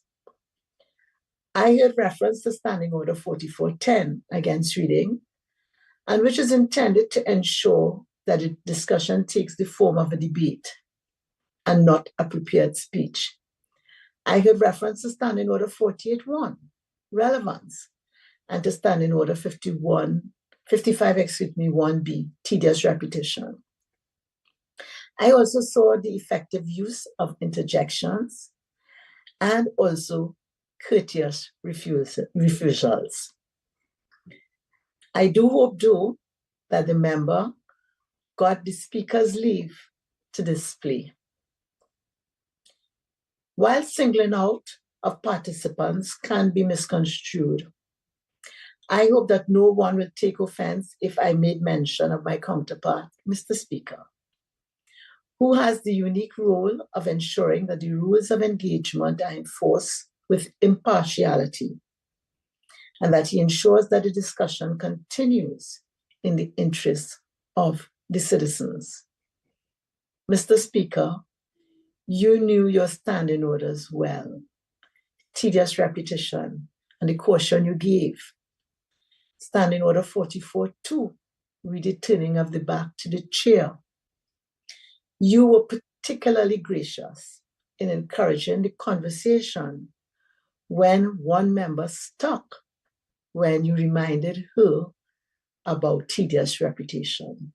I heard reference to Standing Order 4410 against reading, and which is intended to ensure that the discussion takes the form of a debate and not a prepared speech. I heard reference to Standing Order 481, relevance, and to Standing Order 1B, tedious repetition. I also saw the effective use of interjections and also courteous refusals. I do hope, though, that the member got the speaker's leave to display. While singling out of participants can be misconstrued, I hope that no one will take offense if I made mention of my counterpart, Mr. Speaker, who has the unique role of ensuring that the rules of engagement are enforced with impartiality, and that he ensures that the discussion continues in the interests of the citizens. Mr. Speaker, you knew your standing orders well, tedious repetition, and the caution you gave. Standing Order 44-2, returning of the back to the chair. You were particularly gracious in encouraging the conversation when one member stuck when you reminded her about tedious reputation.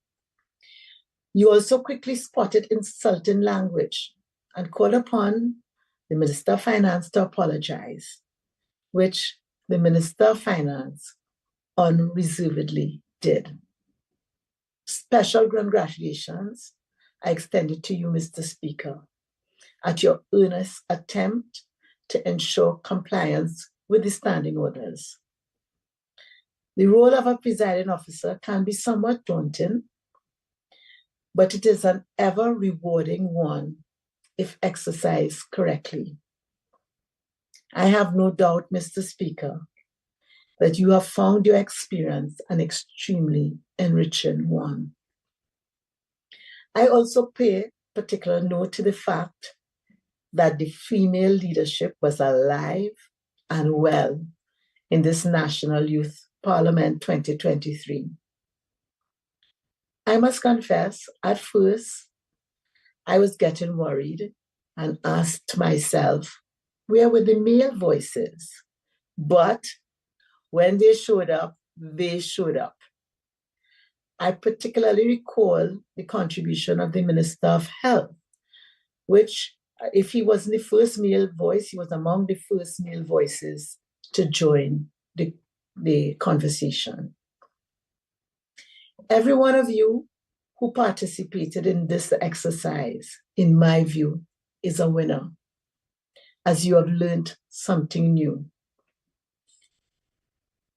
You also quickly spotted insulting language and called upon the Minister of Finance to apologize, which the Minister of Finance unreservedly did. Special congratulations are extended to you, Mr. Speaker, at your earnest attempt to ensure compliance with the standing orders. The role of a presiding officer can be somewhat daunting, but it is an ever rewarding one if exercised correctly. I have no doubt, Mr. Speaker, that you have found your experience an extremely enriching one. I also pay particular note to the fact that the female leadership was alive and well in this National Youth Parliament 2023. I must confess, at first, I was getting worried and asked myself, where were the male voices? But when they showed up, they showed up. I particularly recall the contribution of the Minister of Health, which, if he wasn't the first male voice, he was among the first male voices to join the conversation. Every one of you who participated in this exercise, in my view, is a winner, as you have learned something new.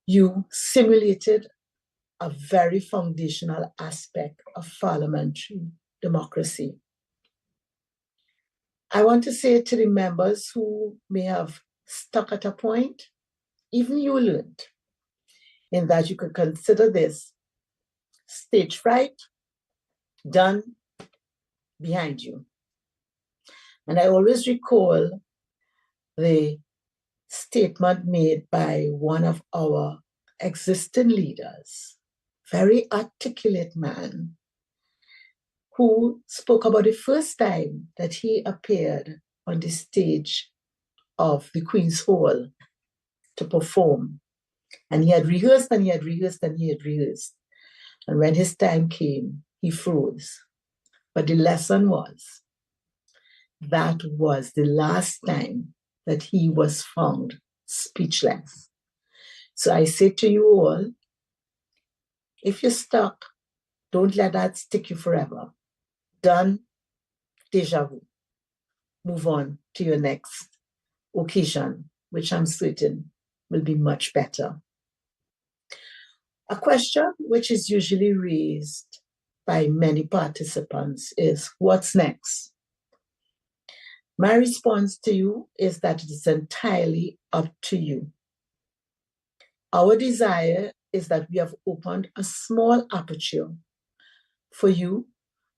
You simulated a very foundational aspect of parliamentary democracy. I want to say to the members who may have stuck at a point, even you learned, in that you could consider this stage fright done behind you. And I always recall the statement made by one of our existing leaders, very articulate man, who spoke about the first time that he appeared on the stage of the Queen's Hall to perform. And he had rehearsed and he had rehearsed and he had rehearsed. And when his time came, he froze. But the lesson was, that was the last time that he was found speechless. So I say to you all, if you're stuck, don't let that stick you forever. Done, déjà vu. Move on to your next occasion, which I'm certain will be much better. A question which is usually raised by many participants is, what's next? My response to you is that it is entirely up to you. Our desire is that we have opened a small aperture for you,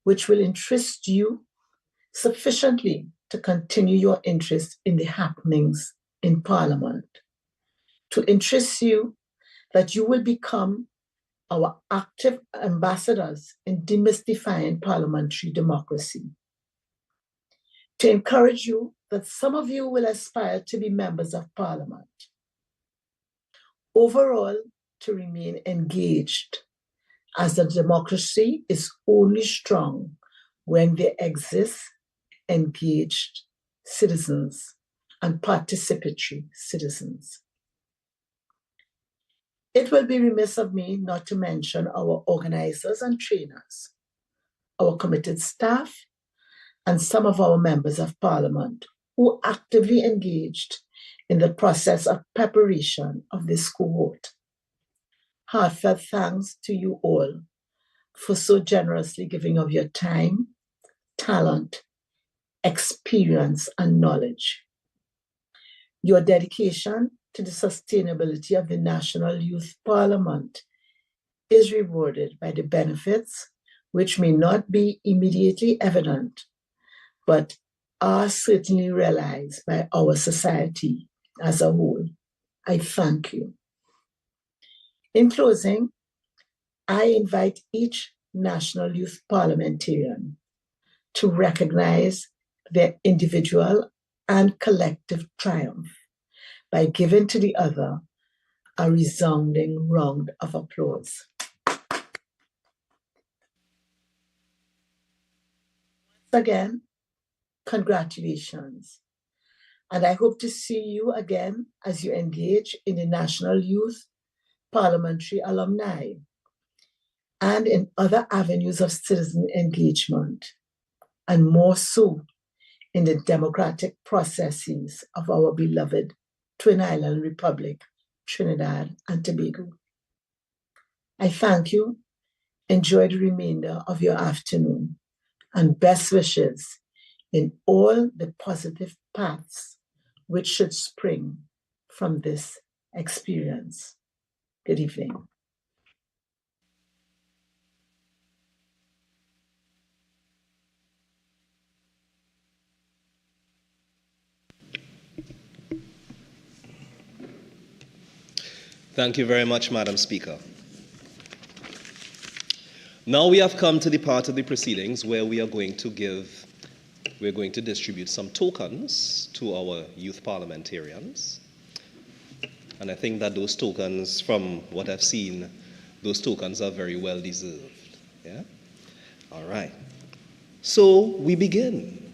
which will interest you sufficiently to continue your interest in the happenings in Parliament, to interest you that you will become our active ambassadors in demystifying parliamentary democracy, to encourage you that some of you will aspire to be members of Parliament. Overall, to remain engaged, as the democracy is only strong when there exist engaged citizens and participatory citizens. It will be remiss of me not to mention our organizers and trainers, our committed staff, and some of our members of Parliament who actively engaged in the process of preparation of this cohort. Heartfelt thanks to you all for so generously giving of your time, talent, experience, and knowledge. Your dedication to the sustainability of the National Youth Parliament is rewarded by the benefits which may not be immediately evident, but are certainly realized by our society as a whole. I thank you. In closing, I invite each National Youth Parliamentarian to recognize their individual and collective triumph by giving to the other a resounding round of applause. Once again, congratulations. And I hope to see you again as you engage in the National Youth Parliamentary Alumni and in other avenues of citizen engagement, and more so in the democratic processes of our beloved Twin Island Republic, Trinidad and Tobago. I thank you. Enjoy the remainder of your afternoon, and best wishes in all the positive paths which should spring from this experience. Good evening. Thank you very much, Madam Speaker. Now we have come to the part of the proceedings where we're going to distribute some tokens to our youth parliamentarians. And I think that those tokens, from what I've seen, those tokens are very well deserved. Yeah? All right. So we begin.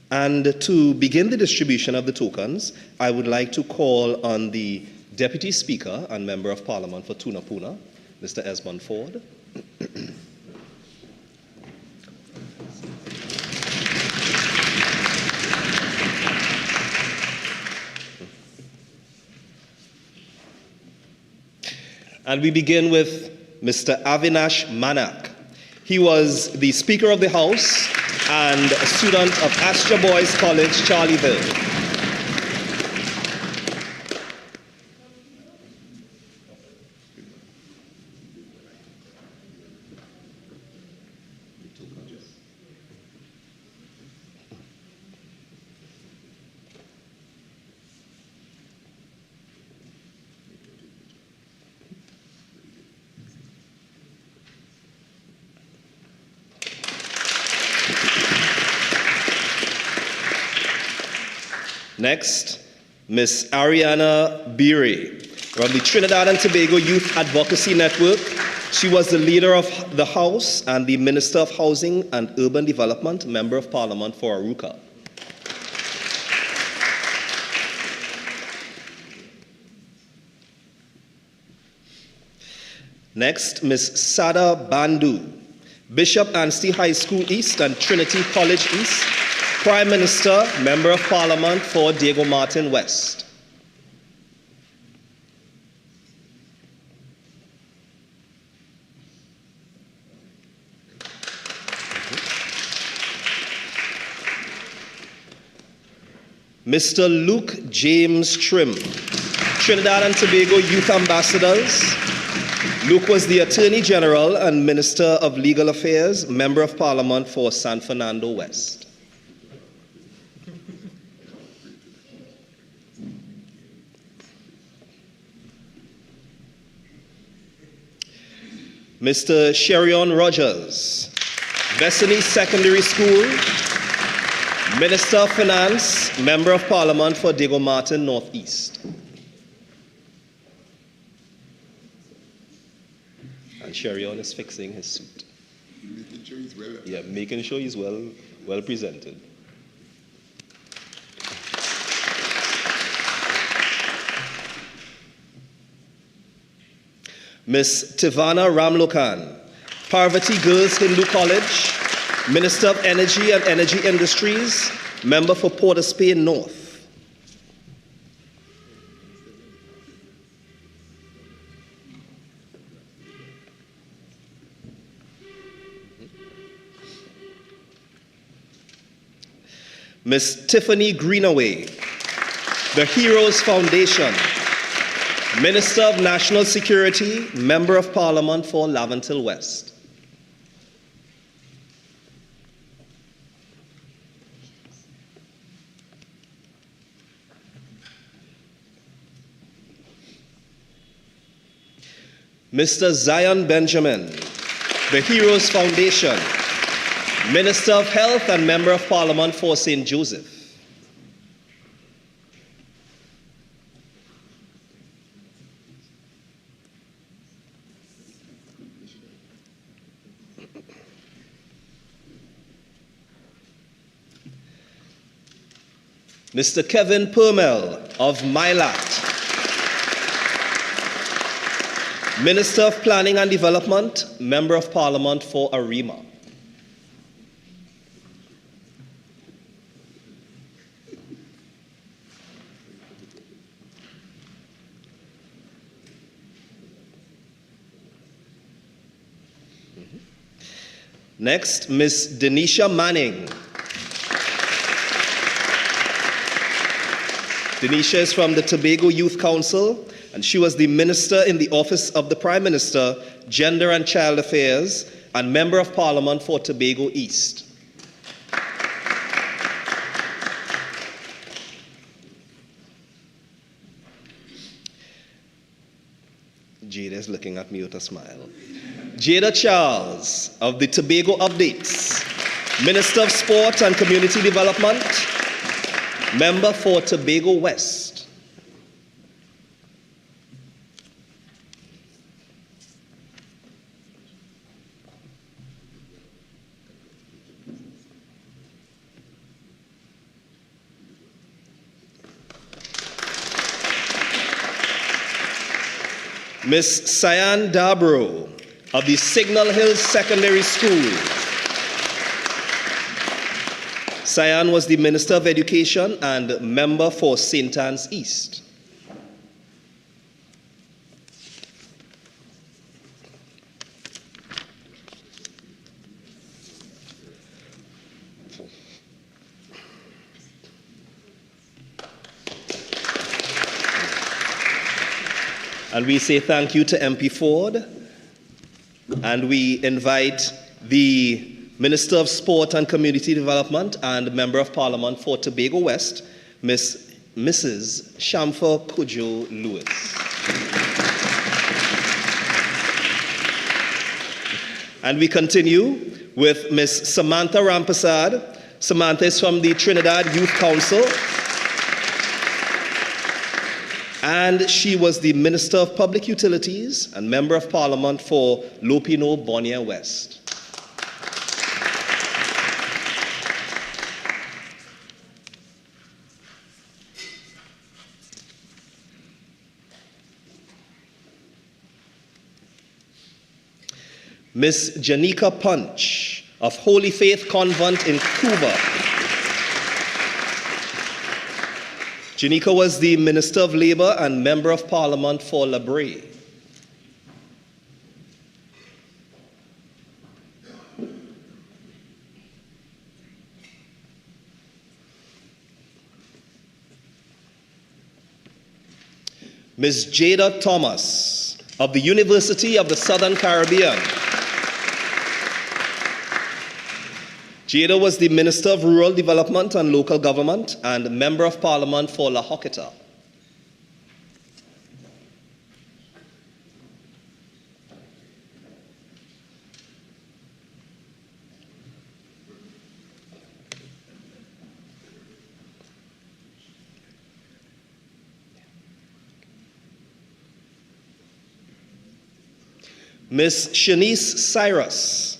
And to begin the distribution of the tokens, I would like to call on the Deputy Speaker and Member of Parliament for Tunapuna, Mr. Esmond Ford. And we begin with Mr. Avinash Manak. He was the Speaker of the House and a student of Astra Boys College, Charlieville. Next, Ms. Ariana Beery from the Trinidad and Tobago Youth Advocacy Network. She was the leader of the House and the Minister of Housing and Urban Development, Member of Parliament for Aruka. Next, Ms. Sada Bandu, Bishop Anstey High School East and Trinity College East, Prime Minister, Member of Parliament for Diego Martin West. Mr. Luke James Trim, Trinidad and Tobago Youth Ambassadors. Luke was the Attorney General and Minister of Legal Affairs, Member of Parliament for San Fernando West. Mr. Sherion Rogers, Bessany Secondary School, Minister of Finance, Member of Parliament for Diego Martin Northeast. And Sherion is fixing his suit. Making sure he's well. Yeah, making sure he's well presented. Ms. Tivana Ramlokan, Parvati Girls Hindu College, Minister of Energy and Energy Industries, Member for Port of Spain North. Ms. Tiffany Greenaway, the Heroes Foundation, Minister of National Security, Member of Parliament for Laventille West. Mr. Zion Benjamin, the Heroes Foundation, Minister of Health and Member of Parliament for St. Joseph. Mr. Kevin Permel of Milat, Minister of Planning and Development, Member of Parliament for Arima. Next, Ms. Denisha Manning. Denisha is from the Tobago Youth Council, and she was the Minister in the Office of the Prime Minister, Gender and Child Affairs, and Member of Parliament for Tobago East. Jada is looking at me with a smile. Jada Charles of the Tobago Updates, Minister of Sport and Community Development, Member for Tobago West. Ms. Cyan Dabro of the Signal Hill Secondary School. Cyan was the Minister of Education and Member for St. Anne's East. And we say thank you to MP Ford, and we invite the Minister of Sport and Community Development and Member of Parliament for Tobago West, Mrs. Shamfa Kujo Lewis. And we continue with Ms. Samantha Rampasad. Samantha is from the Trinidad Youth Council, and she was the Minister of Public Utilities and Member of Parliament for Lopino, Bonia West. Miss Janika Punch of Holy Faith Convent in Cuba. Janika was the Minister of Labor and Member of Parliament for La Brea. Ms. Jada Thomas of the University of the Southern Caribbean. Jada was the Minister of Rural Development and Local Government and Member of Parliament for La Hoqueta. Ms. Shanice Cyrus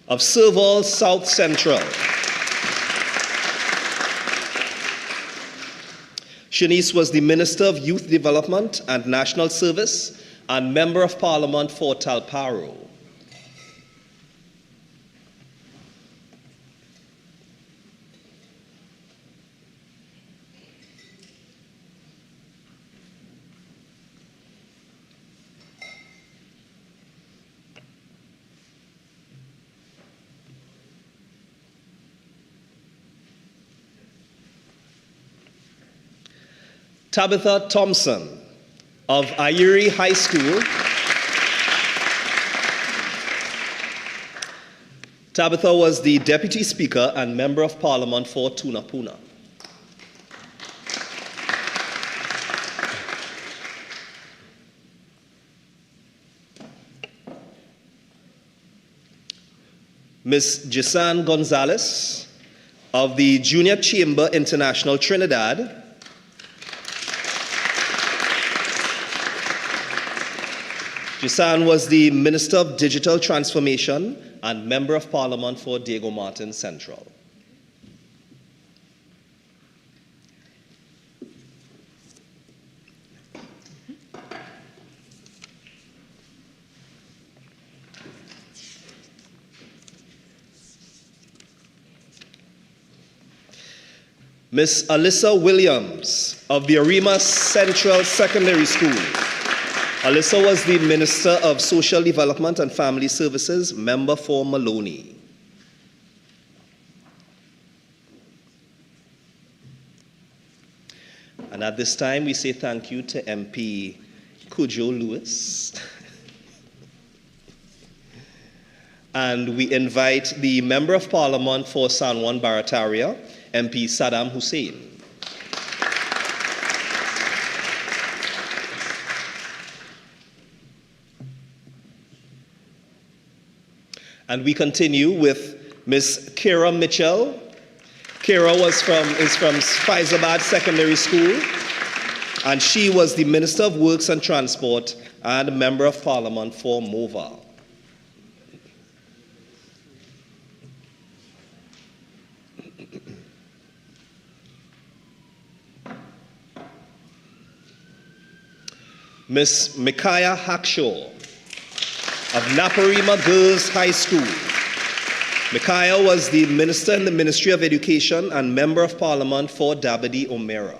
of Serval South Central. Shanice was the Minister of Youth Development and National Service and Member of Parliament for Talparo. Tabitha Thompson of Ayuri High School. Tabitha was the Deputy Speaker and Member of Parliament for Tunapuna. Ms. Jisan Gonzalez of the Junior Chamber International Trinidad. Jisan was the Minister of Digital Transformation and Member of Parliament for Diego Martin Central. Ms. Alyssa Williams of the Arima Central Secondary School. Alyssa was the Minister of Social Development and Family Services, member for Maloney. And at this time, we say thank you to MP Cujo Lewis. And we invite the Member of Parliament for San Juan Barataria, MP Saddam Hussein. And we continue with Ms. Kira Mitchell. Kira is from Faizabad Secondary School, and she was the Minister of Works and Transport and Member of Parliament for MOVA. Ms. Micaiah Hackshaw of Naparima Girls High School. Micaiah was the Minister in the Ministry of Education and Member of Parliament for Dabadi Omera.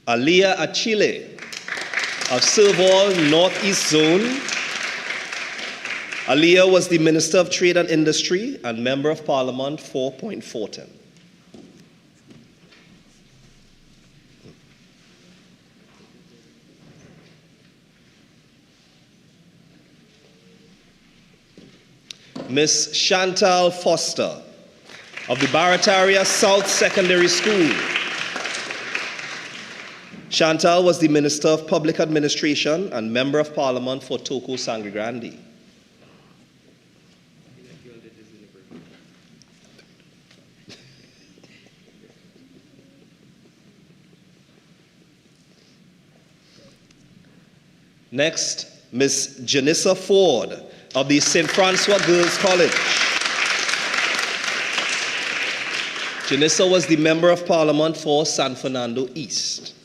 Aliyah Achille of Serval Northeast Zone. Aliyah was the Minister of Trade and Industry and Member of Parliament for Point Fortin. Ms. Chantal Foster of the Barataria South Secondary School. Chantal was the Minister of Public Administration and Member of Parliament for Toko Sangre Grande. Next, Ms. Janissa Ford of the St. Francois Girls College. Janissa was the Member of Parliament for San Fernando East.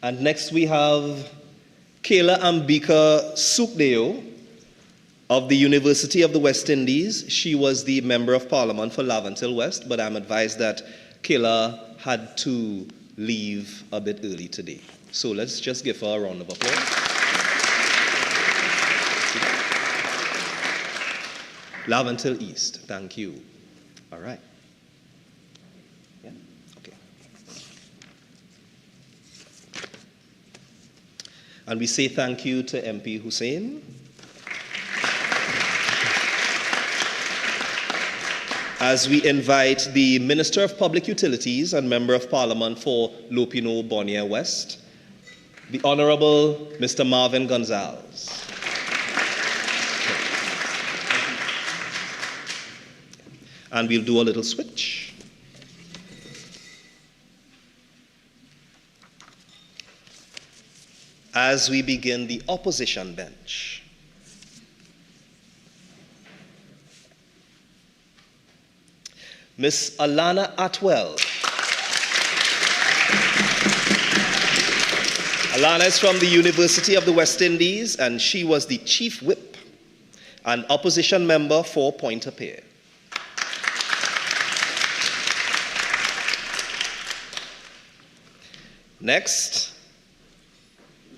And next we have Kayla Ambika Sukdeo of the University of the West Indies. She was the Member of Parliament for Laventille West, but I'm advised that Kayla had to leave a bit early today. So let's just give her a round of applause. Laventille East, thank you. All right. And we say thank you to MP Hussein. As we invite the Minister of Public Utilities and Member of Parliament for Lopino Bonnier West, the Honorable Mr. Marvin Gonzalez. And we'll do a little switch. As we begin the opposition bench. Ms. Alana Atwell. Alana is from the University of the West Indies, and she was the Chief Whip and opposition member for Pointe-à-Pierre. Next,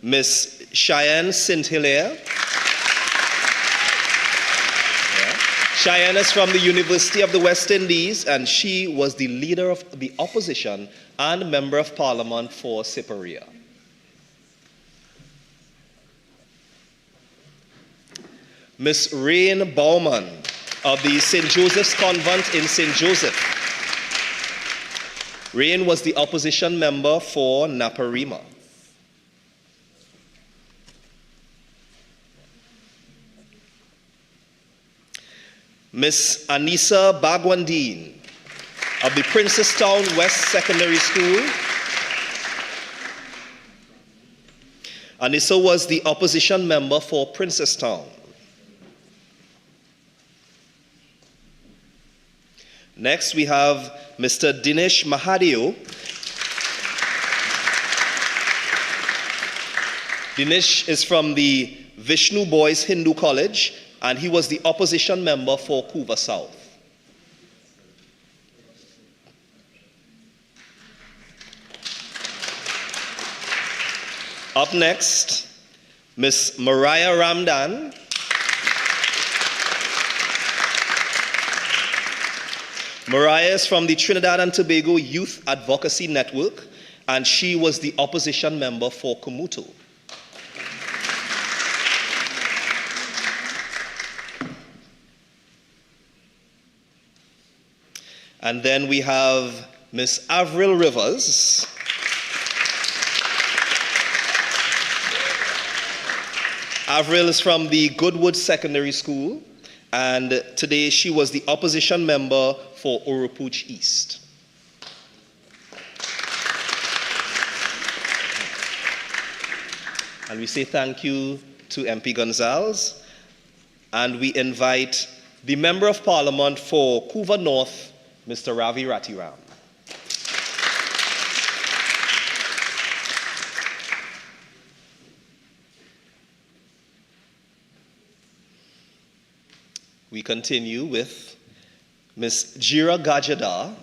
Ms. Cheyenne Saint-Hilaire. Yeah. Cheyenne is from the University of the West Indies, and she was the leader of the opposition and member of parliament for S.E.A. Miss Rain Bauman of the St. Joseph's Convent in St. Joseph. Rain was the opposition member for Naparima. Miss Anissa Bagwandine of the Princestown West Secondary School. Anissa was the opposition member for Princestown. Next, we have Mr. Dinesh Mahadio. Dinesh is from the Vishnu Boys Hindu College, and he was the opposition member for Couva South. Up next, Miss Mariah Ramdan. Mariah is from the Trinidad and Tobago Youth Advocacy Network, and she was the opposition member for Kumutu. And then we have Miss Avril Rivers. Avril is from the Goodwood Secondary School, and today she was the opposition member for Oropouche East. And we say thank you to MP Gonzalez, and we invite the Member of Parliament for Couva North, Mr. Ravi Ratiram. We continue with Ms. Jira Gajadar.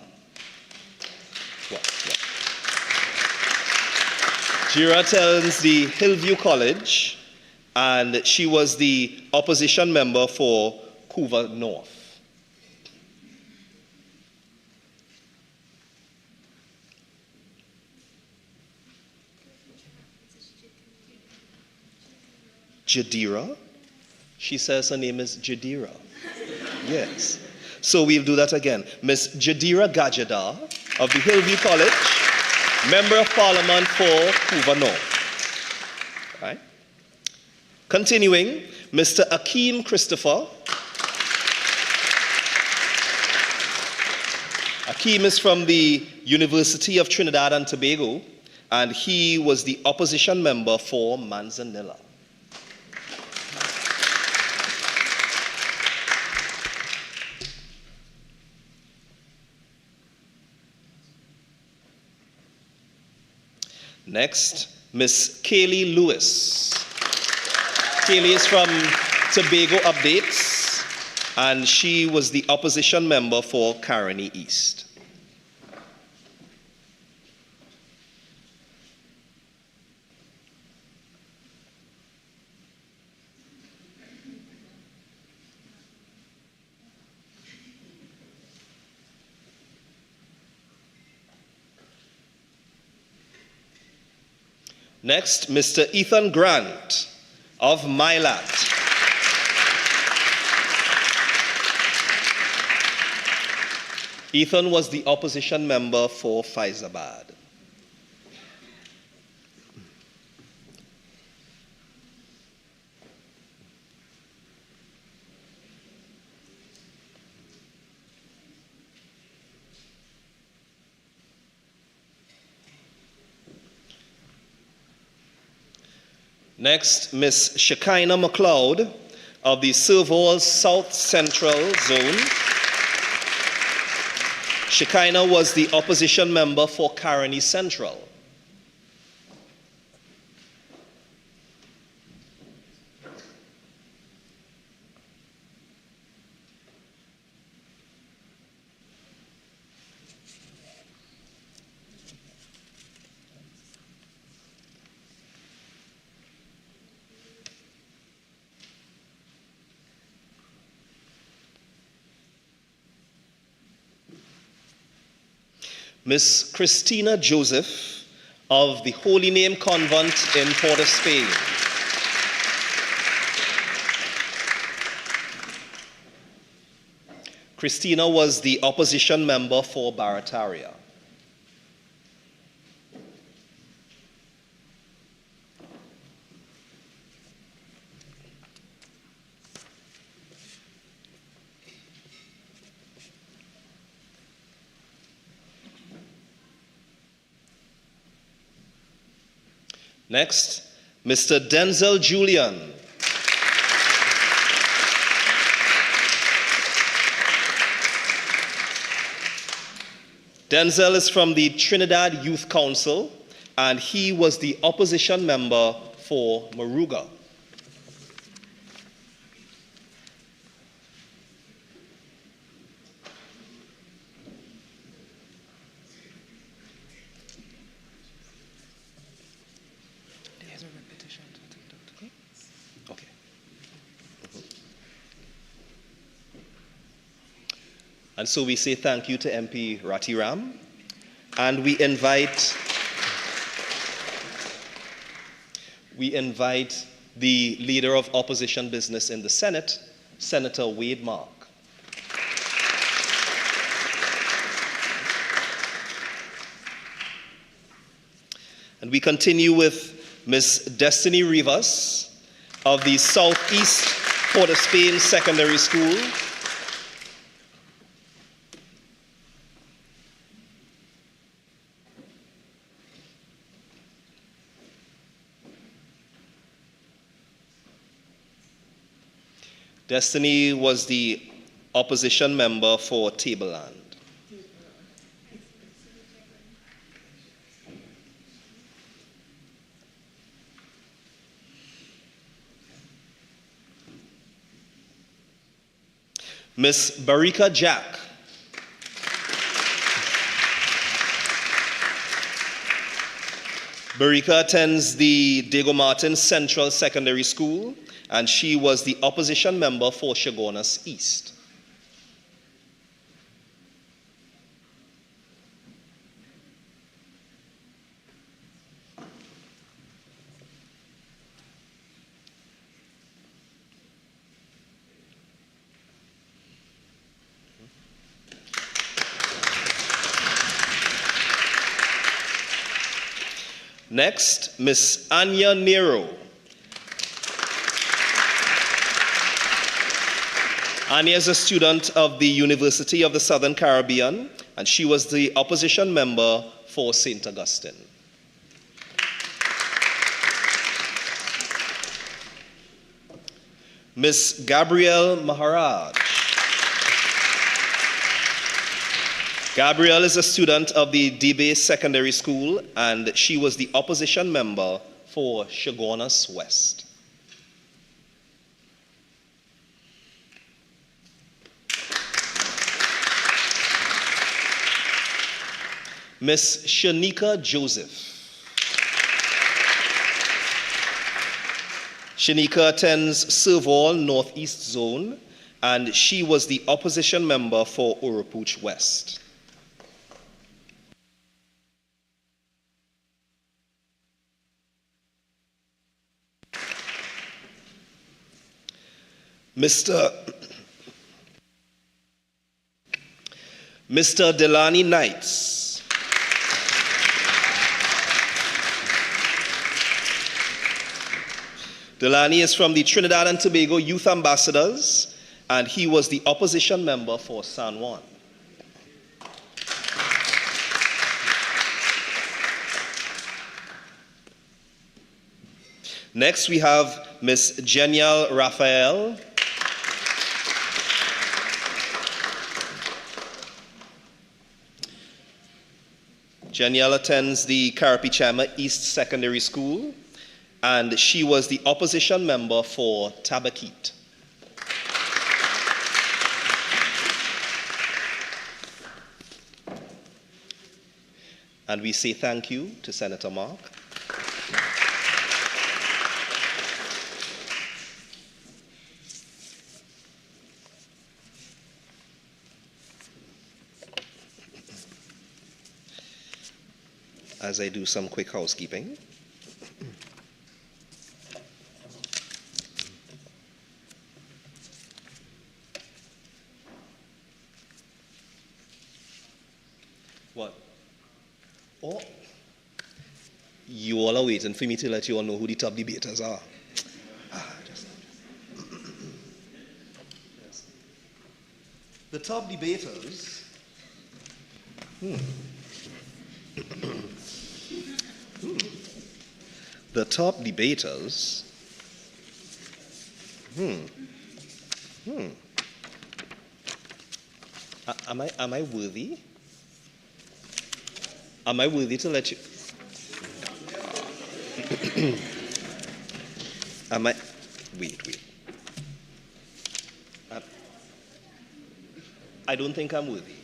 Jira attends the Hillview College, and she was the opposition member for Couva North. Jadira? She says her name is Jadira. Yes. So we'll do that again. Miss Jadira Gajadar of the Hillview College, Member of Parliament for Couva North. Right. Continuing, Mr. Akeem Christopher. Akeem is from the University of Trinidad and Tobago, and he was the opposition member for Manzanilla. Next, Miss Kaylee Lewis. Kaylee is from Tobago Updates, and she was the opposition member for Caroni East. Next, Mr. Ethan Grant of Milat. Ethan was the opposition member for Faizabad. Next, Miss Shekinah McLeod of the Serval South Central Zone. Shekinah was the opposition member for Caroni Central. Miss Christina Joseph of the Holy Name Convent in Port of Spain. Christina was the opposition member for Barataria. Next, Mr. Denzel Julian. Denzel is from the Trinidad Youth Council, and he was the opposition member for Moruga. And so we say thank you to MP Ratiram, and we invite the Leader of Opposition Business in the Senate, Senator Wade Mark. And we continue with Ms. Destiny Rivas of the Southeast Port of Spain Secondary School. Destiny was the opposition member for Tableland. Miss Barika Jack. Barika attends the Diego Martin Central Secondary School, and she was the opposition member for Chaguanas East. Next, Miss Anya Nero. Anya is a student of the University of the Southern Caribbean, and she was the opposition member for St. Augustine. Miss Gabrielle Maharaj. Gabrielle is a student of the Dibe Secondary School, and she was the opposition member for Chaguanas West. Miss Shanika Joseph. Shanika attends Serval Northeast Zone, and she was the opposition member for Oropouche West. Mr. Delani Knights. Delani is from the Trinidad and Tobago Youth Ambassadors, and he was the opposition member for San Juan. Next, we have Miss Genial Raphael. Genial attends the Carapichama East Secondary School, and she was the opposition member for Tabaquite. And we say thank you to Senator Mark. as I do some quick housekeeping. What? Oh, you all are waiting for me to let you all know who the top debaters are. The top debaters. The top debaters. Am I worthy? Am I worthy to let you? Am I? Wait. I don't think I'm worthy.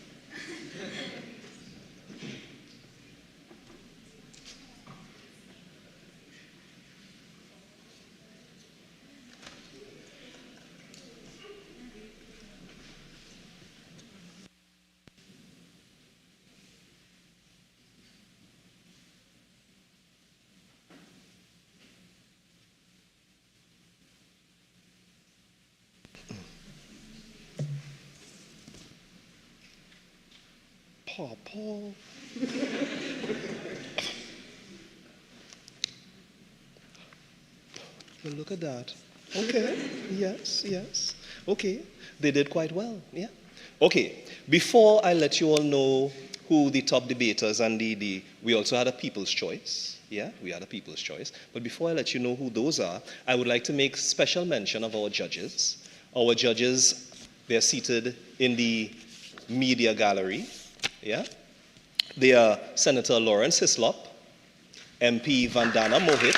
Paul. Well, look at that. Okay. Yes. Okay. They did quite well. Yeah. Okay. Before I let you all know who the top debaters and we also had a people's choice. Yeah, we had a people's choice. But before I let you know who those are, I would like to make special mention of our judges. Our judges, they're seated in the media gallery. Yeah. They are Senator Lawrence Hislop, MP Vandana Mohit.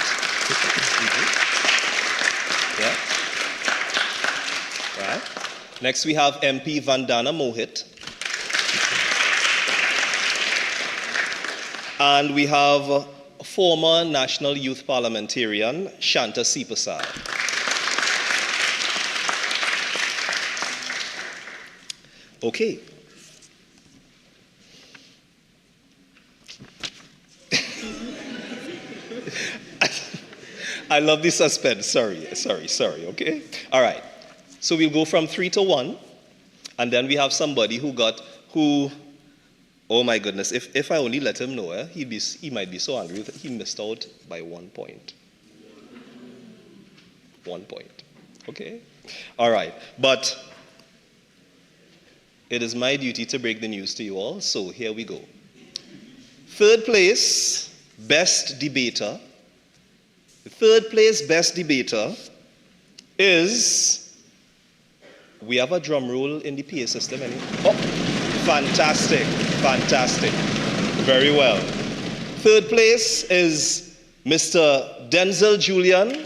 Yeah. Right. Next we have MP Vandana Mohit. And we have former National Youth Parliamentarian Shanta Sipasad. Okay. I love the suspense. Sorry, okay? All right. So we'll go from 3 to 1, and then we have somebody who, oh my goodness, if I only let him know, he might be so angry that he missed out by 1 point. 1 point. Okay? All right. But it is my duty to break the news to you all, so here we go. Third place, best debater. The third place best debater is, we have a drum roll in the PA system. Oh, fantastic. Very well. Third place is Mr. Denzel Julian.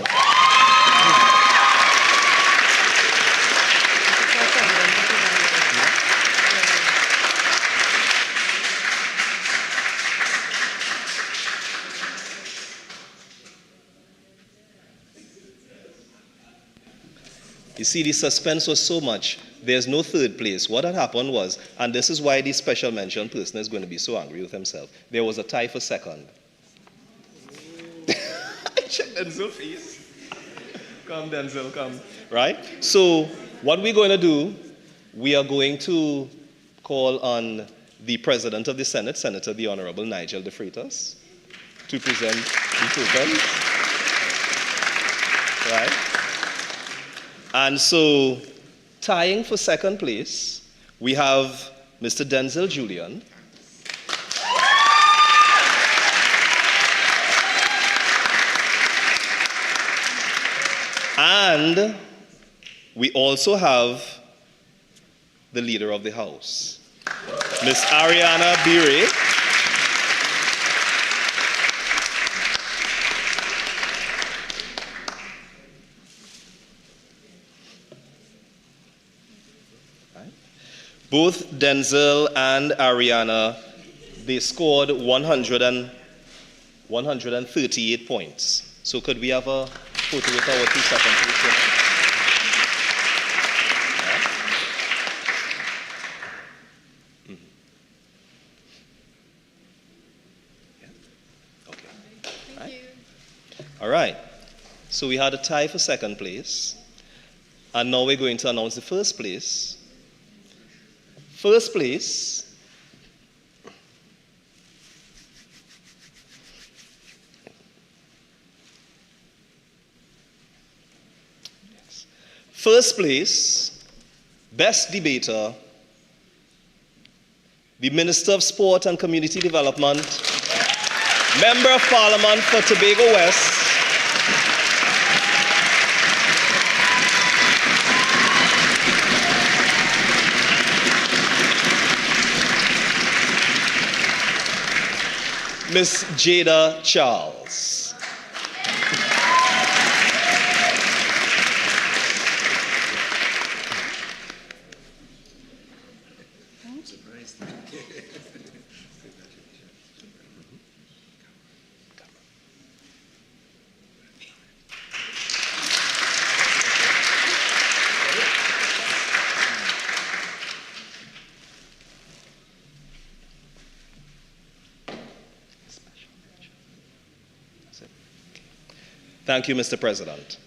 You see, the suspense was so much, there's no third place. What had happened was, and this is why the special mention person is going to be so angry with himself, there was a tie for second. Check Denzel's face. Come, Denzel, come. Right? So, what we're going to do, we are going to call on the President of the Senate, Senator the Honorable Nigel De Freitas, to present the token. Right? And so, tying for second place, we have Mr. Denzel Julian. And we also have the Leader of the House, Ms. Ariana Bire. Both Denzel and Ariana, they scored 138 points. So could we have a photo with our 2 second place? All right. So we had a tie for second place. And now we're going to announce the first place. First place best debater, the Minister of Sport and Community Development, Member of Parliament for Tobago West, Miss Jada Charles. Thank you, Mr. President.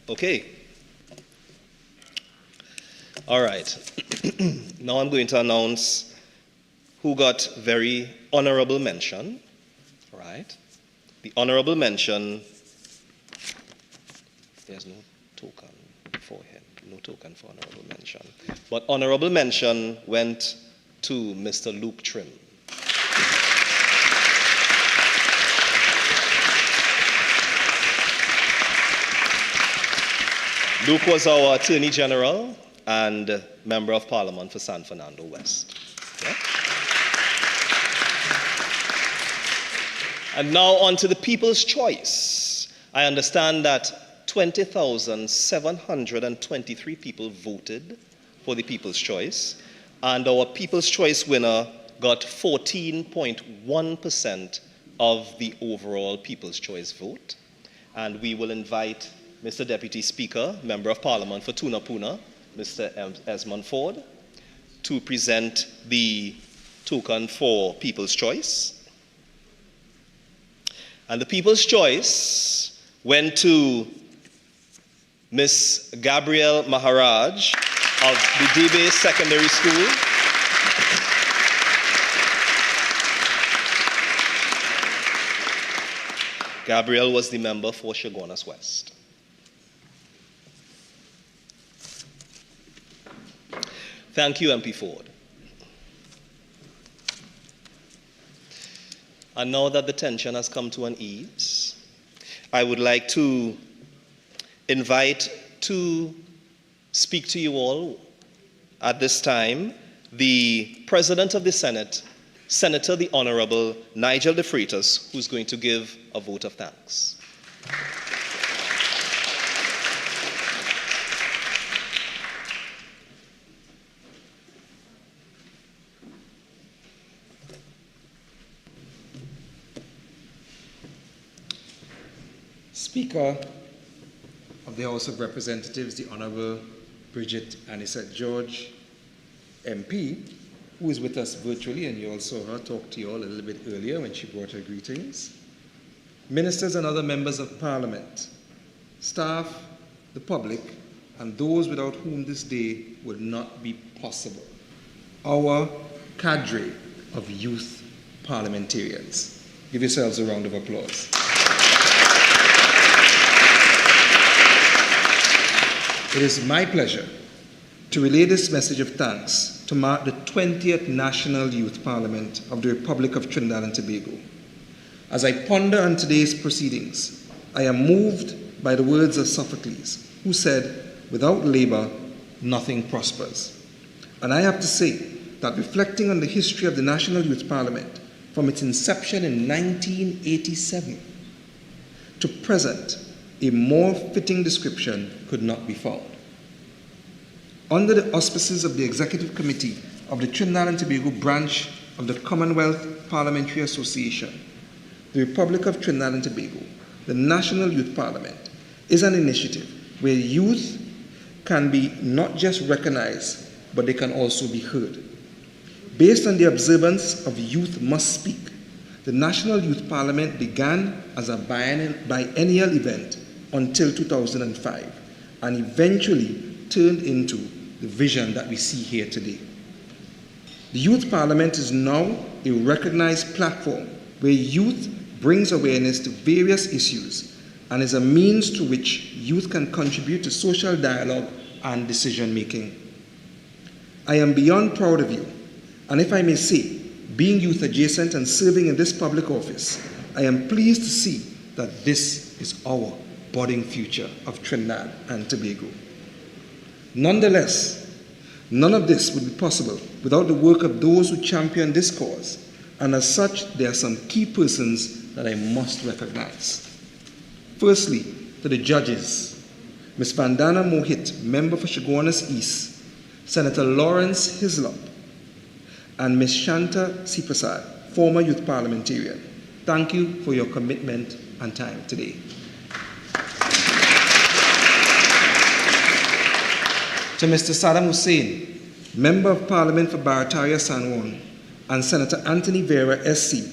Okay. All right. Now I'm going to announce who got very honorable mention. All right. The honorable mention, there's no token for him, no token for honorable mention. But honorable mention went to Mr. Luke Trim. Luke was our Attorney General and Member of Parliament for San Fernando West. Okay. And now on to the People's Choice. I understand that 20,723 people voted for the People's Choice, and our People's Choice winner got 14.1% of the overall People's Choice vote. And we will invite Mr. Deputy Speaker, Member of Parliament for Tunapuna, Mr. Esmond Ford, to present the token for People's Choice. And the People's Choice went to Miss Gabrielle Maharaj of the Debe Secondary School. Gabrielle was the member for Chaguanas West. Thank you, MP Ford. And now that the tension has come to an ease, I would like to invite to speak to you all at this time the President of the Senate, Senator the Honorable Nigel De Freitas, who's going to give a vote of thanks. Speaker of the House of Representatives, the Honorable Bridget Anisette George, MP, who is with us virtually, and you all saw her talk to you all a little bit earlier when she brought her greetings. Ministers and other members of Parliament, staff, the public, and those without whom this day would not be possible. Our cadre of youth parliamentarians. Give yourselves a round of applause. It is my pleasure to relay this message of thanks to mark the 20th National Youth Parliament of the Republic of Trinidad and Tobago. As I ponder on today's proceedings, I am moved by the words of Sophocles, who said, "Without labor, nothing prospers." And I have to say that reflecting on the history of the National Youth Parliament from its inception in 1987 to present, a more fitting description could not be found. Under the auspices of the Executive Committee of the Trinidad and Tobago branch of the Commonwealth Parliamentary Association, the Republic of Trinidad and Tobago, the National Youth Parliament is an initiative where youth can be not just recognized, but they can also be heard. Based on the observance of Youth Must Speak, the National Youth Parliament began as a biennial event until 2005 and eventually turned into the vision that we see here today. The Youth Parliament is now a recognized platform where youth brings awareness to various issues and is a means to which youth can contribute to social dialogue and decision-making. I am beyond proud of you, and if I may say, being youth adjacent and serving in this public office, I am pleased to see that this is our budding future of Trinidad and Tobago. Nonetheless, none of this would be possible without the work of those who champion this cause, and as such, there are some key persons that I must recognize. Firstly, to the judges, Ms. Vandana Mohit, member for Chaguanas East, Senator Lawrence Hislop, and Ms. Shanta Sipasad, former youth parliamentarian. Thank you for your commitment and time today. To Mr. Saddam Hussein, Member of Parliament for Barataria San Juan, and Senator Anthony Vera, SC,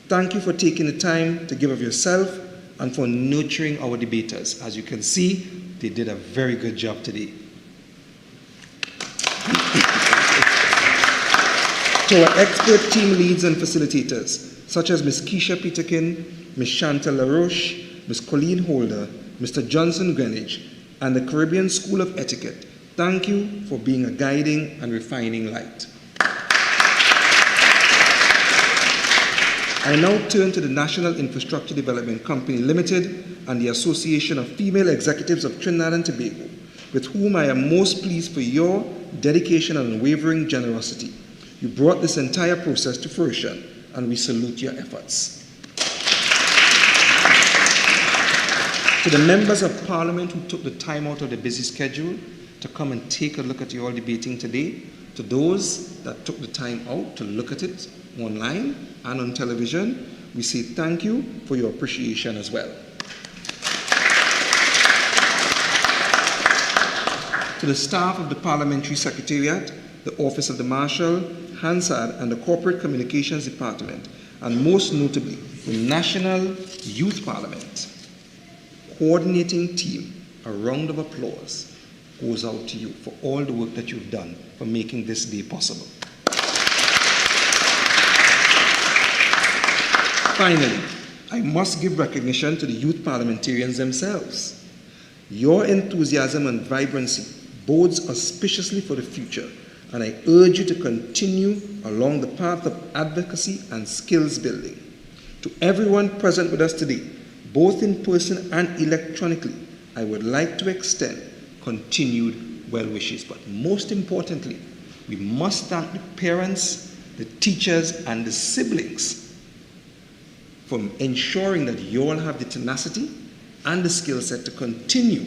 thank you for taking the time to give of yourself and for nurturing our debaters. As you can see, they did a very good job today. To our expert team leads and facilitators, such as Ms. Keisha Peterkin, Ms. Chantal LaRoche, Ms. Colleen Holder, Mr. Johnson Greenwich, and the Caribbean School of Etiquette, thank you for being a guiding and refining light. I now turn to the National Infrastructure Development Company Limited and the Association of Female Executives of Trinidad and Tobago, with whom I am most pleased for your dedication and unwavering generosity. You brought this entire process to fruition, and we salute your efforts. To the members of Parliament who took the time out of their busy schedule to come and take a look at you all debating today, to those that took the time out to look at it online and on television, we say thank you for your appreciation as well. To the staff of the Parliamentary Secretariat, the Office of the Marshal, Hansard, and the Corporate Communications Department, and most notably, the National Youth Parliament coordinating team, a round of applause goes out to you for all the work that you've done for making this day possible. Finally, I must give recognition to the youth parliamentarians themselves. Your enthusiasm and vibrancy bodes auspiciously for the future, and I urge you to continue along the path of advocacy and skills building. To everyone present with us today, both in person and electronically, I would like to extend continued well wishes. But most importantly, we must thank the parents, the teachers, and the siblings for ensuring that you all have the tenacity and the skill set to continue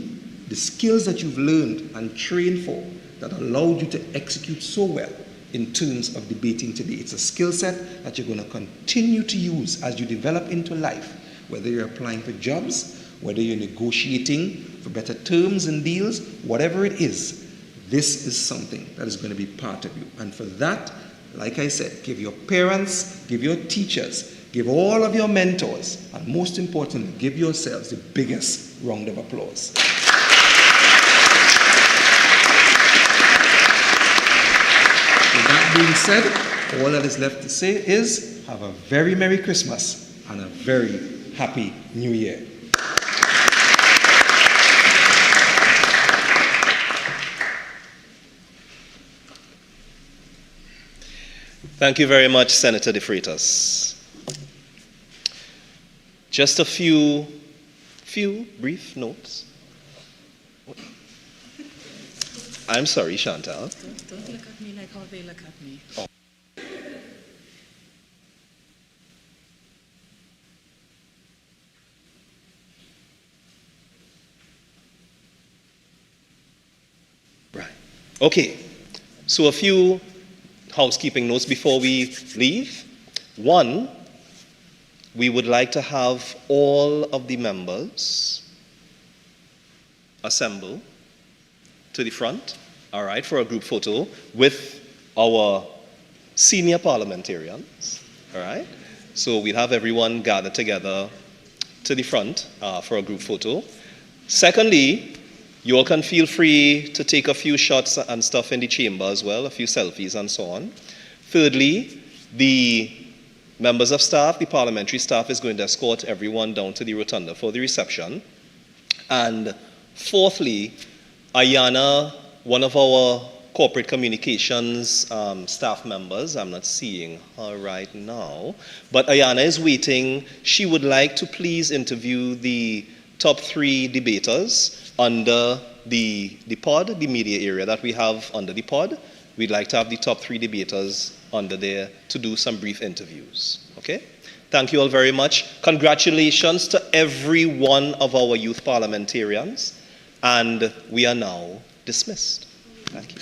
the skills that you've learned and trained for that allowed you to execute so well in terms of debating today. It's a skill set that you're going to continue to use as you develop into life, whether you're applying for jobs, whether you're negotiating for better terms and deals, whatever it is, this is something that is going to be part of you. And for that, like I said, give your parents, give your teachers, give all of your mentors, and most importantly, give yourselves the biggest round of applause. With that being said, all that is left to say is have a very Merry Christmas and a very Happy New Year. Thank you very much, Senator De Freitas. Just a few brief notes. I'm sorry, Chantal. Don't look at me like how they look at me. Oh. Okay, so a few housekeeping notes before we leave. One, we would like to have all of the members assemble to the front, all right, for a group photo with our senior parliamentarians, all right? So we'll have everyone gathered together to the front for a group photo. Secondly, you all can feel free to take a few shots and stuff in the chamber as well, a few selfies and so on. Thirdly, the members of staff, the parliamentary staff, is going to escort everyone down to the rotunda for the reception. And fourthly, Ayana, one of our corporate communications staff members, I'm not seeing her right now, but Ayana is waiting. She would like to please interview the top 3 debaters under the pod, the media area that we have under the pod. We'd like to have the top 3 debaters under there to do some brief interviews, okay? Thank you all very much. Congratulations to every one of our youth parliamentarians, and we are now dismissed. Thank you.